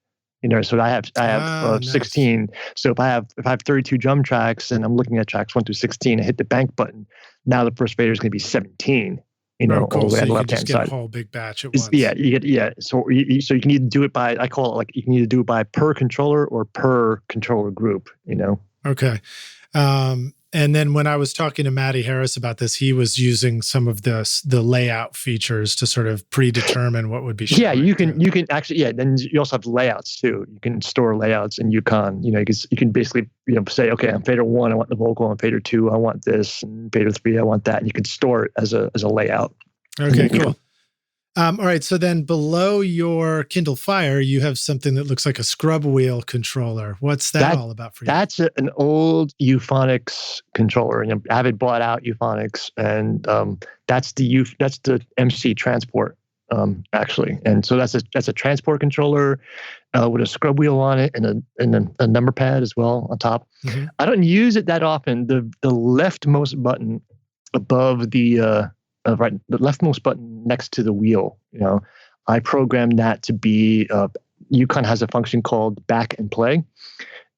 So I have 16. So if I have 32 drum tracks and I'm looking at tracks 1 through 16, I hit the bank button. Now the first fader is going to be 17. Cool. All the way so on the you left can hand just side. get a whole big batch at once. So you can either do it by, I call it like, you can either do it by per controller or per controller group. Okay. And then when I was talking to Matty Harris about this, he was using some of the layout features to sort of predetermine what would be shown. Yeah, you can actually, then you also have layouts too. You can store layouts in Yukon. You can basically, say, okay, on fader 1, I want the vocal. On fader 2, I want this. And fader 3, I want that. And you can store it as a layout. Okay, cool. All right. So then below your Kindle Fire, you have something that looks like a scrub wheel controller. What's that all about for you? That's an old Euphonics controller. And Avid bought out Euphonics, and that's the MC transport, actually. And so that's a transport controller with a scrub wheel on it and a number pad as well on top. I don't use it that often. The leftmost button above the leftmost button next to the wheel, I programmed that to be, Yukon has a function called back and play.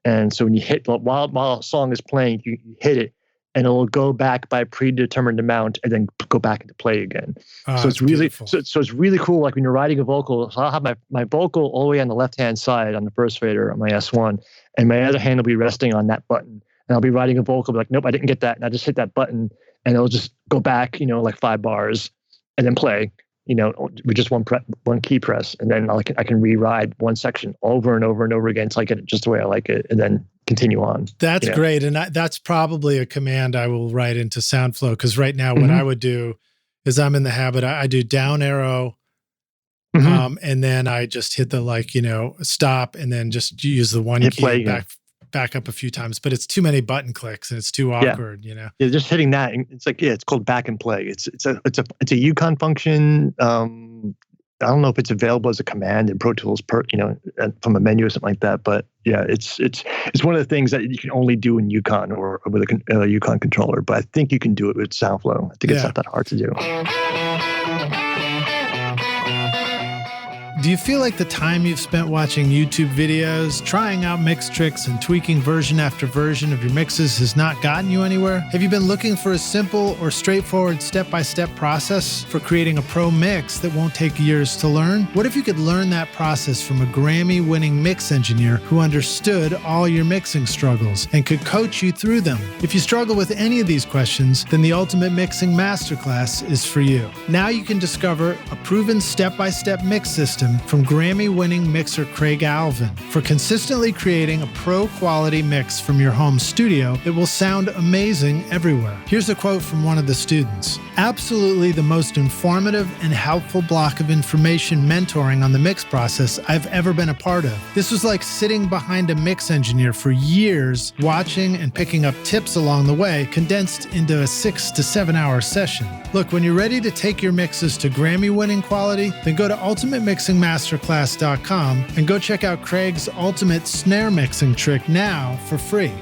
And so when you hit, while a song is playing, you hit it and it'll go back by a predetermined amount and then go back into play again. So it's really, so it's really cool. Like when you're writing a vocal, so I'll have my vocal all the way on the left-hand side on the first fader on my S1, and my other hand will be resting on that button. and I'll be writing a vocal, be like, nope, I didn't get that. And I just hit that button and it'll just go back, like 5 bars and then play, with just one key press. And then I can rewrite one section over and over and over again until I get it just the way I like it, and then continue on. That's great. And that's probably a command I will write into Soundflow, because right now what I would do is I'm in the habit, I do down arrow, and then I just hit the stop, and then just use the one key play, back up a few times. But it's too many button clicks and it's too awkward, Yeah, just hitting that. It's like, it's called back and play. It's a Yukon function. I don't know if it's available as a command in Pro Tools from a menu or something like that. But yeah, it's one of the things that you can only do in Yukon or with a Yukon controller. But I think you can do it with Soundflow. I think it's not that hard to do. Do you feel like the time you've spent watching YouTube videos, trying out mix tricks, and tweaking version after version of your mixes has not gotten you anywhere? Have you been looking for a simple or straightforward step-by-step process for creating a pro mix that won't take years to learn? What if you could learn that process from a Grammy-winning mix engineer who understood all your mixing struggles and could coach you through them? If you struggle with any of these questions, then the Ultimate Mixing Masterclass is for you. Now you can discover a proven step-by-step mix system from Grammy-winning mixer Craig Alvin for consistently creating a pro-quality mix from your home studio that will sound amazing everywhere. Here's a quote from one of the students. "Absolutely the most informative and helpful block of information mentoring on the mix process I've ever been a part of. This was like sitting behind a mix engineer for years, watching and picking up tips along the way, condensed into a 6 to 7 hour session. Look, when you're ready to take your mixes to Grammy-winning quality, then go to ultimatemixingmasterclass.com and go check out Craig's ultimate snare mixing trick now for free."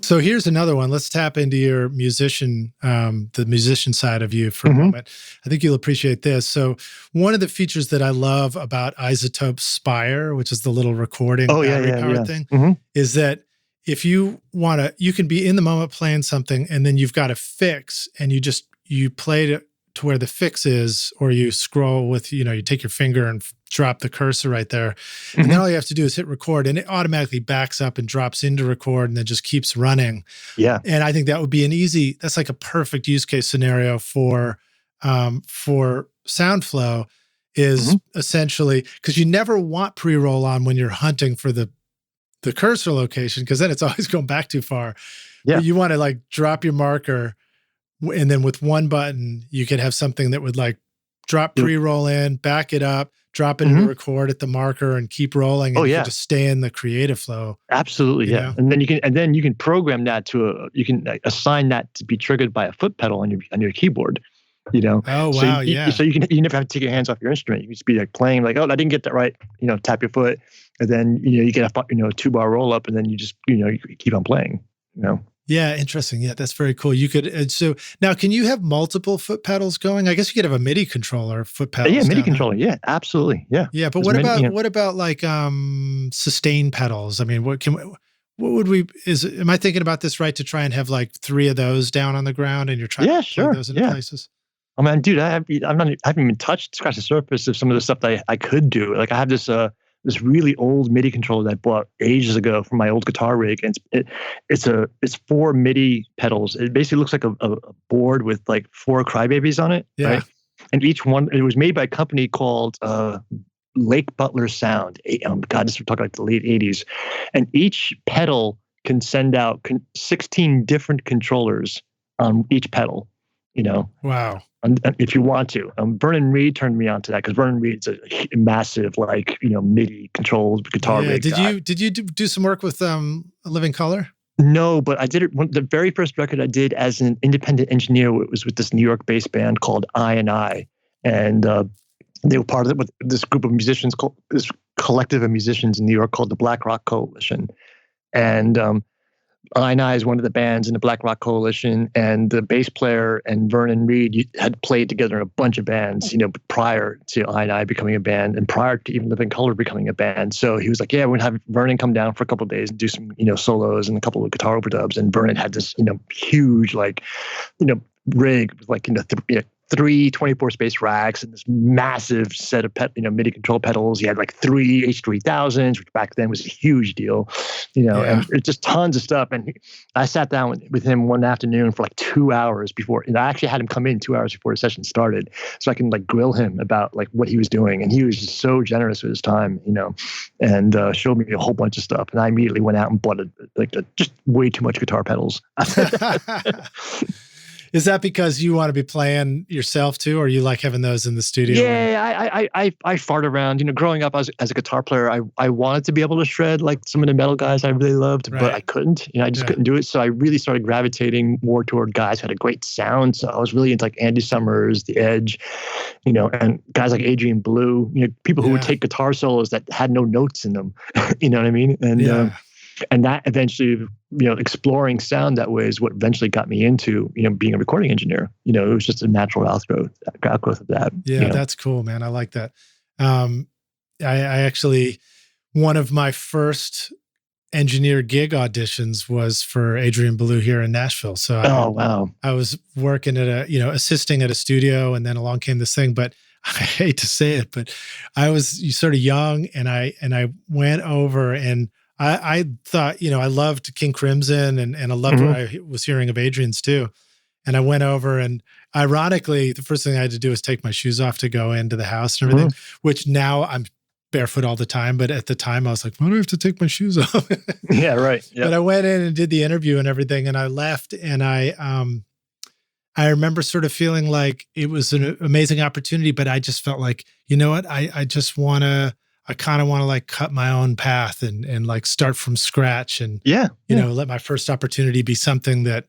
So here's another one. Let's tap into your musician, the musician side of you for a moment. I think you'll appreciate this. So one of the features that I love about Isotope Spire, which is the little recording battery-powered thing, is that if you want to, you can be in the moment playing something, and then you've got a fix, and you play it to where the fix is, or you scroll with, you take your finger and drop the cursor right there. And then all you have to do is hit record, and it automatically backs up and drops into record and then just keeps running. Yeah. And I think that would be that's like a perfect use case scenario for Soundflow, is essentially, because you never want pre-roll on when you're hunting for the cursor location, because then it's always going back too far. Yeah. But you want to drop your marker, and then with one button, you could have something that would drop pre-roll in, back it up, drop it into record at the marker, and keep rolling. And you can just stay in the creative flow. Absolutely, yeah. And then you can program that you can assign that to be triggered by a foot pedal on your keyboard. Oh wow, so you never have to take your hands off your instrument. You can just be playing oh, I didn't get that right. Tap your foot, and then you get a 2-bar roll up, and then you just you keep on playing. Yeah, interesting. Yeah, that's very cool. You could, so now, can you have multiple foot pedals going? I guess you could have a MIDI controller foot pedals. Yeah, MIDI controller. Yeah, absolutely. Yeah. Yeah, but what about sustain pedals? I mean, am I thinking about this right, to try and have 3 of those down on the ground, and you're trying to plug those into places? I mean, dude, I haven't even scratched the surface of some of the stuff that I could do. I have this really old MIDI controller that I bought ages ago from my old guitar rig, and it's 4 MIDI pedals. It basically looks like a board with 4 crybabies on it. Yeah. Right? And each one, it was made by a company called Lake Butler Sound. God, this we're talking the late 80s. And each pedal can send out 16 different controllers on each pedal. Wow. And if you want to, Vernon Reid turned me on to that, because Vernon Reid's a massive MIDI controlled guitar rig guy. Did you do some work with Living Colour? No, but I did it. The very first record I did as an independent engineer was with this New York-based band called I&I, and they were part of it with this group of musicians, this collective of musicians in New York called the Black Rock Coalition, and I&I is one of the bands in the Black Rock Coalition, and the bass player and Vernon Reid had played together in a bunch of bands, prior to I&I becoming a band, and prior to even Living Colour becoming a band. So he was like, "Yeah, we're gonna have Vernon come down for a couple of days and do some, solos and a couple of guitar overdubs." And Vernon had this, huge, rig with three 24 space racks and this massive set of MIDI control pedals. He had like three H3000s, which back then was a huge deal, and it's just tons of stuff. And I sat down with him one afternoon for like 2 hours before, and I actually had him come in 2 hours before the session started so I can like grill him about like what he was doing. And he was just so generous with his time, and showed me a whole bunch of stuff. And I immediately went out and bought just way too much guitar pedals. Is that because you want to be playing yourself too, or you like having those in the studio? Yeah, I fart around. Growing up as a guitar player, I wanted to be able to shred like some of the metal guys I really loved, but I couldn't. I just couldn't do it. So I really started gravitating more toward guys who had a great sound. So I was really into like Andy Summers, The Edge, and guys like Adrian Blue. People who would take guitar solos that had no notes in them. You know what I mean? And that eventually, exploring sound that way is what eventually got me into, being a recording engineer. It was just a natural outgrowth of that. Yeah, that's cool, man. I like that. I actually, one of my first engineer gig auditions was for Adrian Belew here in Nashville. So I was working at assisting at a studio, and then along came this thing, but I hate to say it, but I was sort of young, and I went over, and I thought, I loved King Crimson and I loved what I was hearing of Adrian's too. And I went over, and ironically, the first thing I had to do was take my shoes off to go into the house and everything, which now I'm barefoot all the time. But at the time I was like, why do I have to take my shoes off? Yeah, right. Yep. But I went in and did the interview and everything, and I left, and I remember sort of feeling like it was an amazing opportunity, but I just felt like, you know what, I kind of want to like cut my own path and like start from scratch and, let my first opportunity be something that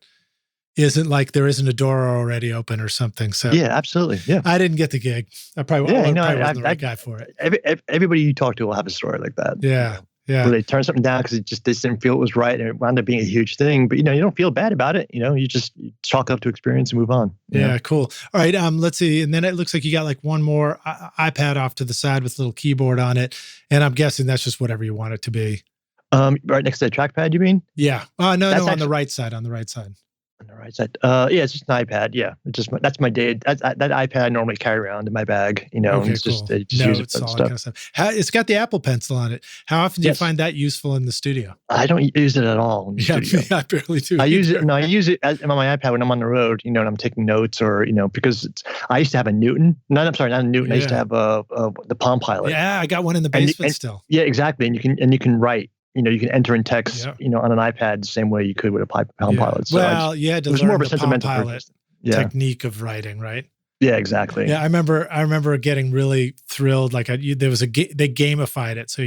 isn't like there isn't a door already open or something. So yeah, absolutely. Yeah. I didn't get the gig. I probably wasn't the right guy for it. Everybody you talk to will have a story like that. Yeah. Yeah. Where they turn something down because they didn't feel it was right, and it wound up being a huge thing. But you don't feel bad about it. You just chalk up to experience and move on. Yeah, cool. All right, let's see. And then it looks like you got like one more iPad off to the side with a little keyboard on it, and I'm guessing that's just whatever you want it to be. Right next to the trackpad, you mean? Yeah. Oh no, on the right side. On the right side. On the right side. It's just an iPad. Yeah, that's my day. That iPad I normally carry around in my bag. Okay, and it's cool. just use it for all stuff. that kind of stuff. It's got the Apple Pencil on it. How often do you find that useful in the studio? I don't use it at all in the studio. I barely do. I use it. No, I use it on my iPad when I'm on the road. And I'm taking notes, or because I used to have a Newton. Not a Newton. Yeah. I used to have the Palm Pilot. Yeah, I got one in the basement still. Yeah, exactly. And you can write. You can enter in text, on an iPad the same way you could with a Palm Pilot. So you had to learn the Palm Pilot technique of writing, right? Yeah, exactly. Yeah, I remember getting really thrilled. Like there was they gamified it, so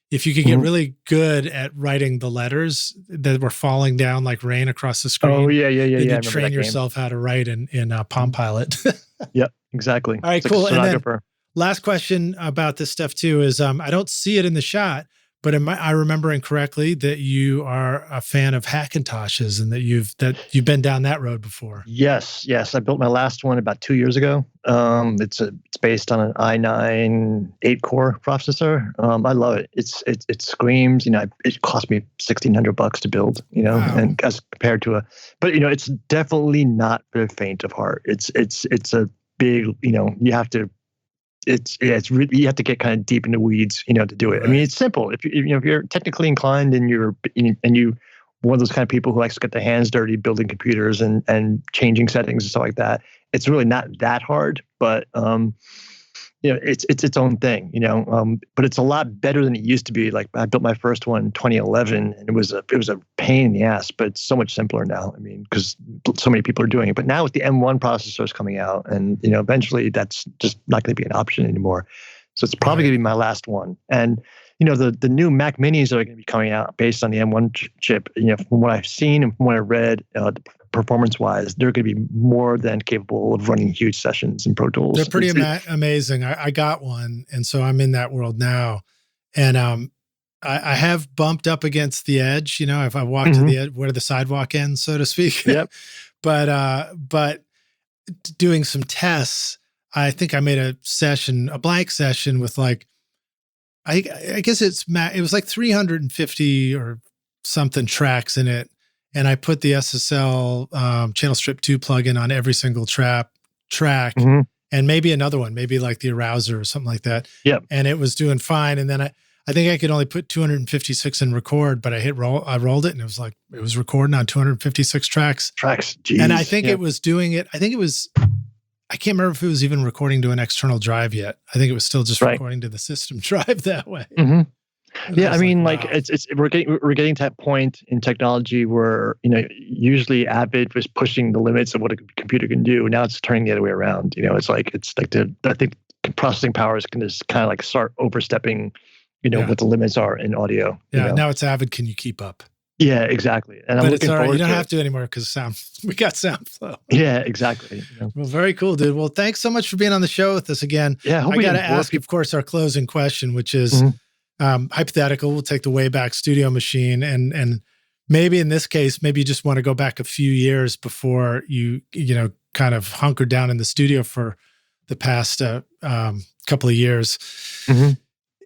if you could get really good at writing the letters that were falling down like rain across the screen. Oh yeah. Then you train yourself how to write in Palm Pilot. Yep, exactly. All right, cool. And then last question about this stuff too is I don't see it in the shot. But am I remembering correctly that you are a fan of Hackintoshes and that you've been down that road before? Yes. I built my last one about 2 years ago. It's based on an i9 8-core processor. I love it. It screams. It cost me $1,600 to build. Wow. And as compared to but it's definitely not for the faint of heart. It's a big. You have to. It's really, you have to get kind of deep in the weeds, to do it. Right. I mean, it's simple. If you're technically inclined and you're one of those kind of people who likes to get their hands dirty building computers and changing settings and stuff like that, it's really not that hard. But it's its own thing, but it's a lot better than it used to be. Like I built my first one in 2011, and it was a pain in the ass, but it's so much simpler now. I mean, because so many people are doing it. But now with the M1 processors coming out, and eventually that's just not going to be an option anymore. So it's probably going to be my last one. And the new Mac Minis that are going to be coming out based on the M1 chip. From what I've seen and from what I read, performance-wise, they're going to be more than capable of running huge sessions in Pro Tools. They're pretty amazing. I got one, and so I'm in that world now. And I have bumped up against the edge. If I walk to the edge where the sidewalk ends, so to speak. Yep. But doing some tests, I think I made a blank session with like, I guess it was like 350 or something tracks in it. And I put the SSL Channel Strip 2 plugin on every single track, track Mhm. and maybe another one, maybe like the Arouser or something like that. Yep. And it was doing fine. And then I think I could only put 256 in record, but I rolled it and it was recording on 256 tracks. Jeez. And I think it was doing it. I can't remember if it was even recording to an external drive yet. I think it was still just recording to the system drive that way. Mm-hmm. Yeah, I mean, wow. like we're getting to that point in technology where, usually Avid was pushing the limits of what a computer can do. Now it's turning the other way around. It's like I think processing power is going to kind of like start overstepping, what the limits are in audio. Yeah, now it's Avid. Can you keep up? Yeah, exactly. And I'm looking forward. You don't have to anymore because we got Soundflow. Yeah, exactly. Well, very cool, dude. Well, thanks so much for being on the show with us again. Yeah, I got to ask, of course, our closing question, which is hypothetical. We'll take the Wayback Studio machine, and maybe in this case, maybe you just want to go back a few years before you kind of hunkered down in the studio for the past couple of years. Mm-hmm.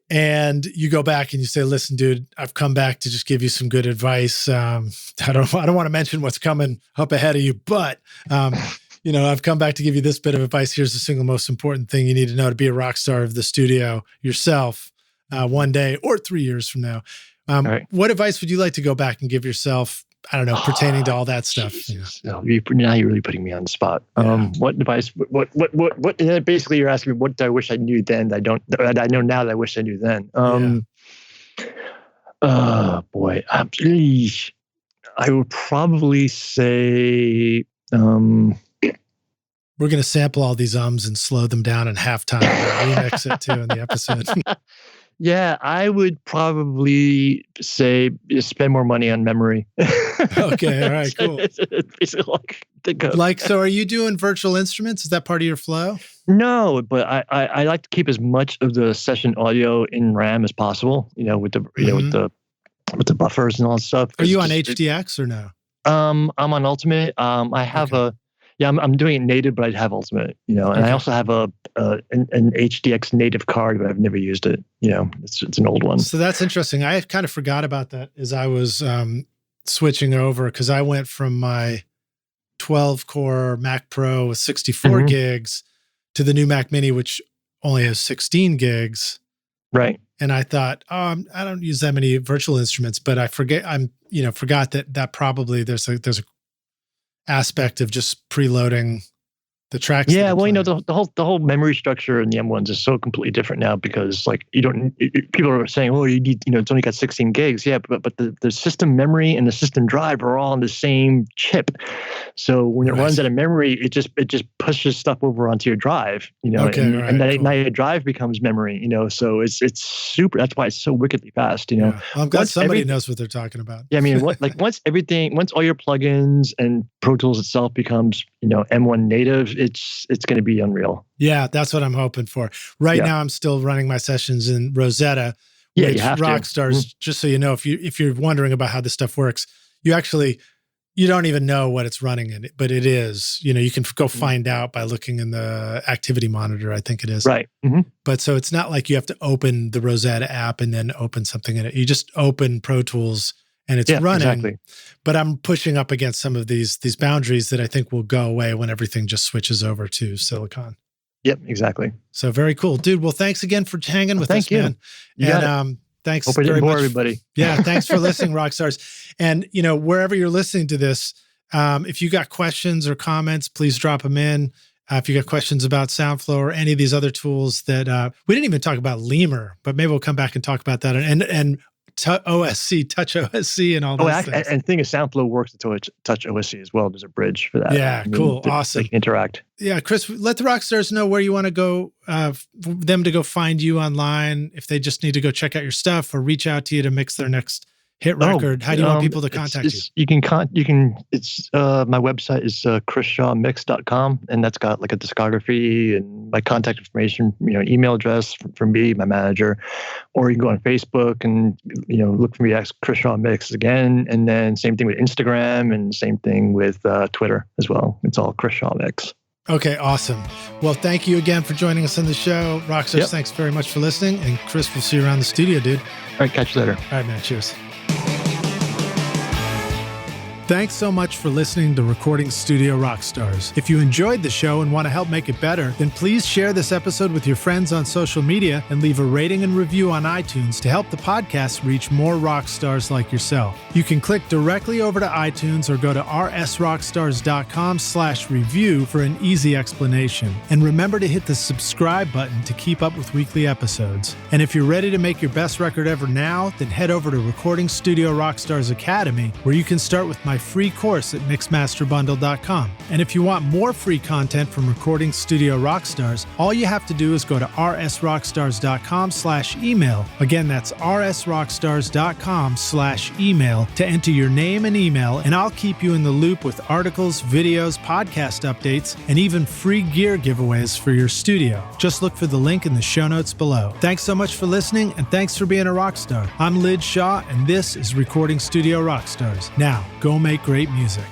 And you go back and you say, listen, dude, I've come back to just give you some good advice. I don't want to mention what's coming up ahead of you, but, I've come back to give you this bit of advice. Here's the single most important thing you need to know to be a rock star of the studio yourself one day or 3 years from now. Right. What advice would you like to go back and give yourself, I don't know, pertaining to all that stuff? No, now you're really putting me on the spot. What advice? What? Basically, you're asking me what do I wish I knew then that I know now that I wish I knew then. Oh boy, I would probably say. We're going to sample all these ums and slow them down in halftime and remix it too in the episode. Yeah, I would probably say spend more money on memory. Okay, all right, cool. It's basically so are you doing virtual instruments? Is that part of your flow? No, but I like to keep as much of the session audio in RAM as possible. With the with the buffers and all that stuff. Are you on HDX or no? I'm on Ultimate. I have I'm doing it native, but I have Ultimate, and I also have an HDX native card, but I've never used it. It's an old one. So that's interesting. I kind of forgot about that as I was switching over, because I went from my 12-core Mac Pro with 64 gigs to the new Mac Mini, which only has 16 gigs. Right. And I thought, I don't use that many virtual instruments, but I forgot that probably there's a aspect of just preloading the tracks. Yeah, well, the whole memory structure in the M1s is so completely different now, because like people are saying, oh, you need, it's only got 16 gigs. Yeah, but the system memory and the system drive are all on the same chip. So when it runs out of memory, it just pushes stuff over onto your drive, and then now your drive becomes memory, so it's super. That's why it's so wickedly fast, Yeah. Well, I'm glad somebody knows what they're talking about. Yeah, I mean, once all your plugins and Pro Tools itself becomes, M1 native, it's going to be unreal. Yeah, that's what I'm hoping for. Right now, I'm still running my sessions in Rosetta, which Rockstars, just so you know, if you're wondering about how this stuff works, you don't even know what it's running in, but it is. You can go find out by looking in the activity monitor, I think it is. Right. Mm-hmm. But so it's not like you have to open the Rosetta app and then open something in it. You just open Pro Tools and it's running. Exactly. But I'm pushing up against some of these boundaries that I think will go away when everything just switches over to Silicon. Yep, exactly. So very cool, dude. Well, thanks again for hanging with us, man. And thanks Hope very much, everybody. Yeah, thanks for listening, Rockstars. And wherever you're listening to this, if you got questions or comments, please drop them in. If you got questions about Soundflow or any of these other tools that we didn't even talk about Lemur, but maybe we'll come back and talk about that. And Touch OSC, and all those things. And the thing is, Soundflow works with Touch OSC as well. There's a bridge for that. Yeah, cool, awesome. They can interact. Yeah, Chris, let the Rockstars know where you want to go, them to go find you online, if they just need to go check out your stuff or reach out to you to mix their next hit record. How do you want people to contact you? You can my website is chrisshawmix.com, and that's got like a discography and my contact information, email address from me, my manager, or you can go on Facebook and look for me as Chris Shaw Mix again, and then same thing with Instagram and same thing with Twitter as well. It's all Chris Shaw Mix. Okay, awesome. Well, thank you again for joining us on the show. Rockstars, Thanks very much for listening, and Chris, we'll see you around the studio, dude. All right, catch you later. All right, man. Cheers. Thanks so much for listening to Recording Studio Rockstars. If you enjoyed the show and want to help make it better, then please share this episode with your friends on social media and leave a rating and review on iTunes to help the podcast reach more rock stars like yourself. You can click directly over to iTunes or go to rsrockstars.com/review for an easy explanation. And remember to hit the subscribe button to keep up with weekly episodes. And if you're ready to make your best record ever now, then head over to Recording Studio Rockstars Academy, where you can start with my free course at mixmasterbundle.com. And if you want more free content from Recording Studio Rockstars, all you have to do is go to rsrockstars.com/email. Again, that's rsrockstars.com/email to enter your name and email, and I'll keep you in the loop with articles, videos, podcast updates, and even free gear giveaways for your studio. Just look for the link in the show notes below. Thanks so much for listening, and thanks for being a rock star. I'm Lid Shaw, and this is Recording Studio Rockstars. Now, go make great music.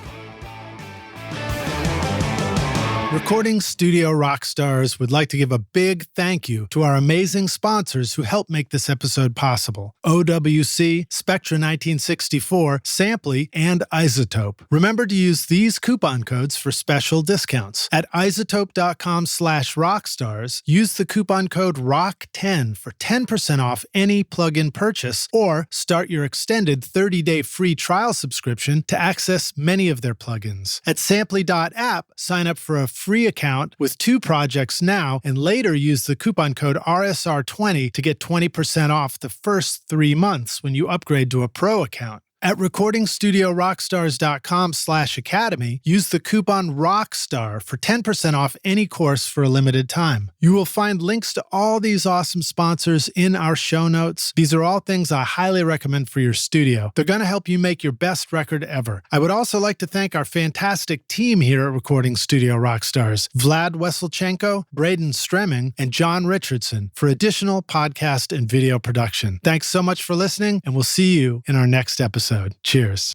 Recording Studio Rockstars would like to give a big thank you to our amazing sponsors who help make this episode possible: OWC, Spectra 1964, Sampley, and Isotope. Remember to use these coupon codes for special discounts. At isotope.com/rockstars, use the coupon code ROCK10 for 10% off any plugin purchase, or start your extended 30-day free trial subscription to access many of their plugins. At Sampley.app, sign up for a free account with 2 projects now, and later use the coupon code RSR20 to get 20% off the first 3 months when you upgrade to a pro account. At recordingstudiorockstars.com/academy, use the coupon ROCKSTAR for 10% off any course for a limited time. You will find links to all these awesome sponsors in our show notes. These are all things I highly recommend for your studio. They're going to help you make your best record ever. I would also like to thank our fantastic team here at Recording Studio Rockstars: Vlad Weselchenko, Braden Stremming, and John Richardson for additional podcast and video production. Thanks so much for listening, and we'll see you in our next episode. Cheers.